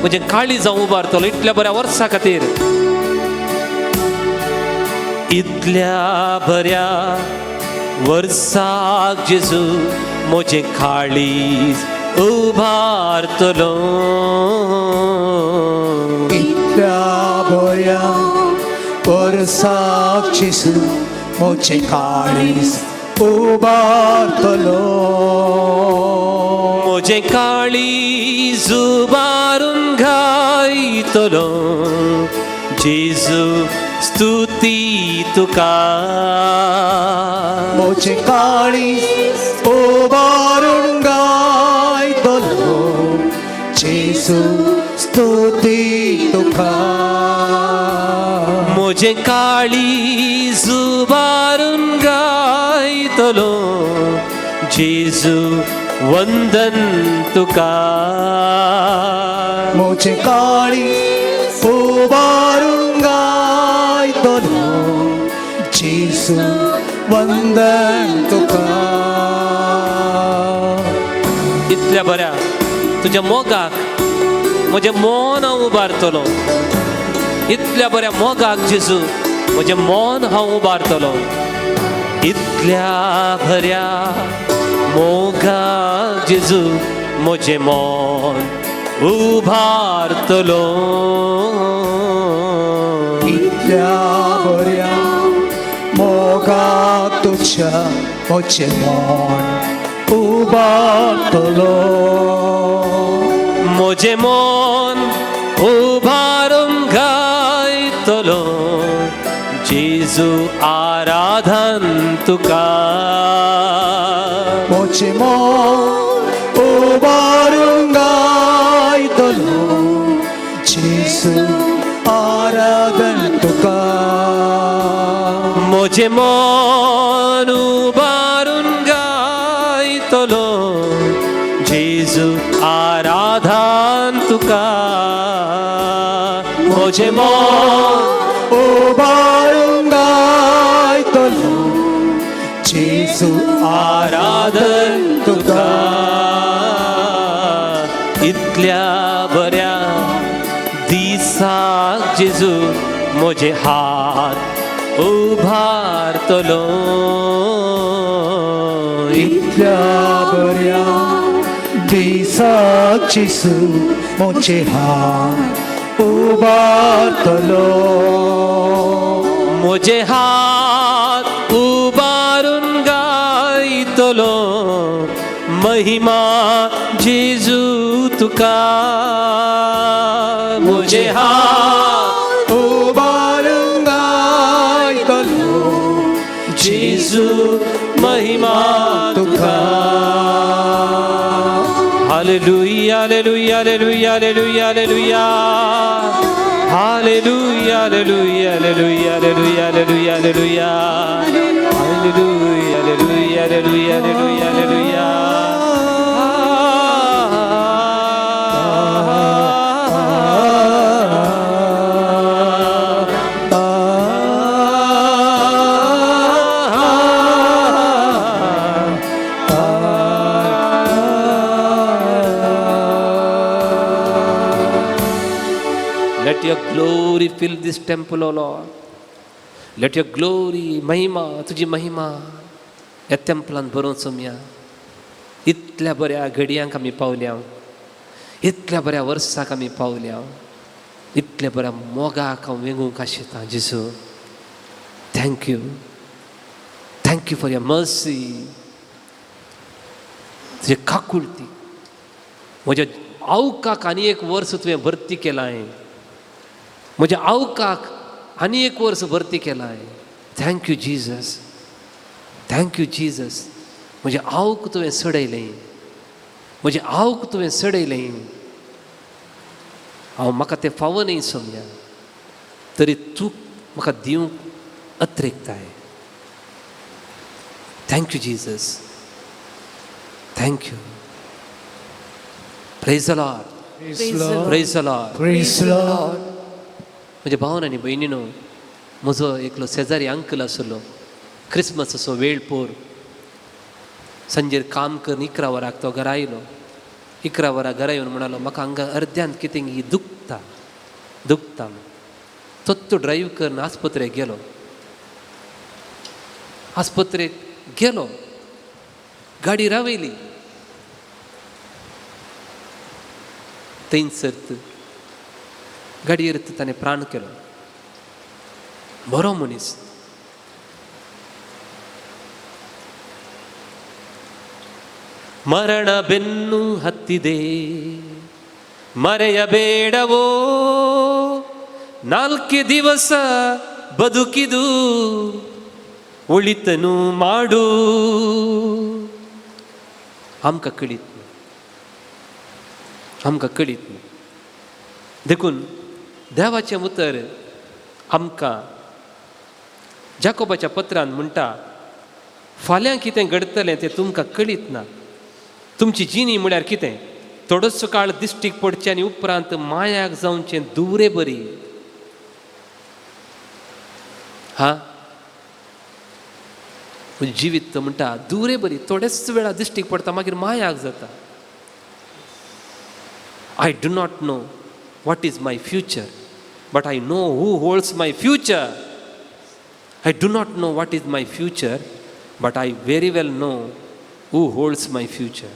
म्हजें काळी जावं उबारतलो इतल्या बऱ्या वर्सा खातीर. इतल्या बऱ्या वर्साक जेजू म्हजें काळीज उबारतलो. इतल्या बऱ्या वर्साक जेजू म्हजें काळीज उबारतलो. म्हजें काळीज उबारून घायतलो जेजू स्तुती तुका मोचे काळी उबारून गायतलो जेजू स्तुती तुका म्हजे काळी जुबारून गायतलो जेजू वंदन तुका मोचे काळी उबारून गायतलो जेजू वंदन तुका इतल्या बऱ्या तुझ्या मोगाक म्हजें मन हांव उबारतलो इतल्या बऱ्या मोगाक जेजू म्हजें मन हांव उबारतलो इतल्या बऱ्या मोगाक जेजू म्हजें मन उबारतलो इतल्या बऱ्या मोगाक तुझ्या मोचे मन उबारतलो म्हजें मन उबारून गायतलो जेजू आराधन तुका मोचे मन उबारून गायतलो जेजू आराधन तुका म्हजें मन उबारून गायतलो जेजू आराधन तुका म्हजें मन उबारून गायतलो जेजू आराधन तुका इतल्या बऱ्या दिसाक जेजू म्हजे हात उबारतलो इतल्या बऱ्या दिसाक जेजू मोचे हात उबारतलो म्हजे हात उबारून गायतलो महिमा जेजू तुका म्हजे हात उबारून गायतलो जेजू महिमा तुका hallelujah hallelujah hallelujah hallelujah hallelujah hallelujah hallelujah hallelujah hallelujah hallelujah hallelujah hallelujah hallelujah hallelujah hallelujah Let your glory fill this temple, O Lord. Let your glory, महिमा, तुझी महिमा या टेम्पलान भरून सोमया. इतल्या बऱ्या घडयांक आमी पावल्या, इतल्या बऱ्या वर्साक आमी पावल्या, इतल्या बऱ्या मोगाक हांव वेगूंक आशिता. जेजू, thank you, thank you for your mercy. तुजे काकुळती म्हज्या आवकाक आनी एक वर्स तुवें भरती केलाय. म्हज्या आवकाक आनी एक वर्स भरती केलाय. Thank you Jesus, thank you Jesus. म्हजें आवक तुवें सडयलें, म्हजें आवक तुवें सडयलें. हांव म्हाका तें फावो न्ही सोमया, तरी तूं म्हाका दिवंक अत्रेकताय. Thank you Jesus, thank you. Praise the Lord, praise the Lord. Praise the Lord. म्हज्या भावन आनी भयणीनो, म्हजो एकलो शेजारी अंकल आसलो. क्रिसमसाचो वेळ पोर संजेर काम करून 11 वरांक तो घरा आयलो. 11 वरां घरा येवन म्हणालो, म्हाका हांगा अर्द्यान कितें ही दुखता दुखता. तो ड्रायव्ह करून आस्पत्रेक गेलो. आस्पत्रेक गेलो, गाडी रावयली. थंयसर गाडयेर ताणें प्राण केलो. बरो मनीस. ಮರಣ ಬೆನ್ನು ಹತ್ತಿದೆ, ಮರೆಯಬೇಡವೋ ನಾಲ್ಕೇ ದಿವಸ ಬದುಕಿದು ಒಳಿತನು ಮಾಡು. आमकां कळीत न्ही. देखून देवाचें उतर आमकां जाकोबाच्या पत्रांत म्हणटा, फाल्यां कितें घडतलें तें तुमकां कळीत ना. तुमची जिणी म्हळ्यार कितें? थोडोसो काळ दिश्टीक पडचे आनी उपरांत मायाक जावचें दुरे बरी. जिवीत म्हणटा दुरे बरी, थोडेच वेळा दिश्टीक पडटा मागीर मायाक जाता. I do not know what is my future, but I know who holds my future. I do not know what is my future, but I very well know who holds my future.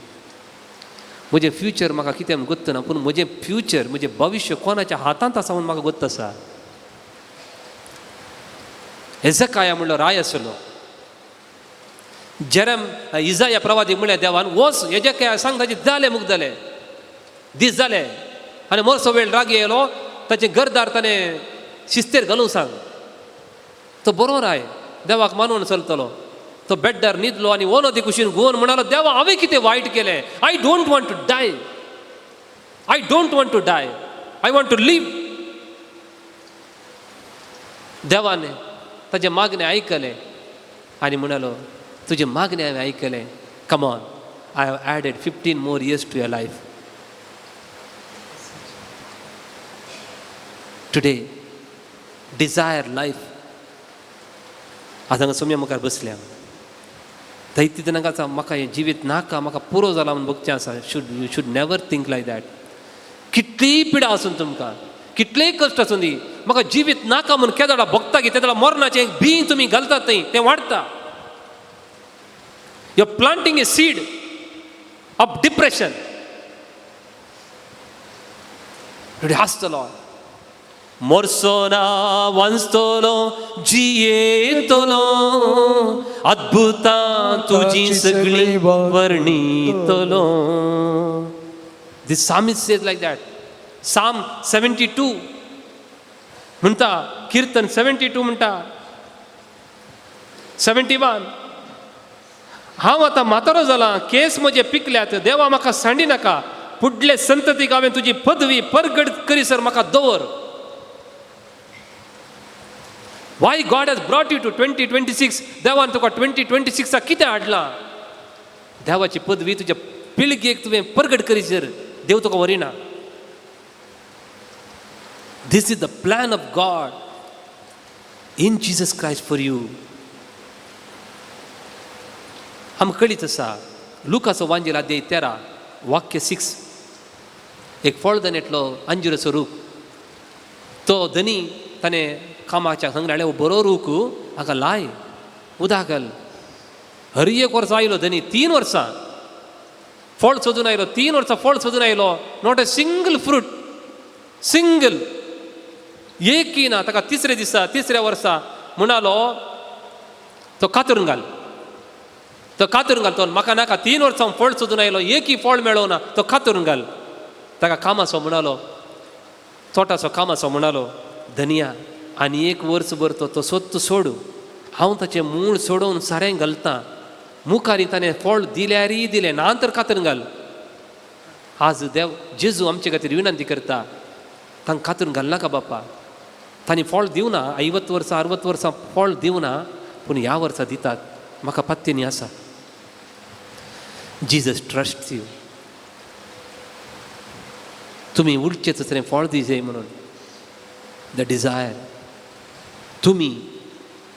म्हजें future म्हाका कितें गोत्त ना, पूण म्हजें future, म्हजें भविश्य कोणाच्या हातांत आसा म्हूण म्हाका गोत्त आसा. हेझकाया म्हणलो राय आसलो. इजाया प्रवादी म्हळ्यार देवान वच हेजेकाया सांग ताचे जालें मुगदलें दीस जाले आनी मोरसो वेळ रागी येयलो, ताचें घरदार ताणें शिस्तेर घालूंक सांग. तो बरो राय देवाक मानून चलतलो. तो बेड्डार न्हिदलो आनी ओनो ती कुशीन घुवन म्हणालो, देवा हांवें कितें वायट केलें? I don't want to die, I don't want to die, I want to live. देवान ताचें मागणें आयकलें आनी म्हणालो, तुजें मागणें हांवें आयकलें. Come on, I have added 15 more years to your life. Today desire life. आज हांगा सोम्या मुखार बसल्या. दैत्य दिनांकाचा म्हाका हें जिवीत नाका, म्हाका पुरो जाला म्हूण बगचें आसा. You should never think like that. कितलीय पिडा आसून तुमकां, कितलेय कश्ट आसूं दी, म्हाका जिवीत नाका म्हूण केदोळा भोगता की तेदोळा मरणाचें भी तुमी घालतात थंय, तें वाडटा. You are planting a seed of depression. हासतलो, मोरसोना वांचतलो, जियेतलो, अद्भुतां तुजी सगळी वर्णितलो. दिस psalmist says like that. Psalm 72 म्हणटा, कीर्तन 72 म्हणटा, 71, हांव आतां म्हातारो जालां, केस म्हजे पिकल्यात, देवा म्हाका सांडी नाका, फुडले संततीक हांवें तुजी पदवी परगट करीसर म्हाका दवर. Why God has brought you to 2026? देवान तुका 2026 कितें हाडलां? देवाची पदवी तुज्या पिळगेक तुवें परगट करीसर देव तुका वरिना. This is the plan of God in Jesus Christ for you. आमकां कळीत आसा, लुकाचो वांजेल अध्याय 13 वाक्य 6. एक फळ दनेटलो अंजुराचो रूख. तो धनी ताणें कामाच्या सांगले, बरो रूख हाका लाय, उदक घाल. हर एक वर्स आयलो धनी, 3 वर्सां फळ सोदून आयलो, 3 वर्सां फळ सोदून आयलो, not a single fruit, single एकय ना. ताका तिसऱ्या वर्सा म्हणालो, तो कातरून घाल, तो कातरून घाल. तो म्हाका नाका, 3 वर्सां फळ सोदून आयलो, एकय फळ मेळो ना, तो कातरून घाल. ताका कामाचो म्हणालो, तोटाचो कामाचो म्हणालो, धनिया आनी 1 वर्स भर तो सोद सोडू, हांव ताचें मूळ सोडून सारें घालतां. मुखारी ताणें फळ दिल्यारय दिलें, नांतर कातरून घाल. आज देव जेजू आमचे खातीर विनंती करता, तांकां कातरून घालनाका बापा. तांणी फळ दिवना, 50 वर्सां 60 वर्सां फळ दिवना, पूण ह्या वर्सा दितात. म्हाका पत्ते न्ही आसा. Jesus trust you. तुमी उठचे तसलें फळ दिजे म्हणून. The desire. तुमी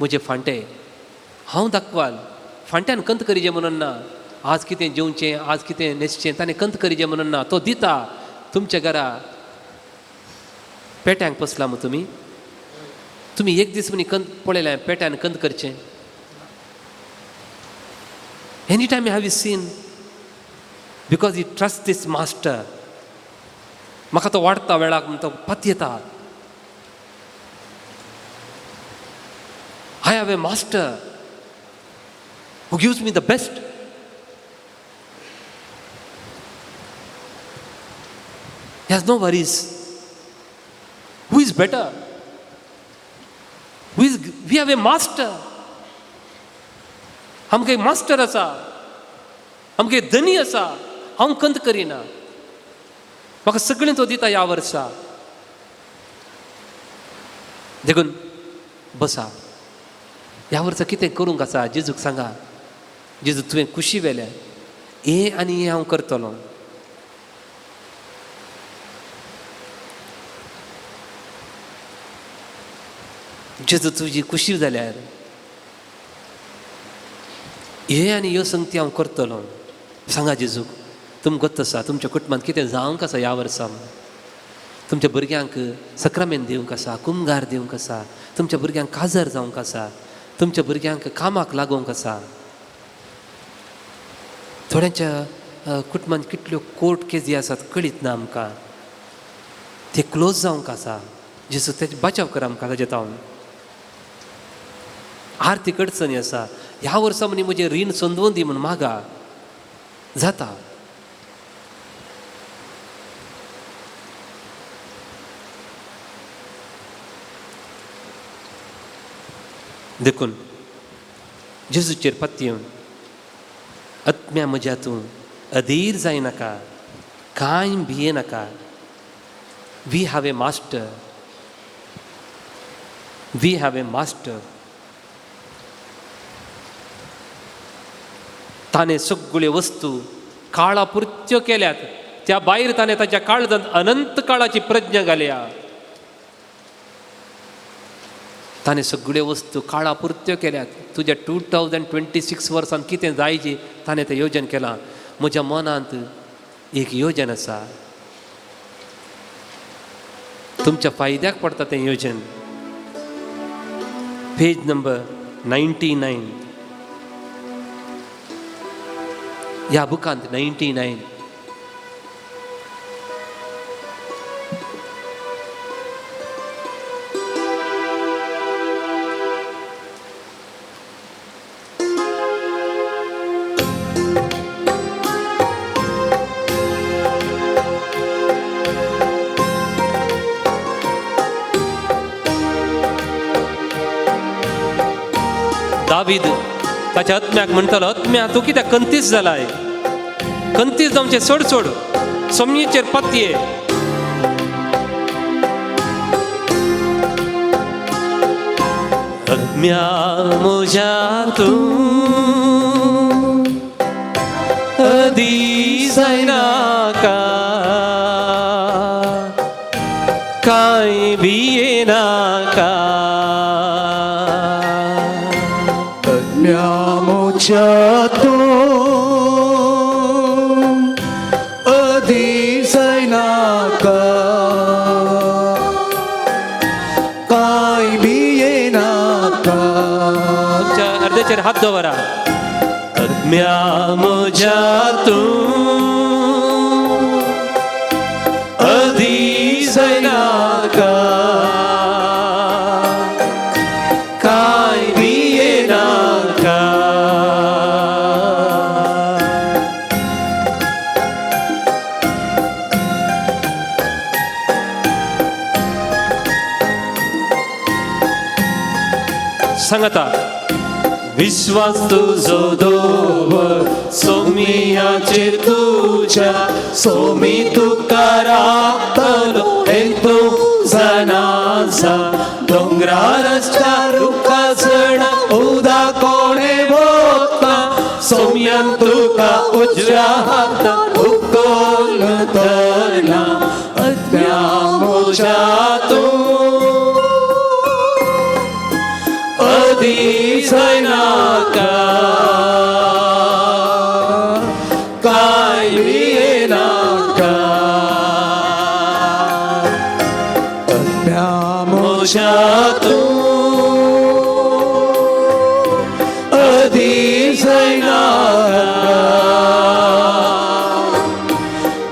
म्हजे फांटे, हांव दाखवाल. फांट्यान कंत करीजे म्हणून ना. आज कितें जेवचें, आज कितें न्हेसचें, ताणें कंत करीजे म्हणून ना. तो दिता. तुमच्या घरा पेट्यांक बसला मग तुमी एक दीस मनी कंत पळयलें पेट्यान कंत करचें. Any time have you seen, because you trust this master. म्हाका तो वाडटा वेळाक, तो पत येता. I have a master who gives me the best. He has no worries. Who is better? We have a master. आमगे मास्टर आसा, आमगे धनी आसा. हांव कंत करिना, म्हाका सगळें तो दिता ह्या वर्सा. देखून बसा, ह्या वर्सा कितें करूंक आसा जेजूक सांगा. जेजू तुवें खुशी वेल्या, हें आनी हें हांव करतलो. जेजू तुजी खुशी जाल्यार हे आनी ह्यो संगती हांव करतलो. सांगा जेजूक, तुमकां गत आसा तुमच्या कुटुंबांत कितें जावंक आसा ह्या वर्सा. तुमच्या भुरग्यांक सक्रामेंत दिवंक आसा, कुमगार दिवंक आसा, तुमच्या भुरग्यांक काजर जावंक आसा, तुमच्या भुरग्यांक कामाक लागोंक आसा. थोड्यांच्या कुटुंबांत कितल्यो कोर्ट केसी आसात कळीत ना आमकां. ते क्लोज जावंक आसा. जेजू तेजे बचाव कर आमकां ताजे तावन. आर्थीक अडचणी आसा, ह्या वर्सा मनी म्हजें रीण संदवून दी म्हूण मागा. जाता. देखून जेजूचेर पातयेवन, आत्म्या म्हज्या तूं अधीर जायनाका, कांय भियेनाका. We have a master. We have a master. ताणें सगळ्यो वस्तू काळापुरत्यो केल्यात. त्या भायर ताणें ताच्या काळजांत अनंत काळाची प्रज्ञा घाल्या. ताणें सगळ्यो वस्तू काळापुरत्यो केल्यात. तुज्या 2026 वर्सान कितें जायची ताणें तें योजन केलां. म्हज्या मनांत एक योजन आसा, तुमच्या फायद्याक पडटा तें योजन. पेज नंबर 99 ह्या बुकांत 99. दावीद ताच्या आत्म्याक म्हणटालो, आत्म्या तूं कित्याक कंतीस जालाय? कंतीस जावचें सोड सोड, समयेचेर पातये. आत्म्या म्हज्या तूं अधीर जायनाका, कांय भियेनाका. मोच्या तूं अधीर जायनाका, कांय भियेनाका. तुमच्या अर्देचेर हात दवरा. आत्म्या म्हज्या तूं अधीर जायनाका, कांय भियेनाका. सांगता. विश्वास तुजो दवर सोमियाचेर तुज्या, सोमी तुका राखतलो हेतू जाणाजा. दोंगरार आसता रुखा चढा उदा कोणे भोगता, सोम्यान तुका उजव्या हातान उखल धरला. आत्म्या म्हज्या तूं अधीर जायनाका, कांय भियेनाका. आत्म्या म्हज्या तूं अधीर जायनाका,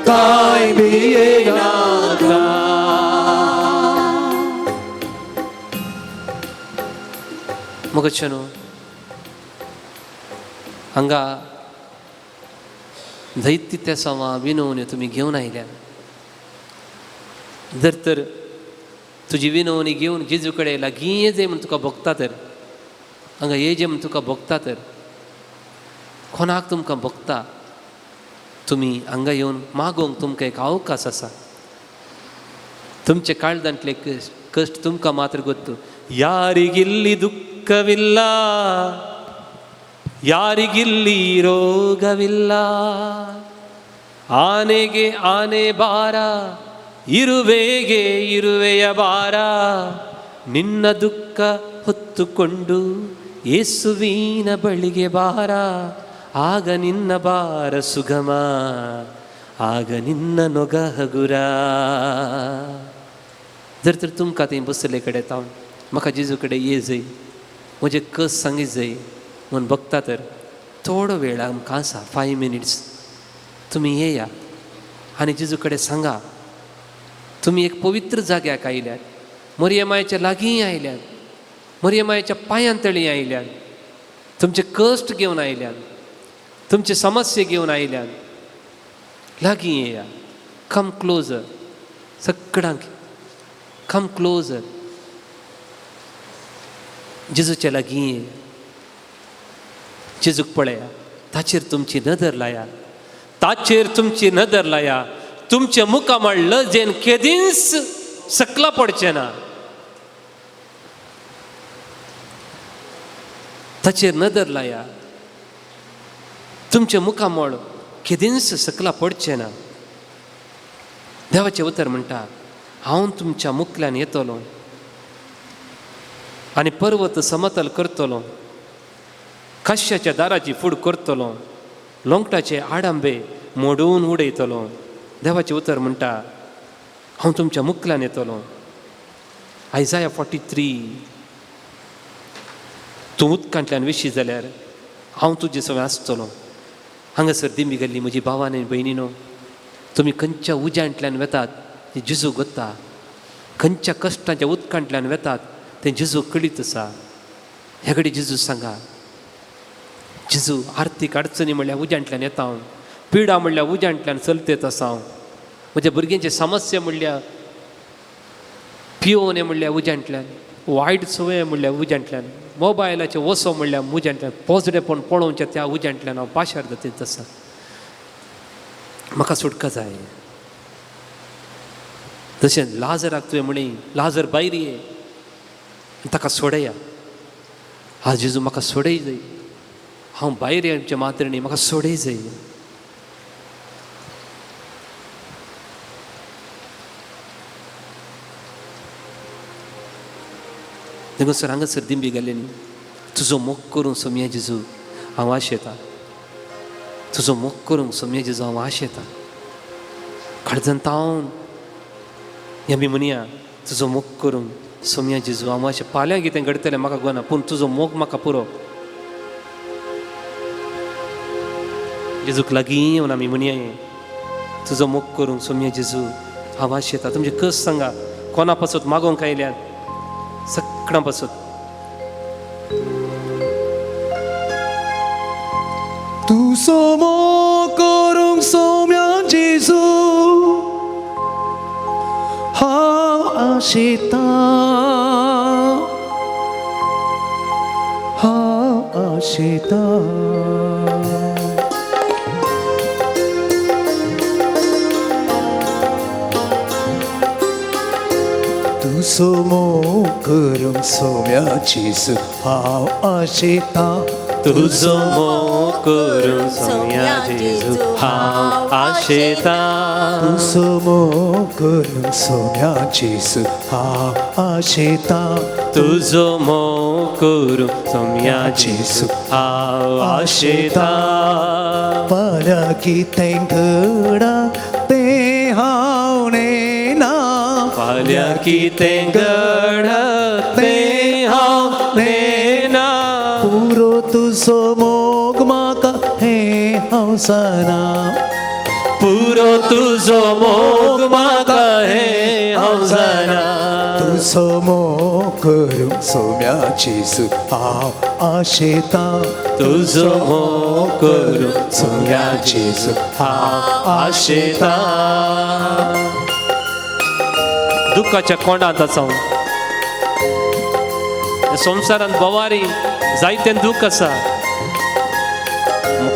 कांय भियेनाका. मुगच्छनु हांगा दैत्य त्या सवा विनवण्यो तुमी घेवन आयल्या. जर तर तुजी विनवणी घेवन जेजू कडेन लागीं येजे म्हण तुका भोगता तर हांगा येजे म्हण तुका भोगता तर कोणाक तुमकां भोगता तुमी हांगा येवन मागोवंक तुमकां एक अवकाश आसा तुमचे काळजांतले कश्ट तुमकां मात्र ಗೊತ್ತು ಯಾರಿಗಿಲ್ಲಿ ದುಃಖವಿಲ್ಲ ಯಾರಿಗಿಲ್ಲಿ ರೋಗವಿಲ್ಲ ಆನೆಗೆ ಆನೆ ಭಾರ ಇರುವೆಗೆ ಇರುವೆಯ ಭಾರ ನಿನ್ನ ದುಃಖ ಹೊತ್ತುಕೊಂಡು ಯೇಸುವಿನ ಬಳಿಗೆ ಬಾರ ಆಗ ನಿನ್ನ ಭಾರ ಸುಗಮ ಆಗ ನಿನ್ನ ನೊಗ ಹಗುರ जर तर तुमकां थंय बसले कडेन तावन म्हाका जेजू कडेन ये जाय म्हजे कस सांगी जाय म्हूण बघता तर थोडो वेळ आमकां आसा 5 मिनिट्स तुमी येया आनी जेजू कडेन सांगा तुमी एक पवित्र जाग्याक आयल्यात मरियमायेच्या लागीं आयल्यात मरियमायेच्या पांयां तळी आयल्यात तुमचे कश्ट घेवन आयल्यात तुमचे समस्या घेवन आयल्यात लागीं येया कम क्लोजर सगळ्यांक कम क्लोजर जेजूच्या लागीं ये जेजूक पळया ताचेर तुमची नदर लाया ताचेर तुमची नदर लाया तुमच्या मुखार लजेन केदींच सकला पडचें ना ताचेर नदर लाया तुमचे मुखामळ केदींच सकला पडचें ना देवाचें उतर म्हणटा हांव तुमच्या मुखल्यान येतलो आनी पर्वत समतल करतलो काश्याच्या दाराची फूड करतलो लोंगटाचे आडंबे मोडून उडयतलो देवाचें उतर म्हणटा हांव तुमच्या मुखल्यान येतलो आयजाया 43 तूं उदकांतल्यान विशी जाल्यार हांव तुजे सवय आसतलो हांगासर दिमी गेल्ली म्हजी भावान आनी भयणीनो तुमी खंयच्या उज्यांतल्यान वेतात ते जेजू गोत्ता खंयच्या कश्टाच्या उदकांतल्यान वेतात ते जेजू कळीत आसा ह्या घडी जेजू सांगा जेजू आर्थीक अडचणी म्हणल्यार उज्यांतल्यान येता हांव पिडा म्हणल्यार उज्यांतल्यान चलतेत आसा हांव म्हज्या भुरग्यांची समस्या म्हणल्यार पियोवने म्हणल्यार उज्यांतल्यान वायट सवय म्हणल्यार उज्यांतल्यान मोबायलाचे वसो म्हणल्यार उज्यांतल्यान पोजडेपण पळोवचें त्या उज्यांतल्यान हांव पाशार जातीत आसा म्हाका सुटका जाय तशें लाजराक तुवें म्हणी लाजर भायर ये ताका सोडया हा जेजू म्हाका सोडय जाय हांव भायर येवचे मात्रणी म्हाका सोडय जाय देखून हांगासर दिंबी गेले न्ही तुजो मोग करूंक सोमया जेजू हांव आशेतां तुजो मोग करूंक सोमया जेजू हांव आशेतां खडजंतावन हे आमी म्हणया तुजो मोग करूंक सोमया जेजू हांव अशें फाल्यां कितें घडटलें म्हाका कळना पूण तुजो मोग म्हाका पुरो जेजूक लागीं येवन आमी म्हणया तुजो मोग करूंक सोमया जेजू हांव आशेतां तुमचे कस सांगा कोणा पासून मागोवंक आयल्यात सगळ्यां पासून तुजो मोग करूंक सोम्या जेजू हांव आशेतां हांव आशेतां तुजो मोग करूंक सोम्या जेजू हांव आशेतां तुजो मोग करूंक सोमया जेजू हांव आशेतां तुजो मोग करूंक सोम्या जेजू हांव आशेतां तुजो मोग करूंक सोमया जेजू हांव आशेतां फाल्यां कितें घडा तें हांव नेना फाल्यां कितें घडत तें हांव नेना पुरो तुजो मोग म्हाका हें हांव जाणा पुरो तुजो मोग म्हाका हें हांव जाणा तुजो मोग करूंक सोम्या जेजू हांव आशेतां तुजो मोग करूंक सोमया जेजू हांव आशेतां दुःख दुखाच्या कोंडांत आसा संवसारांत बोवारी जायते दूख आसा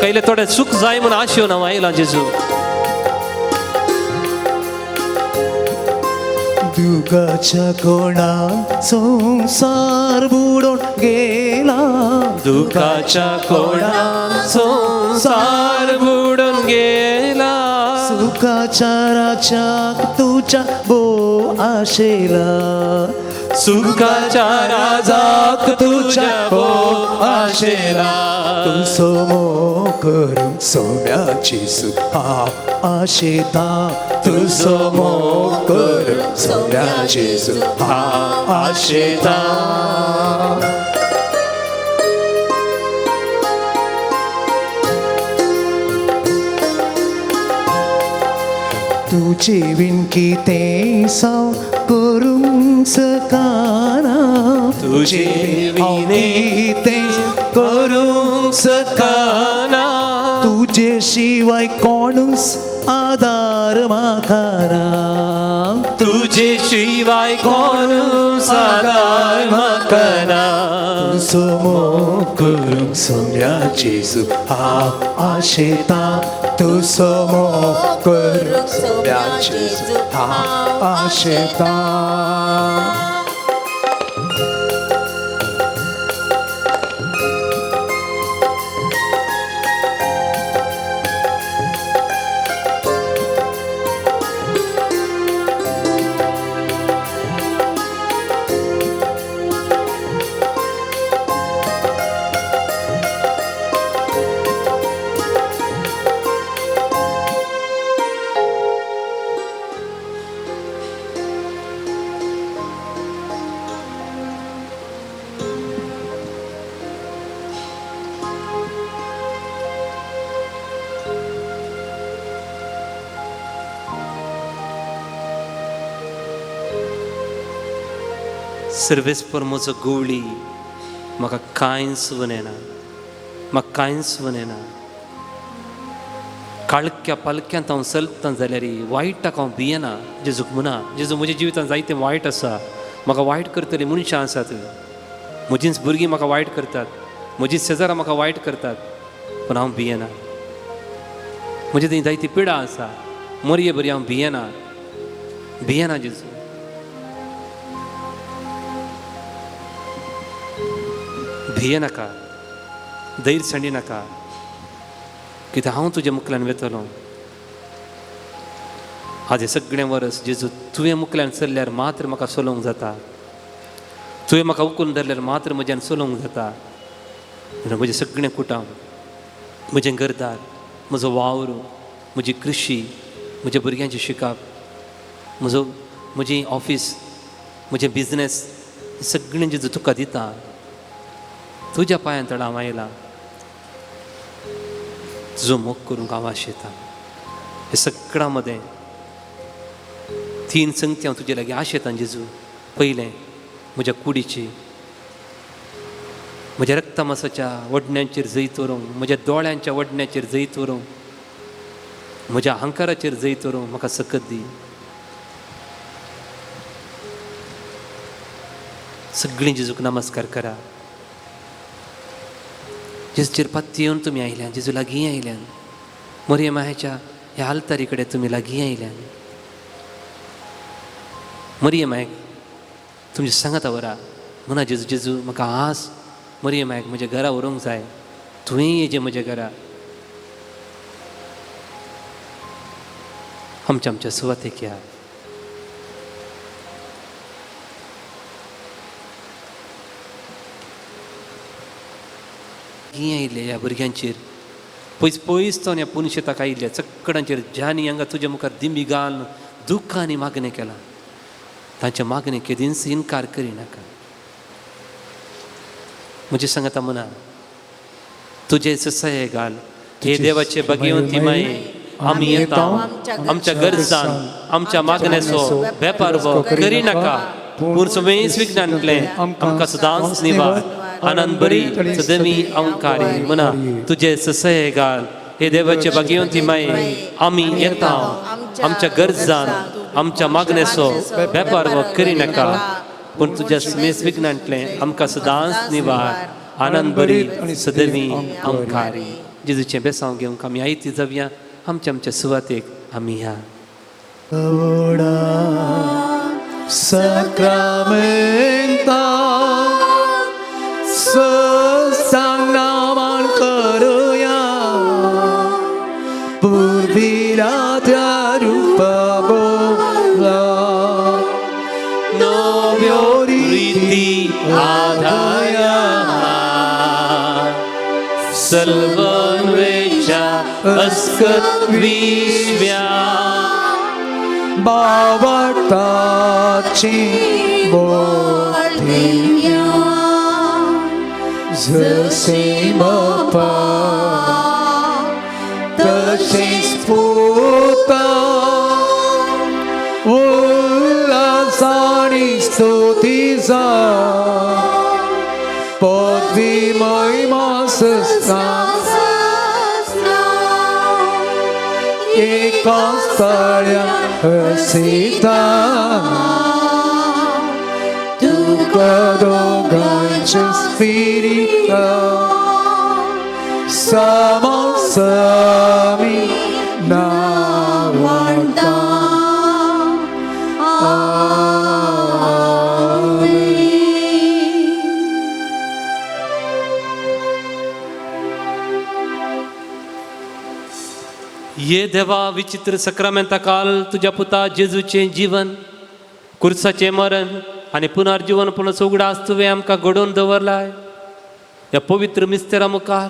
कैले थोडे सुख जाय म्हूण आशेवन हांव आयला जेजू दुखाच्या कोणात संसार बुडून गेला दुखाच्या कोंडांत संसार बुडून गेला सुखाच्या राज्यात तुझ्या भो आशेला सुखाच्या राजाक तुझ्या भो आशेला तू समो करून सोम्याची सुखा आशेता तू समो करून सोम्याची सुखा आशेता तुझे विणकी ते साव करून सकाना तुझे विणी ते करून सकाना तुझे शिवाय कोणूच आधार माखाना तुझे शिवाय कोण सादार मकना तू समो करून सोम्याची सुखा आशेता तू समो करून सोम्याची सुखा आशेता सर्वेस्पर म्हजो गवळी म्हाका कांयच वनेना म्हाका कांयच वनेना काळक्या पालक्यांत हांव चलतां जाल्यार वायटाक हांव भियेना जेजूक म्हणा जेजू म्हज्या जिवितांत जायतें वायट आसा म्हाका वायट करतलीं मनशां आसात म्हजींच भुरगीं म्हाका वायट करतात म्हजीं शेजारां म्हाका वायट करतात पूण हांव भियेना म्हजे थंय जायती पिडा आसा मरये बरी हांव भियेना जेजू भियेनाका धैर्य सांडिनाका कित्याक हांव तुज्या मुखल्यान वेतलो हाजें सगळें वर्स जेजू तुवें मुखल्यान चल्ल्यार मात्र म्हाका चलोवंक जाता तुवें म्हाका उखलून धरल्यार मात्र म्हज्यान चलोवंक जाता म्हजें सगळें कुटाव म्हजें घरदार म्हजो वावर म्हजी कृशी म्हज्या भुरग्यांचें शिकप म्हजें ऑफीस म्हजें बिजनेस सगळें जेजू तुका दिता तुज्या पांयां तळ हांव आयला तुजो मोग करूंक हांव आशेता हे सगळ्यां मदें 3 संगती हांव तुजे लागीं आशेता जेजू पयलें म्हज्या कुडीची म्हज्या रक्तमासाच्या वडण्यांचेर जैत व्हरूंक म्हज्या दोळ्यांच्या वडण्याचेर जैत व्हरूंक म्हज्या अहंकाराचेर जैत व्हरूंक म्हाका सकत दी सगळीं जेजूक नमस्कार करा जेजूचेर पाती येवन तुमी आयल्यान जेजू लागीं आयल्यान मरियम माहेच्या ह्या आल्तारी कडेन तुमी लागीं आयल्यान मरियम मायक तुमची सांगाता वरा म्हणा जेजू जेजू म्हाका आस मरियम मायक म्हज्या घरा व्हरूंक जाय तुवें येजें म्हज्या घरा आमच्या सुवातेक या आयिल्ले ह्या भुरग्यांचेर पयस पयस तो ह्या पुनशेताक आयिल्ल्या चक्कडांचेर ज्यांनी हांगा तुज्या मुखार दिंबी घालून दुख्ख आनी मागणें केलां तांच्या मागणें केदींच इन्कार करिनाका म्हजी सांगता म्हणा तुजे ससाये घाल हे देवाचे भगवंती माये आमी येता आमच्या गरजान आमच्या मागण्याचो वेपार करिनाका पूण समेस विज्ञानतले आमकां सदांच निवार आनंद बरी सदमी अंकारी म्हणा तुजे ससये घाल हे देवाचे भगवंती माये आमी येता आमच्या गरजान आमच्या मागणेचो वेपार वो करी नाका पूण तुज्या स्मेस विघ्नांतले आमकां सदांच निवार आनंद बरी सदैवी आमकां जेजूचें बेसांव घेवंक आमी आयती जावया आमच्या सुवातेक आमी या Sacramenta Sangnaman karuya Purvila Dharupa Bola Novyo Riti Adhaya Salvanvecha Askat Vishvya Bhavatachi Bodhinya Zasimapa Tashisputa Ullasani Stutiza Podvimai Masasna Ekastarya Sita Dukkha Spirita Samasami Navanta ये देवा विचित्र सक्रामेंता काल तुझ्या पुता जेजूचें जीवन कुर्साचें मरण आनी पुनर्जीवन पुनस उगडास तुवें आमकां घडोवन दवरलाय ह्या पवित्र मिस्तेरा मुखार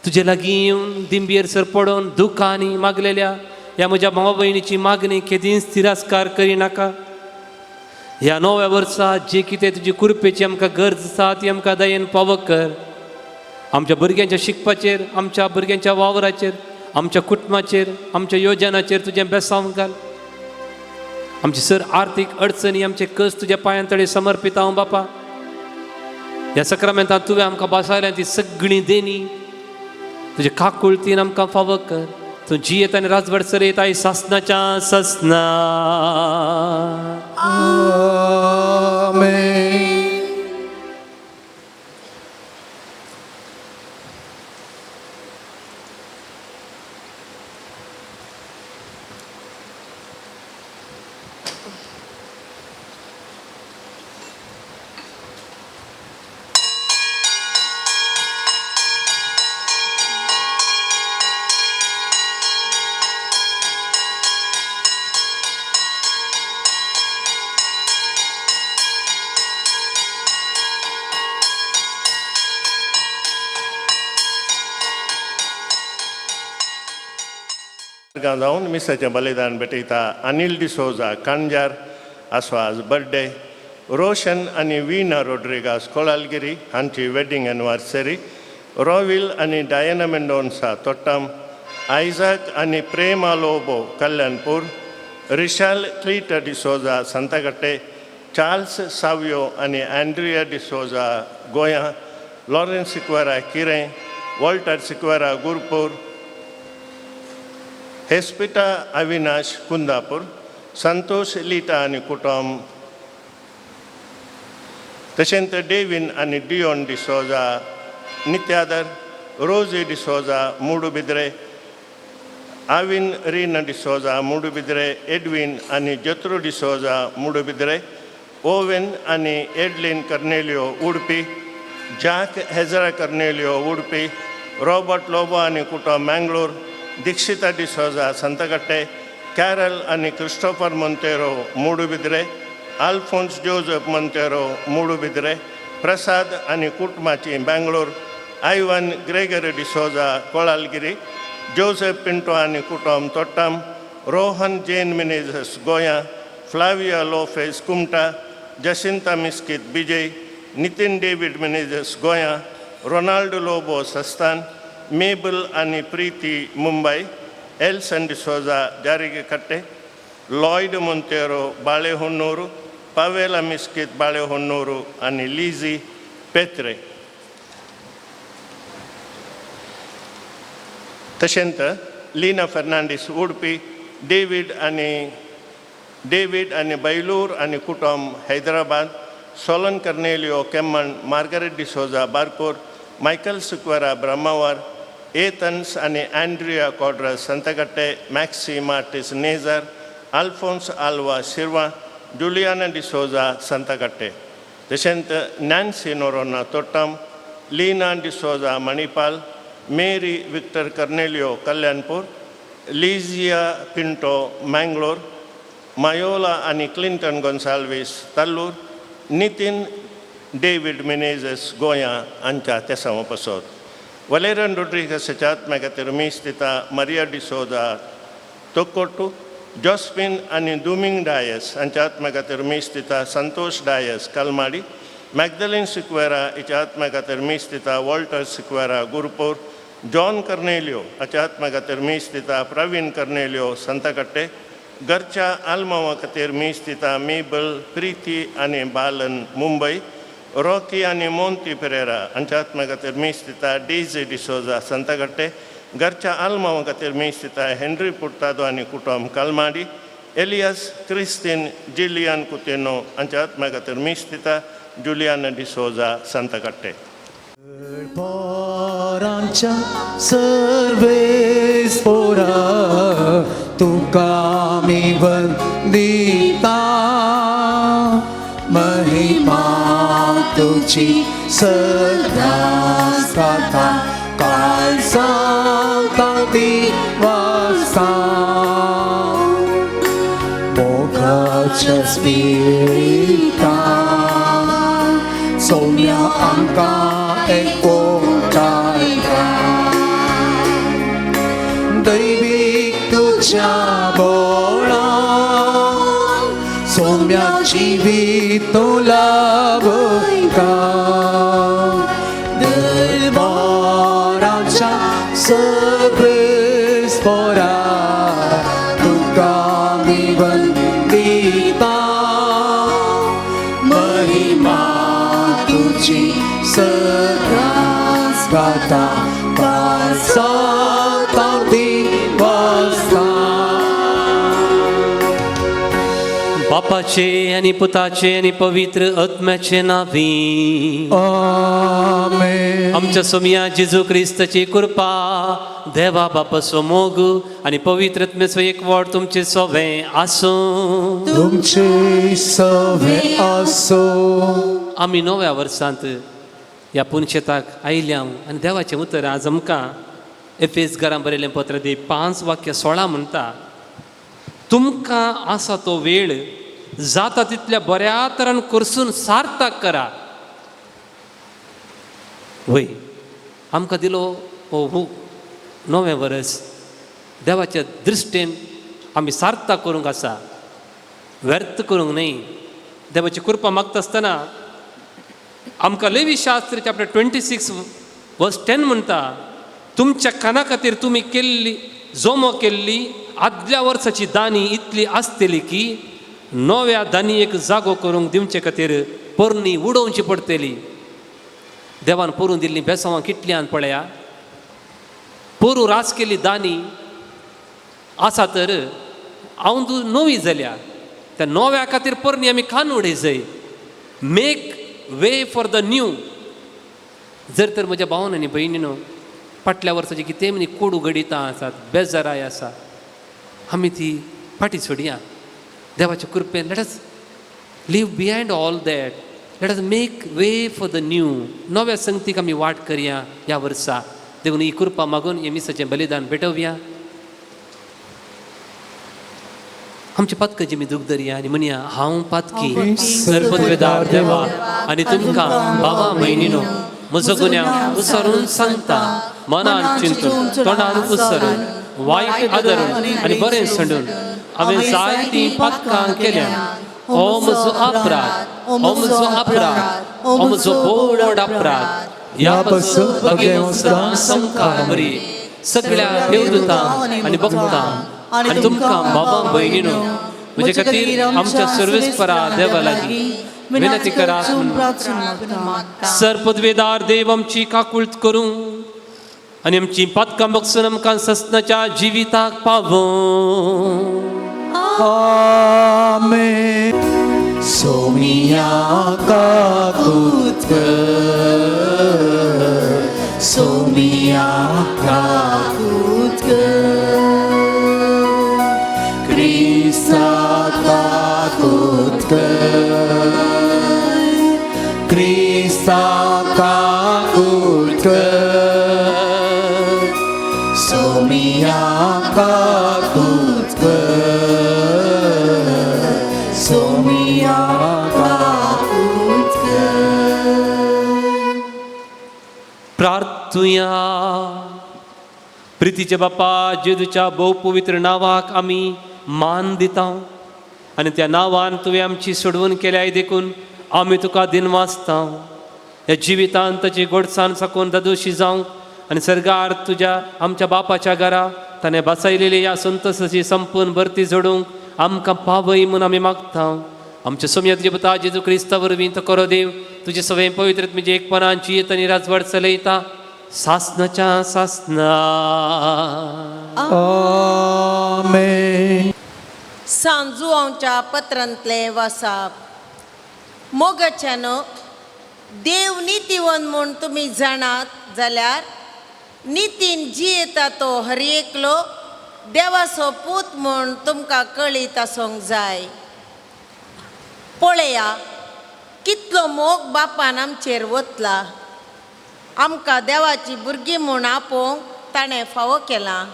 तुजे लागीं येवन दिंबयेर सर पडोवन दुखांनी मागलेल्या ह्या म्हज्या भावा भयणीची मागणी केदींच तिरस्कार करिनाका ह्या नव्या वर्सा जे कितें तुजी कृपेची आमकां गरज आसा ती आमकां दयेन फावो कर आमच्या भुरग्यांच्या शिकपाचेर आमच्या भुरग्यांच्या वावराचेर आमच्या कुटुंबाचेर आमच्या योजनाचेर तुजें बेसांव घाल आमची सर आर्थीक अडचणी आमचे कस तुज्या पांयां तळी समर्पित हांव बापा ह्या सक्रामेंतांत तुवें आमकां बासायल्या ती सगळीं देणी तुजे काकुळतीन आमकां फावो कर तूं जियेत आनी राजवट चलयत आई सासनाच्या ससना Amen. जावन मिसाचें बलिदान भेटयता अनिल डिसोजा काणजार आसो आज बर्थडे रोशन आनी वीना रोड्रिगास कोलालगिरी हांची वेडिंग एनिवर्सरी रॉविल आनी डायना मेंडोन्सा तोट्टाम आयझाक आनी प्रेमा लोबो कल्याणपूर रिशाल क्लीटर डिसोजा सांताकट्टे चार्ल्स सावियो आनी एंड्रिया डिसोजा गोंया लॉरेन्स सिक्वेरा किरें वॉल्टर सिक्वेरा गुरपूर हेस्पिटा अविनाश कुंदापूर संतोष लिटा आनी कुटुंब तशेंच डेविन आनी डियोन डिसोजा नित्यादर रोजी डिसोजा मूडुबिद्रे आविन रीना डिसोजा मूडुबिद्रे एडविन आनी जत्रू डिसोजा मूडुबिद्रे ओवेन आनी एडलिन कर्नेलियो उडपी जॅक हेझरा कर्नेलियो उडपी रॉबर्ट लोबो आनी कुटुंब मँगलोर दीक्षिता डिसोजा संतकट्टे कॅरल आनी Christopher Monteiro Moodbidri Alphonse Joseph Monteiro Moodbidri Prasad आनी कुटुंबाची Bangalore Ivan Gregory D'Souza Kolalagiri Joseph Pinto आनी कुटुंब तोट्टाम रोहन जेन मिनेझस गोंया Flavia Lopes Kumta Jacinta Miskith Bijay Nitin David Menezes गोंया रोनाल्डो लोबो सस्तान मेबल आनी प्रीती मुंबई एल्सन डिसोजा जारिगेकट्टे लॉयड मोंतेरो बाळेहोन्नूरू पावेला मिस्कित बाळेहोन्नूरू आनी लिझी पेत्रे तशेंच लीना फर्नांडीस उडपी डेविड आनी डेविड आणि बैलूर आणि कुटुंब हैदराबाद, सोलन कर्नेलियो केम्मन, मार्गरेट डिसोजा बारकोर, मायकल सुक्वेरा ब्रह्मावर, एथन्स आणि अँड्रिया कॉड्रस संतकट्टे, मॅक्सी मार्टिस नेझर, अल्फोन्स आल्वा शिरवा, जुलियाना डिसोजा संतकट्टे. तशेंच Nancy Noronha Thottam, Leena D'Souza Manipal, Mary Victor Cornelio Kalyanpur, Lizia Pinto Mangalore, मायोला आणि क्लिंटन गोन्साल्वीस तल्लूर, नितीन डेविड मिनेझस गोंया हांच्या तेसांव पसत. वलेरन रोड्रिगसाच्या आत्म्या खातीर मिस्तिता मारिया डिसोजा तोकोटू, जॉस्पिन आणि दुमिंग डायस हांच्या आत्म्या खातीर मिस्तिता संतोष डायस कलमाडी, मॅग्दलिन सिक्वेरा हिच्या आत्म्या खातीर मिस्तिता वॉल्टर सिक्वेरा गुरपूर, जॉन कर्नेलियो हाच्या आत्म्या खातीर मिस्तिता प्रवीण कर्नेलियो संतकट्टे, घरच्या आल्मावा खातीर मिस्तिता मेबल प्रीती आणि बालन मुंबई, रॉकी आणि मोंती पेरेरा हांच्या आत्म्या खातीर मिस्तिता डेझी डिसोजा संतकट्टे, घरच्या आल्मावा खातीर मिस्तिता हेनरी पुर्तादो आणि कुटुंब कलमाडी, एलियास क्रिस्तीन जिलियन कुतेनो हांच्या आत्म्या खातीर मिस्तिता जुलियाना डिसोजा संतकट्टे. पोरांच्या सर्वेस पोरा तुका मी वंदिता, महिमा तुझी सदाच गाता, काल सांगता दिवसा मोगाच्या स्पिरिता सौम्या आमका एकवटायता, दैवीक तुझ्या बोळा सौम्या जिवीत तुला बयता, दरबाराच्या सगळेच पोरा तुका मी वंदिता, महिमा तुझी सदाच गाता, काल सांगता दिवसा. बापाचे आणि पुताचे आणि पवित्र आत्म्याचे नावी आमेन. आमच्या सोमिया जेजू क्रिस्ताची कृपा, देवा बापाचो मोग आणि पवित्र आत्म्याचो एकवट तुमचे सोवे आसो. तुमचे सवे आसो. आमी नव्या वर्सांत ह्या पुणशेताक आयल्या आनी देवाचें उतर आज आमकां एफेस घरां बरयलें पत्र दी 5:16 म्हणटा, तुमकां आसा तो वेळ जाता तितल्या बऱ्या तरान करसून सार्थक करा. वय आमकां दिलो हो नवें वर्स देवाच्या दृश्टेन आमी सार्थक करूंक आसा, व्यर्थ करूंक न्ही. देवाची कृपा मागता आसतना आमकां लेवी शास्त्र चॅप्टर 26:10 म्हणटा, तुमच्या काना खातीर तुमी केल्ली जोमो केल्ली आदल्या वर्साची दानी इतली आसतली की नव्या दानयेक जागो करूंक दिवचे खातीर पोरणी उडोवची पडटली. देवान पोरून दिल्लीं बेसांवां कितल्यान पळया. पोरू रास केली दानी आसा तर हांव नवी जाल्या त्या नव्या खातीर पोरणी आमी कान उडय जाय. Make way for the new. जर तर म्हज्या भावान आनी भयणीनो फाटल्या वर्साची कितें म्हणी कोडू घडितां आसात, बेजाराय आसा, आमी ती फाटी सोडया. देवाच्या कृपेन let us leave behind all that. Let us make way for the new. नव्या संगतीक आमी वाट करया ह्या वर्सा. देखून ही कृपा मागून हे मिसाचें बलिदान भेटोवया. आमचे पातकां जिमी दूख धरया आनी म्हणया, हांव पातकी सर्पद्वेदार देवा आनी तुमकां बाबा भयणीनो म्हजो गुन्यांव उसरून सांगता, मनान चिंतून तोंडान उसरून वायट आदरून आनी बरें संडून हांवें जायतीं पातकां केल्या. हो म्हजो अपराध, हो म्हजो अपराध, हो म्हजो बोड अपराध. ह्या पासून बगेन संकार बरी सगळ्या देवदूतांक आनी भक्तांक आनी तुमकां बाबा भयणीनो म्हजे खातीर आमच्या सर्वेस्परा देवा लागीं विनंती करात. सर्पद्वेदार देव आमची काकुळट करूं आनी आमची पातकां बगसून आमकां ससनाच्या जिविताक पावो. 아멘. 소미야가 굳게 소미야가 굳게 그리스도가 굳게 그리스도가 굳게 소미야가 굳게 소미야가 굳게 प्रार्थूया. प्रितीचे बाप्पा जेजूच्या बहुपवित्र नावाक आम्ही मान दिता आणि त्या नावान तुवें आमची सोडवण केल्या देखून आम्ही तुका दिन वाचता. ह्या जिवितांत ताची गोडसाण साकून दादोशी जावं आणि सर्गार तुज्या आमच्या बापाच्या घरा ताणें बसयलेली ह्या संतसाची संपूर्ण भरती जोडूंक आमकां पावय म्हूण आमी मागता. आमच्या सोम्या तुजे पुता जेजू क्रिस्ता वरवीं तो करो देव तुजे सवय पवित्र तुझे एकपणांची येत आनी राजवड चलयता सासनाच्या सासना. 아멘. सांजुआंच्या पत्रांतले वाचप. मोगाच्यानो देव नितीवन म्हूण तुमी जाणात जाल्यार नितीन जियेता तो हर एकलो देवाचो पूत म्हूण तुमकां कळीत आसूंक जाय. पळया कितलो मोग बापान आमचेर वतला. आमकां देवाची भुरगीं म्हूण आपोवंक ताणें फावो केला.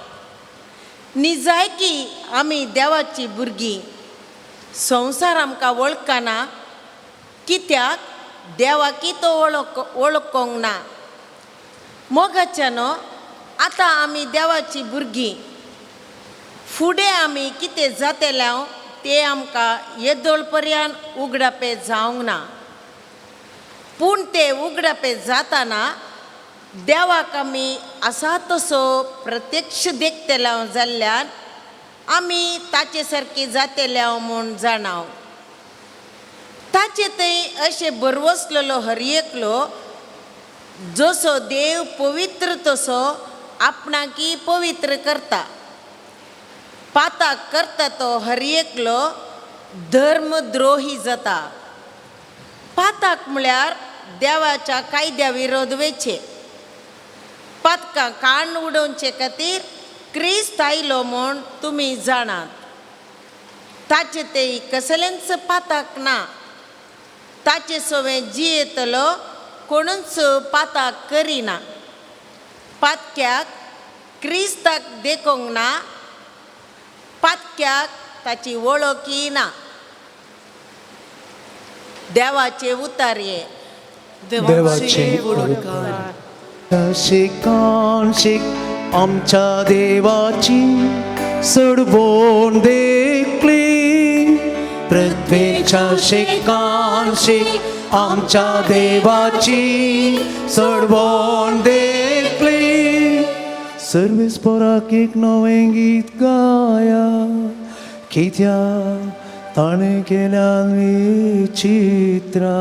निजायकी आमी देवाची भुरगीं. संवसार आमकां वळखना कित्याक देवाकी तो वळखोंक ना. मोगाच्यानो आतां आमी देवाची भुरगीं. फुडें आमी कितें जातलें तें आमकां येदोळ पर्यंत उगडापे जावंक ना. पूण तें उगडापे जाताना देवाक आमी आसा तसो प्रत्यक्ष देखतले जाल्ल्यान आमी ताचे सारकी जातले म्हूण जाणाव. ताचे थंय अशें बरवसलेलो हर एकलो जसो देव पवित्र तसो आपणाकी पवित्र करता. पाताक करता तो हर एकलो धर्मद्रोही जाता. पाताक म्हळ्यार देवाच्या कायद्या विरोध वेचे. पातकां काण उडोवचे खातीर क्रिस्त आयलो म्हूण तुमी जाणात. ताचे ते कसलेंच पाताक ना. ताचे सवे जियेतलो कोणूच पाताक करिना. पातक्याक क्रिस्ताक देखोंक ना. पातक्याक ताची वळखी ना. देवाचे उतार्ये. देवाचे उद्गार. शिकांशिक आमच्या देवाची सोडवण देखली. पृथ्वीच्या शिकांशिक आमच्या देवाची सोडवण देखली. सर्वेस्पराक एक नवें गीत गाया कित्याक ताणें केल्यान विचित्रा.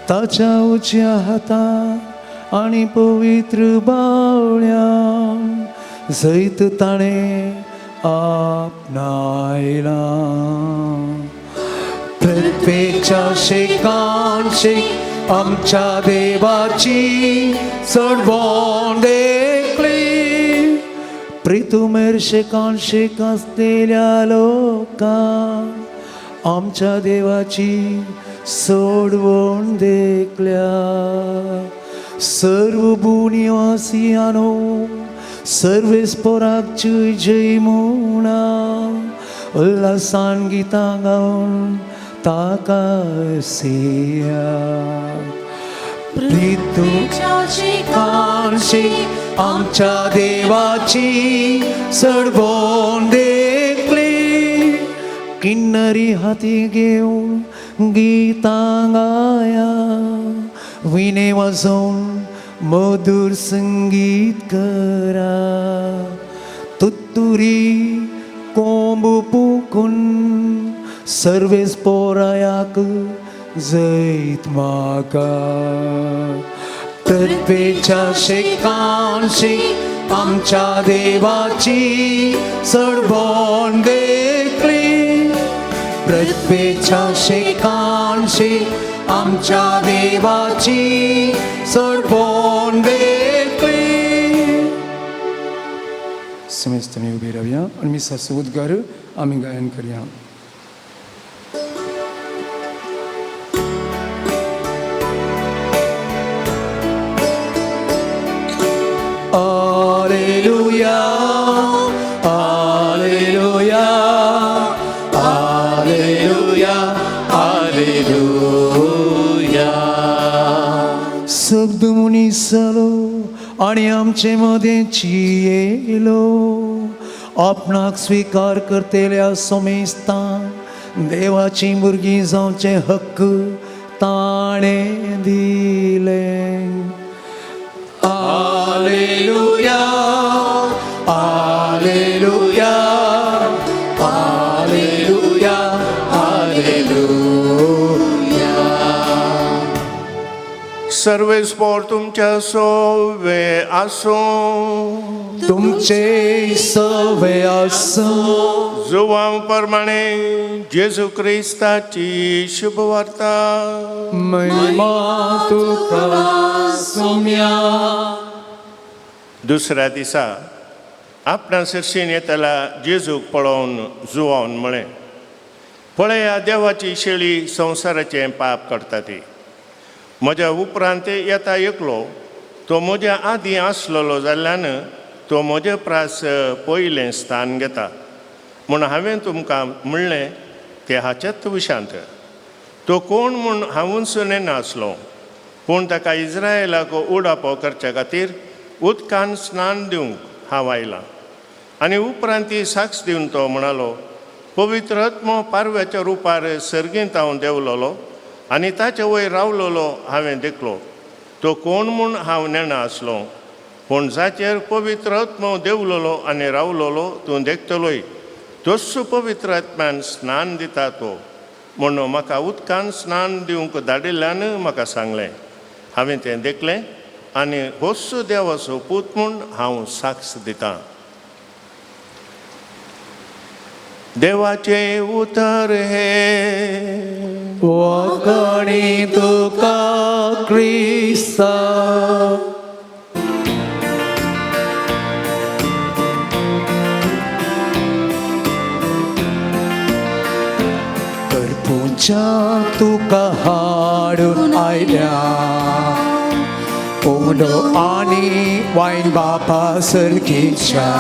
ताच्या उच्या हातांत आनी पवित्र बावळ्यान जैत ताणें आपणायला. पृथ्वीच्या शिकांशिक आमच्या देवाची सोडवण देखली. प्रितुमेर शिकांशिक आसलेल्या लोकांक आमच्या देवाची सोडवण देखल्या. सर्व भुनिवासियानो सर्वेस्पराक जय जय म्हणा. उल्हासान गितां गावन ताका सिया. प्रितुच्या शिकांशिक आमच्या देवाची सोडवण देखली. किन्नरी हाती घेवन गितां गाया. विणे वाजोवन मधुर संगीत करा. तुत्तुरी कोंब पुकून सर्वेस्पराक जैत मागा. पृथ्वीच्या शिकांशिक आमच्या देवाची सडबोण देखली पृथ्वीच्या शेकांशी आमच्या देवाची सडबोण देखली समस्त मी उभे राहूया आणि मी सासू उद्गार आम्ही गायन करूया Alleluia, Alleluia, Alleluia, Alleluia. शब्द मुनी सलो आणि आमचे मध्येची येलो आपणाक स्वीकार करतेल्या सोमेस्तान देवाची भुरगीं जावचे हक्क ताणे दिले Alleluia, Alleluia, Alleluia, Alleluia. सर्वेस्पोर तुमच्या सोवे आसो तुमचे सवे असो जुवां प्रमाणे जेजू क्रिस्ताची शुभवार्ता महिमा तुका सोम्या दुसऱ्या दिसा आपणा शिरशीन येताला जेजूक पळोवन जुवावन म्हळें पळया देवाची शेळी संवसाराचें पाप करता ती म्हज्या उपरांत येता एकलो तो म्हज्या आदीं आसलेलो जाल्ल्यान तो म्हजें प्रास पयलें स्थान घेता म्हूण हांवें तुमकां म्हणलें तें हाचेच विशांत तो कोण म्हूण हांवूंच नासलो पूण ताका इस्रायेलाक उडापो करचे खातीर उदकान स्नान दिवंक हांव आयलां आनी उपरांत ती साक्ष दिवन तो म्हणालो पवित्र आत्मो पारव्याच्या रुपार सर्गेंत हांव देंवलोलो आनी ताचे वयर रावलोलो हांवें देखलो तो कोण म्हूण हांव नेणा आसलो पूण जाचेर पवित्र आत्मो देंवलोलो आनी रावलोलो तूं देखतलोय तोच पवित्र आत्म्यान स्नान दिता तो म्हूण म्हाका उदकान स्नान दिवंक धाडिल्ल्यान म्हाका सांगलें हांवें तें देखलें आनी होच देवाचो पूत म्हूण हांव साक्ष दितां देवाचे उतर हे वगणी तुका क्रिस्ता करपूच्या तुका हाडून आयल्या कोंडो आनी वायन बापा सर्गीच्या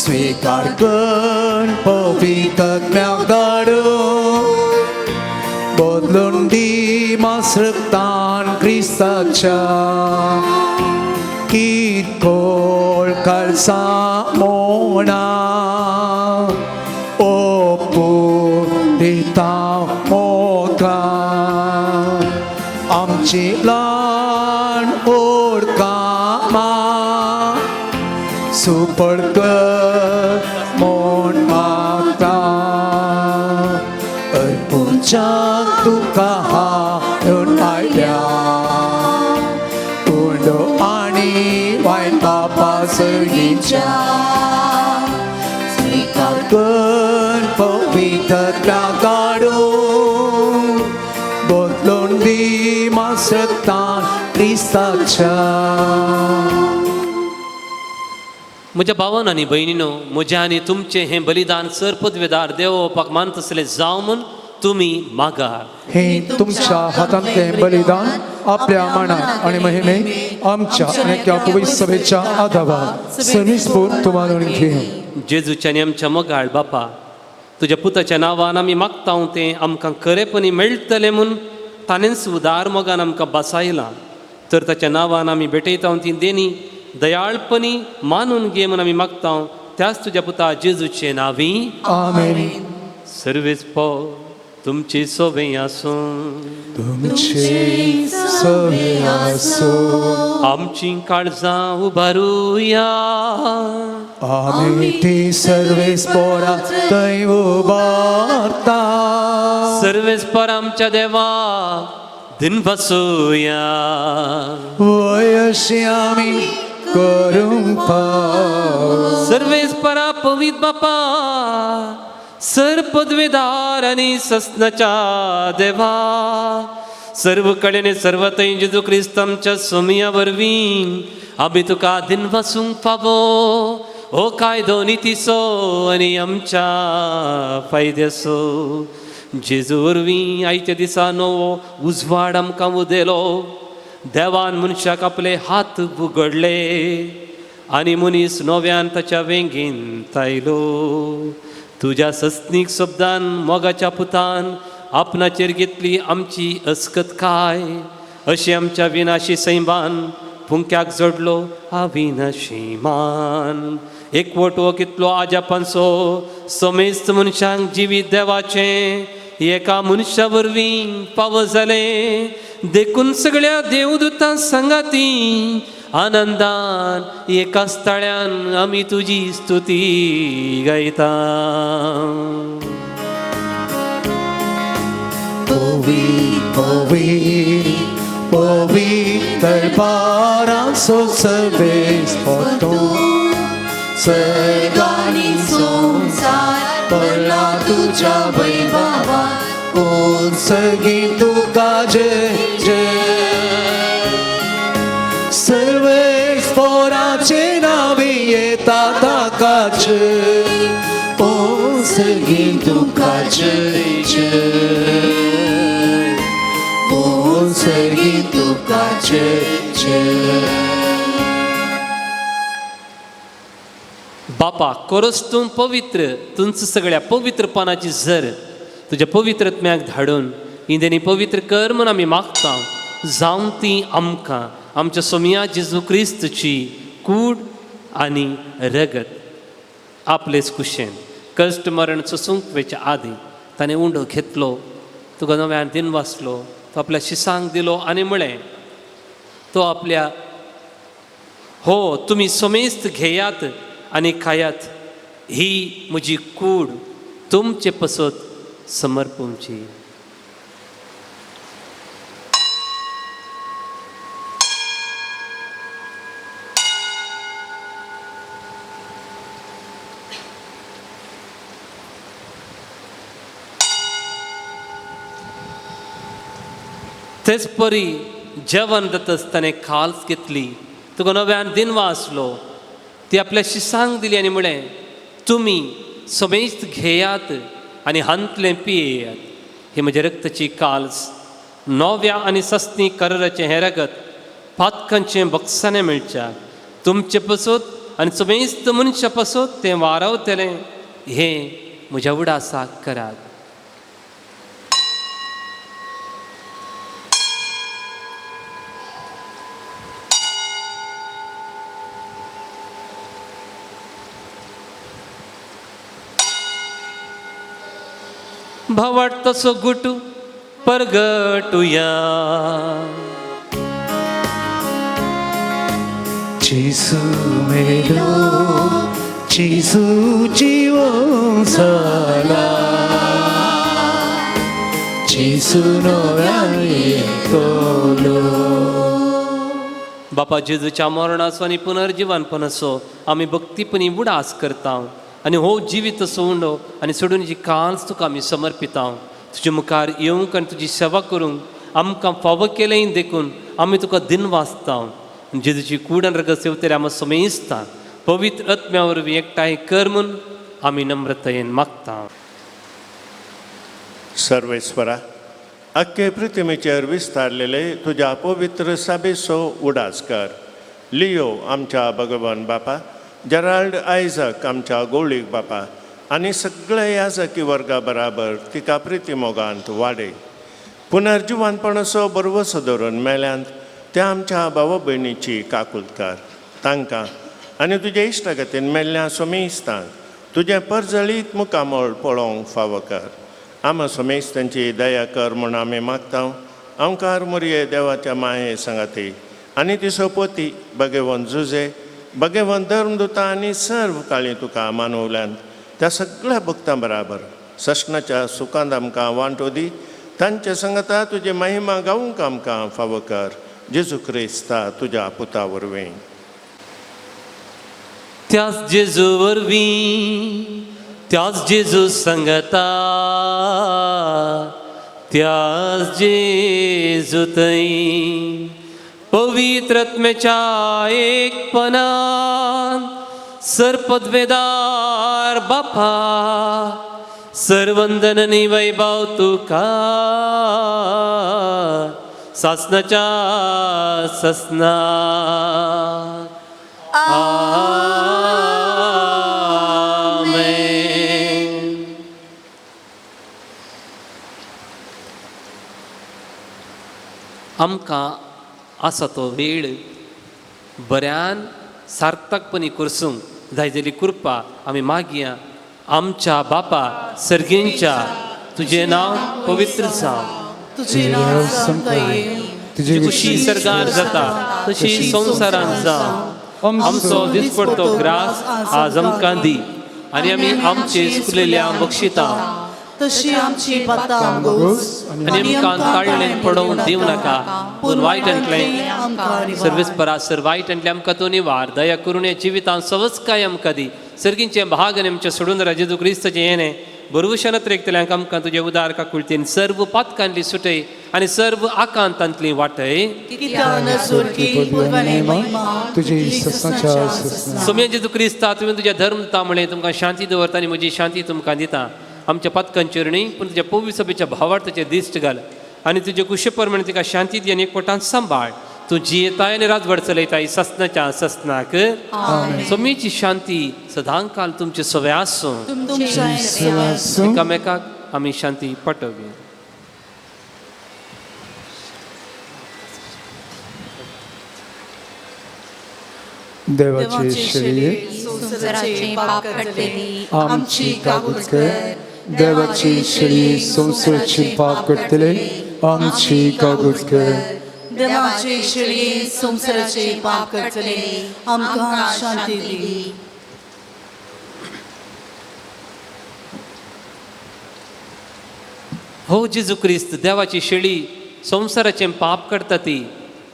स्वीकार कर पवित्रत्म्याक धाडून बदलून दी मासरतान क्रिस्ताच्या कितकोळ कालसा मोना ओपू दिता मोका आमची ल्हान ओडकामा सुपड कर मोन मागता अर्पुच्या तुका हाडून आयल्या उंडो आनी वायन बापा सर्गीच्या स्वीकार कर पवित्रता काडून बदलून दी मासरतान क्रिस्ताच्या म्हज्या भावान आनी भयणीनो म्हजें आनी तुमचें हें बलिदान सरपदवेदार देवोवपाक मानत आसलें जावं म्हूण तुमी मागात हे तुमच्या हातांतलें बलिदान आपल्या मानान आनी महिमेक आमच्या आनी त्या पवित्र सभेच्या आदारार सर्विस्फूर्त तुम्हाला घे जेजूच्या आनी आमच्या मोगाळ बापा तुज्या पुताच्या नांवान आमी मागतां तें आमकां खरेपणी मेळटलें म्हूण ताणेंच उदार मोगान आमकां बसायलां तर ताच्या नांवान आमी भेटयता ती देणी दयाळपणी मानून घे म्हूण आमी मागतां त्याच तुज्या पुता जेजूचे नांवी आमेन सर्वेच तुमची सोबे आसूं तुमचे सवे आसो आमची काळजां उबारुया आमी ती सर्वेस्पोरा थंय उबारता सर्वेस्पर आमच्या देवा दिन बसूया वय अशी आमी करूंक फाव सर्वेस परा पवित बापा सर पदवेदार आणि सस्नाच्या देवा सर्व कडेने सर्व थंय जेजू क्रिस्त आमच्या सोमिया वरवीं आमी तुका दिन वासूंक फावो हो कायदो नितीचो आनी आमच्या फायद्याचो जेजू वरवीं आयच्या दिसा नवो उजवाड आमकां उदेलो देवान मनशाक आपले हात उगडले आनी मनीस नव्यान ताच्या वेंगेंत आयलो तुज्या सस्नीक शब्दान मोगाच्या पुतान आपणाचेर घेतली आमची अस्कतकाय अशी आमच्या विनाशी सैमान पुंक्याक जोडलो अविनाशी मान एकवट हो कितलो आजापांचो समेस्त मनशांक जिवीत देवाचें एका मनशा वरवीं फावो जालें देखून सगळ्या देवदूतां संगाती आनंदान एकाच ताळ्यान आमी तुजी स्तुती गायता दरबारांचो सर्वेस्पतो सर्गांनी संसार पडला तुज्या वैभवान कोण सगळी तुका जय जय सर्वेस्पराचे नावे येता ताकाचे कोण सगळी तुका जय जय कोण सगळी तुका जय जय बापा कोरस तूं पवित्र तुमचं सगळ्या पवित्रपणाची झर तुझ्या पवित्रत्म्याक धाडून इंदेनी पवित्र कर म्हूण आमी मागता जावं ती आमकां आमच्या सोमिया जेजू क्रिस्तची कूड आनी रगत आपलेच कुशेन कश्ट मरण सोसूंक वेच्या आदी ताणें उंडो घेतलो तुका नव्यान दिन वाचलो तो आपल्या शिसांक दिलो आनी म्हळें तो आपल्या हो तुमी समेस्त घेयात आनी खायात ही म्हजी कूड तुमचे पसत समर्पूंची तेच परी जेवण जातच ताणें खाल्स घेतली तुका नव्यान दिन वाचलो ती आपल्या शिसांक दिली आनी म्हळें तुमी समेस्त घेयात आनी हंतलें पियेयात ही म्हज्या रक्ताची काल्स नव्या आनी सस्ती करराचें हें रगत पातकांचें बक्षाने मेळच्या तुमचे पसत आनी समेस्त मनशा पसत तें वारवतलें हें म्हज्या उडासाक करात भावाट तसो गुटू परगटुया जेसू मेलो जेसू जीवन जाला जेसू नव्यान येतलो बापा जेजूच्या मरणाचो आनी पुनर्जिवानपणाचो आमी भक्तीपणी उडास करता आनी हो जिवीत असो उंडो आनी सोडून जी कांच तुका आमी समर्पिता तुजे मुखार येवंक आनी तुजी सेवा करूंक आमकां फावो केलें देखून आमी तुका दिन वाचता जेजूची कूड आनी रगत सेवतले आमी समेजता पवित्र आत्म्या वरवीं एकठांय कर म्हूण आमी नम्रतायेन मागता सर्वेस्वरा अख्खे पृथ्वीचेर विस्तारलेले तुज्या पवित्र सभेचो उडास कर लियो आमच्या भगवान बापा जेराल्ड आयझक आमच्या गोळीक बापा आनी सगळे याजकी वर्गा बराबर तिका प्रिती मोगांत वाडय पुनर्जिवानपणाचो बरवसो धरून मेल्यांत त्या आमच्या भाव भयणीची काकुलकार तांकां आनी तुज्या इश्टागतीन मेल्ल्या समेस्तांक तुजें परजळीत मुखामोळ पळोवंक फावो कर आमी समेस्तांची दया कर म्हूण आमी मागता अवकार मुरये देवाच्या माये सांगाती आनी तिचो पोती भगवन जुजे भगवन धर्मदुता आनी सर्व काळी तुका मानवल्यान त्या सगळ्या भक्तां बराबर सशनाच्या सुखांत आमकां वांटो दी तांच्या संगता तुजी महिमा गावूंक आमकां फावो कर जेजू क्रिस्ता तुज्या पुता वरवीं त्याच जेजू वरवीं त्याच जेजू संगता त्याच जेजू थंय पवित्र आत्म्याच्या एकपणान सरपदवेदार बापा सर्वंदन आणि वैभव तुका सासनाच्या ससना आमेन. आमकां आसा तो वेळ बऱ्यान सार्थकपणी करसूंक जाय जाली कृपा आमी मागया. आमच्या बापा सर्गेंच्या तुझे नांव पवित्र जावं, तुझे नाव संपय, तुझी खुशी सरगार जाता तशी संवसारांत जावं. आमचो दिसपडतो ग्रास आज आमकां दी आनी आमी आमचे चुकलेल्या बक्षिता तशी आमची पातां आमगोस आनी आमकां ताळ्ळें पडोवंक दिवं नाका पूण वायटांतलें सर्वेस परासर वायटांतलें आमकां तो निवार. दया करून हे जिवितांत सवचकाय आमकां दी. सर्गींचे भाग आनी आमचे सोडून जेजू क्रिस्ताचें येणें बरोवशानत रेखतल्यांक आमकां तुजे उदार काकुळतेन सर्व पातकांतली सुटय आनी सर्व आकांतांतली वाटय. तुझी ससनाच्या ससना. सोम्या जेजू क्रिस्ता तुवें तुज्या धर्म दिता म्हणे तुमकां शांती दवरता आनी म्हजी शांती तुमकां दिता. आमच्या पथकांचेर न्ही पूण तुज्या पवित्र सभेच्या भावार्थाचेर दिश्ट घाल आनी तुजे कुशेप्रमाणे तिका शांती दी आनी एकवटान सांबाळ. तूं जियेताय आनी राजवट चलयताय ससनाच्या ससनाक. सोमेची शांती सदांकाल तुमचे सवे आसूं. एकामेकाक आमी शांती पटोवया. देवाचे शरीर संसाराची पाप काढलेली आमची काबूज कर. देवाची शरीर संसाराची पाप करतले आमची काबूज कर. देवाचे शरीर संसाराचे पाप काढलेली आमकां शांती दी. हो जेजू क्रिस्त देवाची शेळी संसाराचें पाप करता ती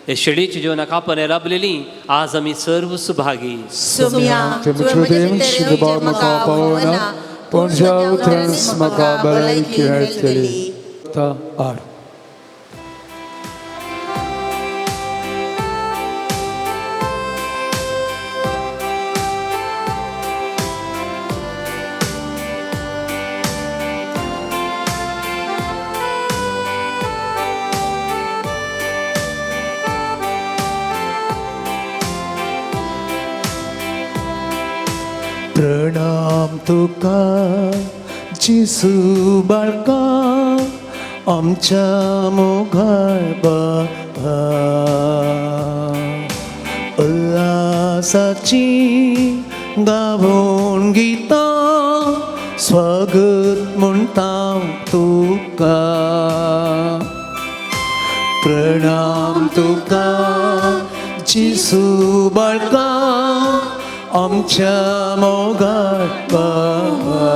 हे शेळीच्या जिवनाक आपण राबलेली आज आमी सर्व सुभागी. सोम्या तुझे शुद्ध भाव म्हाका पावना पण ज्या उतरस म्हाका भलायकी मेळटली. आड प्रणाम तुका जिसू बाळका आमच्या मोगाळ बाबा. उल्हासाची गावून गिता स्वागत म्हणटा तुका. प्रणाम तुका जिसू बाळका आमच्या मोगाळ बाबा.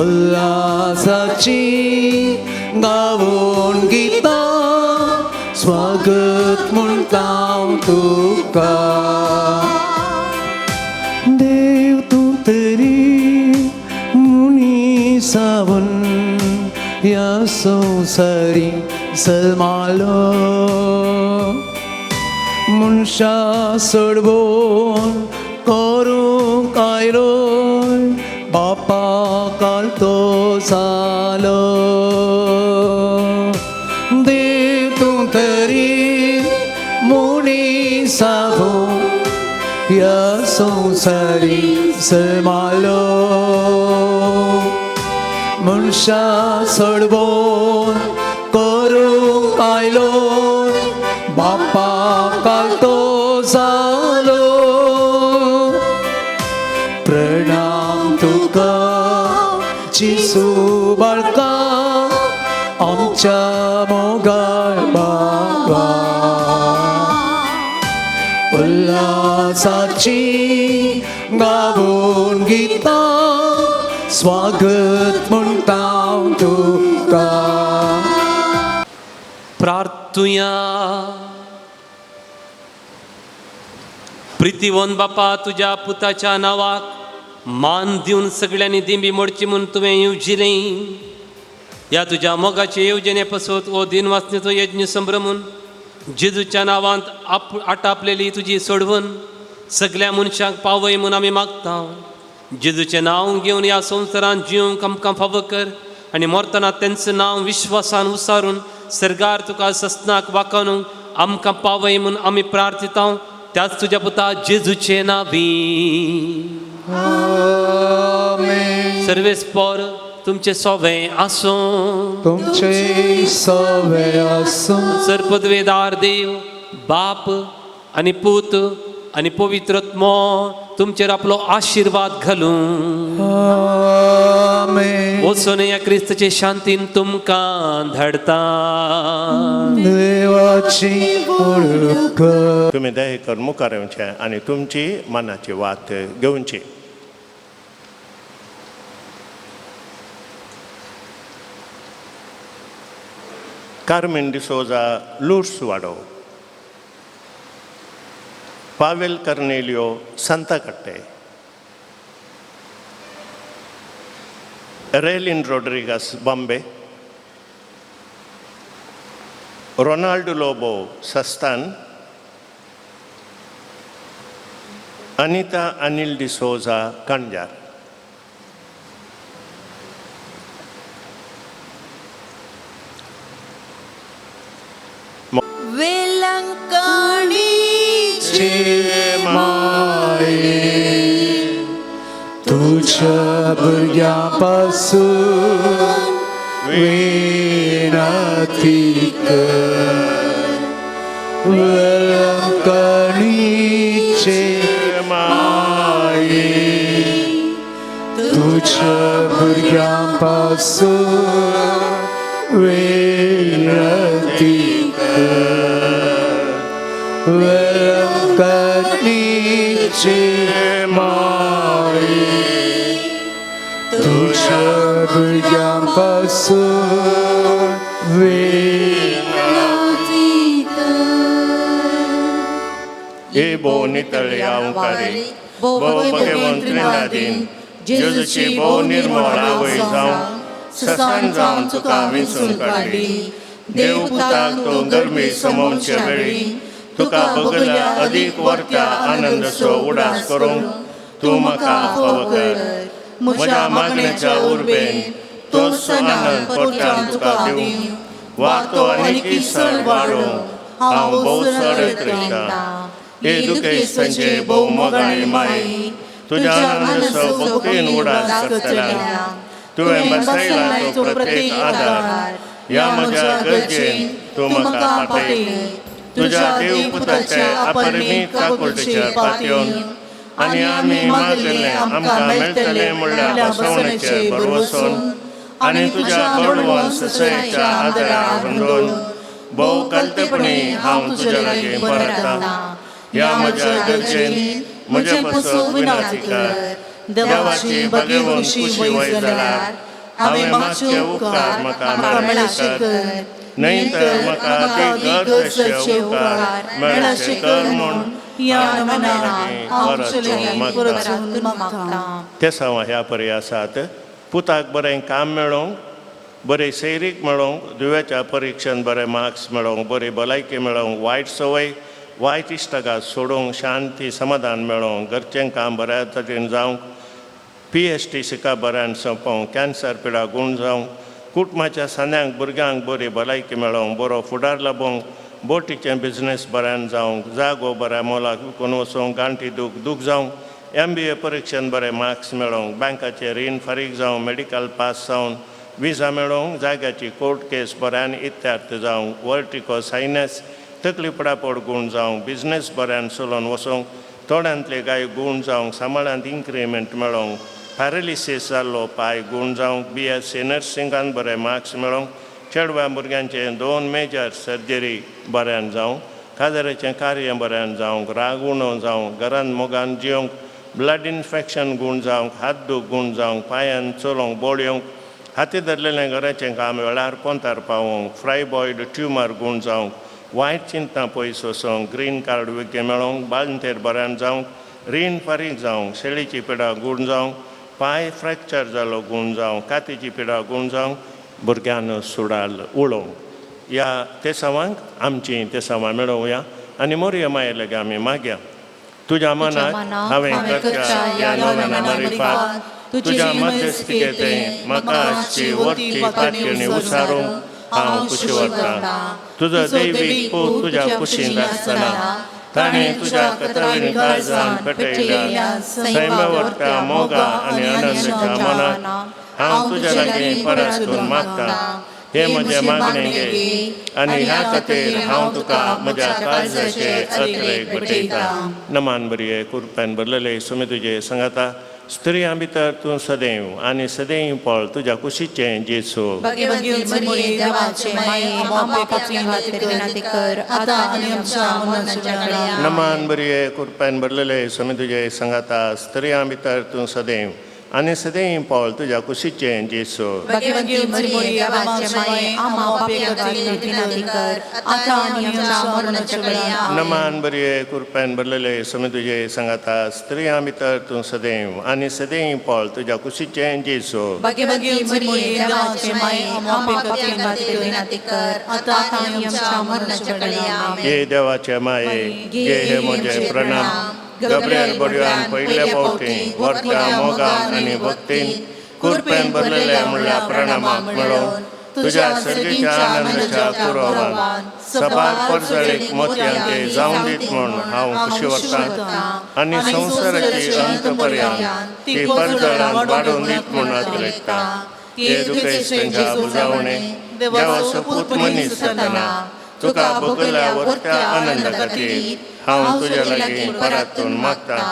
उल्हासाची गावून गिता स्वागत म्हणटा तुका. देव तूं तरी मुनीसावन ह्या संवसारी सलमालो. मनशा सोडवून करूंक आयलो बापा काल तो जालो. देव तूं तरी मुनीसावन ह्या संवसारी सलमालो. मनशा सोडवून करूंक आयलो बापा काल तो जालो. प्रणाम तुका जिसू बाळका आमच्या मोगाळ बाबा. उल्हासाची गावून गिता स्वागत म्हणटा तुका. प्रार्थुया. प्रितीवन बापा तुझ्या पुताच्या नावाक मान दिवन सगळ्यांनी दिंबी मोडची म्हणून तुवें येवजिलें. ह्या तुज्या मोगाचे येवजणे पासत हो दिनवासनेचो यज्ञ संभ्रमून जेजूच्या नांवांत आटापलेली तुजी सोडवण सगळ्या मनशांक पावय म्हूण आमी मागता. जेजूचें नांव घेवन ह्या संवसारांत जिवंक आमकां फावो कर आनी मरतना तेंचें नांव विश्वासान उसारून सर्गार तुका सस्नाक वाखाणूंक आमकां पावय म्हूण आमी प्रार्थिता. त्याच तुज्या पुता जेजूचे नांवी. सर्वेस्पर तुमचे सोवे आसूं. तुमचे सवे आसूं. सर्पद्वेदार देव बाप आनी पूत आनी पवित्रत्म तुमचेर आपलो आशिर्वाद घालूं. आमेन. वचून या क्रिस्ताचे शांतीन तुमकां धाडटा. देवाची ओळख. तुम्ही दया कर मुखार येवचे आनी तुमची मनाची वात घेवची. कार्मेन डिसोजा लुर्स वाडो, पावेल कर्नेलियो संताकट्टे, रेलिन रोड्रिगस बॉम्बे, रोनाल्डो लोबो सस्तान, अनिता अनिल डिसोजा कणजार. वेलंकणीचे माये तुझ्या भुरग्यापासून विनंती कर. वेलंकणीचे माये तुझ्या भुरग्यापासून विनंती वेलंकणीचे माये तुझ्या भुरग्यांपासून विनंती हे बो नितळ्या ओंकारी, बो भगवंत त्रिनादीन, जेजूची बो निर्मळ आवय जावं ससान जावन तुका विंचून काडली. देव पुताक तो गरमी समोवचे वेळी तुका बगल्या अदीक वर्त्या आनंदसो उडास करूंक तूं म्हाका फावो कर. म्हज्या मागणेच्या उर्बेन तोच आनंद परत्यान तुका दिवं. वातो आनी इसळ वाडोवंक हांव भोव चड येतरिता. हे दुखेस्तांचे भोव मोगाळी माई तुज्या आनंदसो भक्तीन उडास करतल्या. तुवें बसयला तो प्रत्येक आदार ह्या म्हज्या गरजेन तूं म्हाका पाटय. तुज्या देव पुताच्या अपरिमीत काकुळटेचेर पातयेवन आनी आमी मागलें आमकां मेळटलें म्हणल्यार बसवणेचेर भरवसून आनी तुज्या बडवंत ससयेच्या आदारार हुंदोवन भोव कालतेपणी हांव तुजे लागीं परतां. ह्या म्हज्या गरजेन म्हजे पासून विनंती कर. देवाची भगवंत खुशी वय जाल्यार हांवें मागचे उपकार म्हाका मेळचे कर. न्हय तर म्हाका दिगर्दशे उपकार मेळचे कर म्हूण ह्या मागता. ते सवा ह्या परी आसात. पुताक बरें काम मेळोवंक, बरी सैरीक मेळोवंक, दुव्याच्या परिक्षेन बरे मार्क्स मेळोवंक, बरी भलायकी मेळोवंक, वायट संवय वायट इश्टागात सोडूंक, शांती समाधान मेळोवंक, घरचें काम बऱ्या तरेन जावंक, PhD शिका बऱ्यान सोंपोवंक, कॅन्सर पिडा गूण जावंक, कुटुंबाच्या सान्यांक भुरग्यांक बरी भलायकी मेळोवंक, बरो फुडार लाभोवंक, बोटीचें बिझनेस बऱ्यान जावंक, जागो बऱ्या मोलाक विकून वचोवंक, गांठी दूख जावंक, MBA परिक्षेन बरे मार्क्स मेळोवंक, बँकाचे रीण फारीक जावंक, मेडिकल पास जावन विजा मेळोवंक, जाग्याची कोर्ट केस बऱ्यान इत्यार्थ जावंक, वर्टिको सायनस तकली पडापड गूण जावंक, बिझनेस बऱ्यान चलोवन वचोवंक, थोड्यांतले कांय गूण जावंक, सांबाळांत इन्क्रिमेंट मेळोवंक, पॅरालिसीस जाल्लो पांय गूण जावंक, BSc नर्सिंगान बरे मार्क्स मेळोवंक, चेडव्या भुरग्यांचे 2 मेजर सर्जरी बऱ्यान जावंक, काजराचें कार्य बऱ्यान जावंक, राग उणो जावंक, घरांत मोगान जिवंक, ब्लड इन्फेक्शन गूण जावंक, हात दूख गूण जावंक, पांयान चलोवंक बोळयोंक, हाती धरलेलें घराचें काम वेळार पोंतार पावोवंक, फ्रायबॉयड ट्युमर गूण जावंक, वायट चिंतां पयस वचोंक ग्रीन कार्ड वेगळे मेळोंक बाळंतेर बऱ्यान जावंक रीण फारीक जावंक शेळीची पिडा गूण जावंक पांय फ्रॅक्चर जालो गूण जावंक कातीची पिडा गूण जावंक भुरग्यान सुडाल उळोवंक ह्या तेसावांक आमची तेसावां मेळोवया आनी मोरया माये लेगे आमी मागया. तुज्या मनाक हांवें करच्या ह्या नव्याना मरिपाक तुज्या मध्यस्थिकेतें म्हाका आजची वरची पातयेणी उसारूंक हांव कुशी वता. तुजो दैवीक पूत तुज्या कुशींत आसतना ताणें तुज्या कथावीण काळजान पेटयल्या सैमवटा मोगा आनी आनंदाच्या मनात हांव तुज्या लागीं परतून मागतां. हे म्हजे मागणे घे आनी ह्या खातीर हांव तुका म्हज्या काळजाचे अत्रेक भेटयता. नमान बरये कृपेन भरलेले सुमी तुजे सांगाता स्त्रियां भितर तूं सदैव आनी सदैव पळ तुज्या कुशीचें जेसू. नमान बरये कृपेन भरलेले सुमी तुजे सांगाता स्त्रियां भितर तूं सदैव आनी सदैव पळ तुज्या कुशीचें जेसू. नमान बरये कृपेन भरलेले सुमी तुजे सांगाता स्त्रियां भितर तूं सदैव आनी सदैव पळ तुज्या कुशीचें जेसू. हे देवाचे माये घे हे म्हजे प्रणाम. गब्रियल बडयान पयले फावटी वर्त्या मोगान आनी भक्तीन कृपेन भरलेल्या म्हणल्या प्रणामाक मेळोवन तुज्या सर्गेच्या आनंदाच्या कुरवान सबार परजळीक मोतयांचे जावं दीत म्हूण हांव खुशी वता आनी संवसाराची अंत पर्यंत ती परजळान वाडोवन दीत म्हूण आदरयता. हे दुखेस्तांच्या बुजावणे देवाचो पूत मनीस जातना तुका भोगल्या वर्त्या आनंदा खातीर हांव तुज्या लागीं परतून मागतां.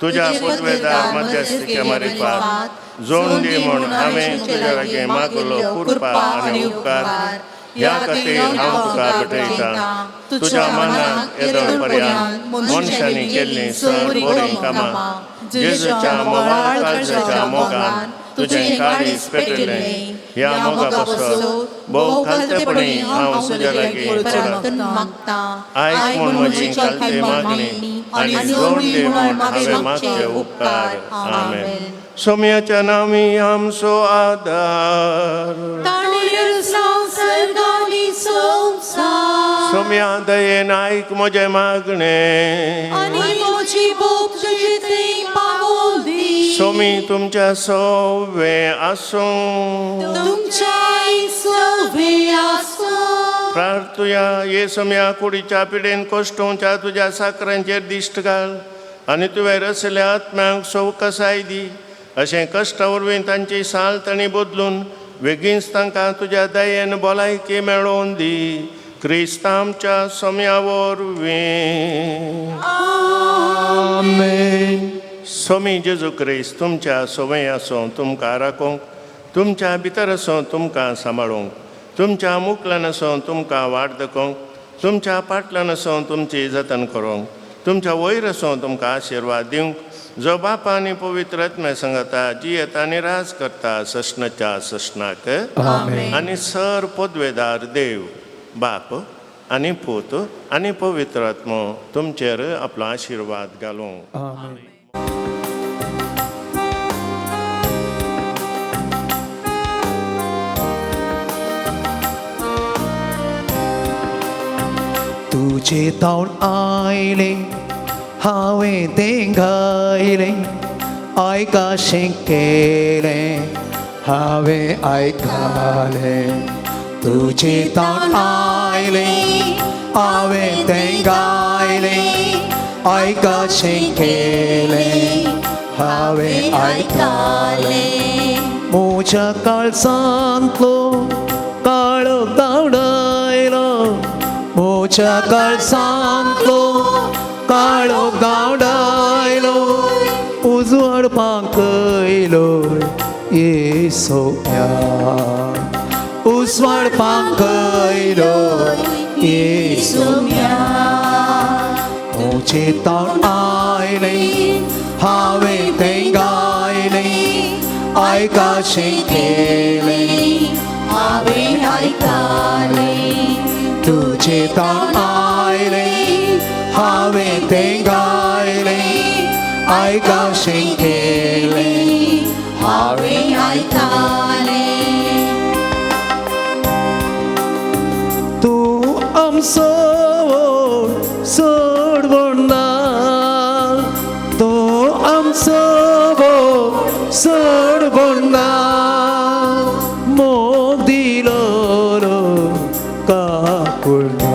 तुज्या पुदवेदार मध्यस्थिके मारिफात जोडून दी म्हूण हांवें तुज्या लागीं मागलो कृपा आनी उपकार ह्या खातीर हांव तुका भेटयतां. तुज्या मनाक येदोळ पर्यंत मनशांनी केल्लीं सर बरीं कामां जेजूच्या मोगाळ काळजाच्या मोगान तुजें काळीज पेटयलें. ह्या मोगा पासून भोव खालतेपणी हांव तुज्या लागीं परततां. आयक म्हूण म्हजी खालती मागणी आनी जोड दी म्हूण हांवें मागचे उपकार. आमेन. सोम्याच्या नांवी आमचो आदार सोम्या दयेन आयक म्हजें मागणें सोमी तुमच्या सवे आसूं प्रार्थुया ये सोम्या कुडीच्या पिडेन कोश्टोवच्या तुज्या साकरांचेर दिश्ट घाल आनी तुवें रचल्या आत्म्यांक सवकसाय दी. अशें कश्टा वरवीं तांची साल तांणी बदलून बेगीनच तांकां तुज्या दयेन भलायकी मेळोवन दी. क्रिस्त आमच्या सोम्या वरवीं. आमेन. सोमी जेजू क्रिस्त तुमच्या सोवय आसूं तुमकां राखोवंक तुमच्या भितर आसूं तुमकां सांबाळूंक तुमच्या मुखल्यान आसूं तुमकां वाड दाखोवंक तुमच्या फाटल्यान आसूं तुमची जतन करूंक तुमच्या वयर आसूं तुमकां आशिर्वाद दिवंक जो बापा आनी पवित्र आत्म्या सांगता जी येता आनी राज करता सशनाच्या सशनाक आनी सर पदवेदार देव बाप आनी पूत आनी पवित्र आत्मो तुमचेर आपलो आशिर्वाद घालूं. आमेन. तुझे तावन आयले हांवें तें गायलें आयकाशें केलें हांवें आयकलें. तुझे तावन आयलें हांवें तें गायलें आयकाशें केलें हांवें आयकलें. म्हज्या काळजांतलो काळोख धांवडायलो म्हज्या काळजांतलो काळोख धांवडायलो उजवाडपाक कयलो येसोव्या उजवाडपाक कयलो येसोव्या. म्हजे तावन आयलें हांवें तें गायलें आयकाशें केलें हांवें आयकलें. तुझे ताण आयले हांवें तें गायले आयकाशें केले हांवें आयकाले तूं आमचो सोडवणा तो आमचो सोडवणा मोग दिलो काकुळना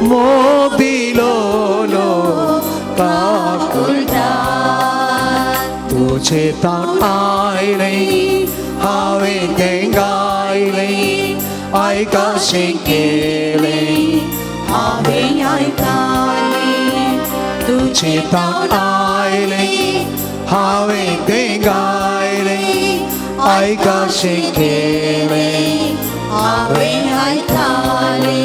मोग दिलो काकुळना तुझे ताण आयले हांवें तें गायले आयकाशें केले हांवें आयकाले तुझे ताण आयले हांवें तें गायले आयकाशें केले हांवें आयकाले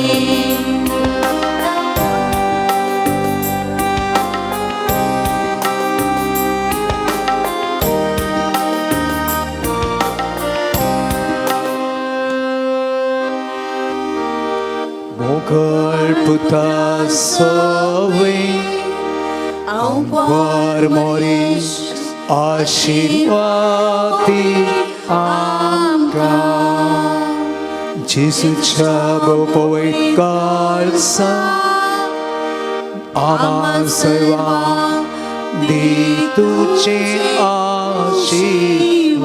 मोगल पुता सोवे वर मोरीस आशीर्वादी आमकां जेसूच्या पवित्र काळसा आम्हा सर्वांक दी तुझे आशीर्वाद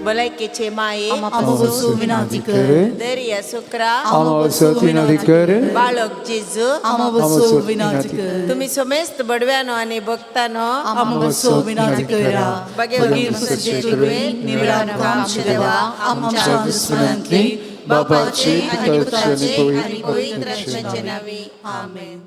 भलायकेचे माये आमचो विनंती कर दर्या सुकरा आमचो विनंती कर बाळक जेजू आमचो विनंती कर तुम्ही समेस्त बडव्यानो आणि भक्तानो आमचो विनंती करा बगीर सुचे तुवे निवडान आमचे देवा आमच्या दुश्मनांतली बापाची आणि पुत्राची आणि पवित्र आत्म्याचे नावे आमेन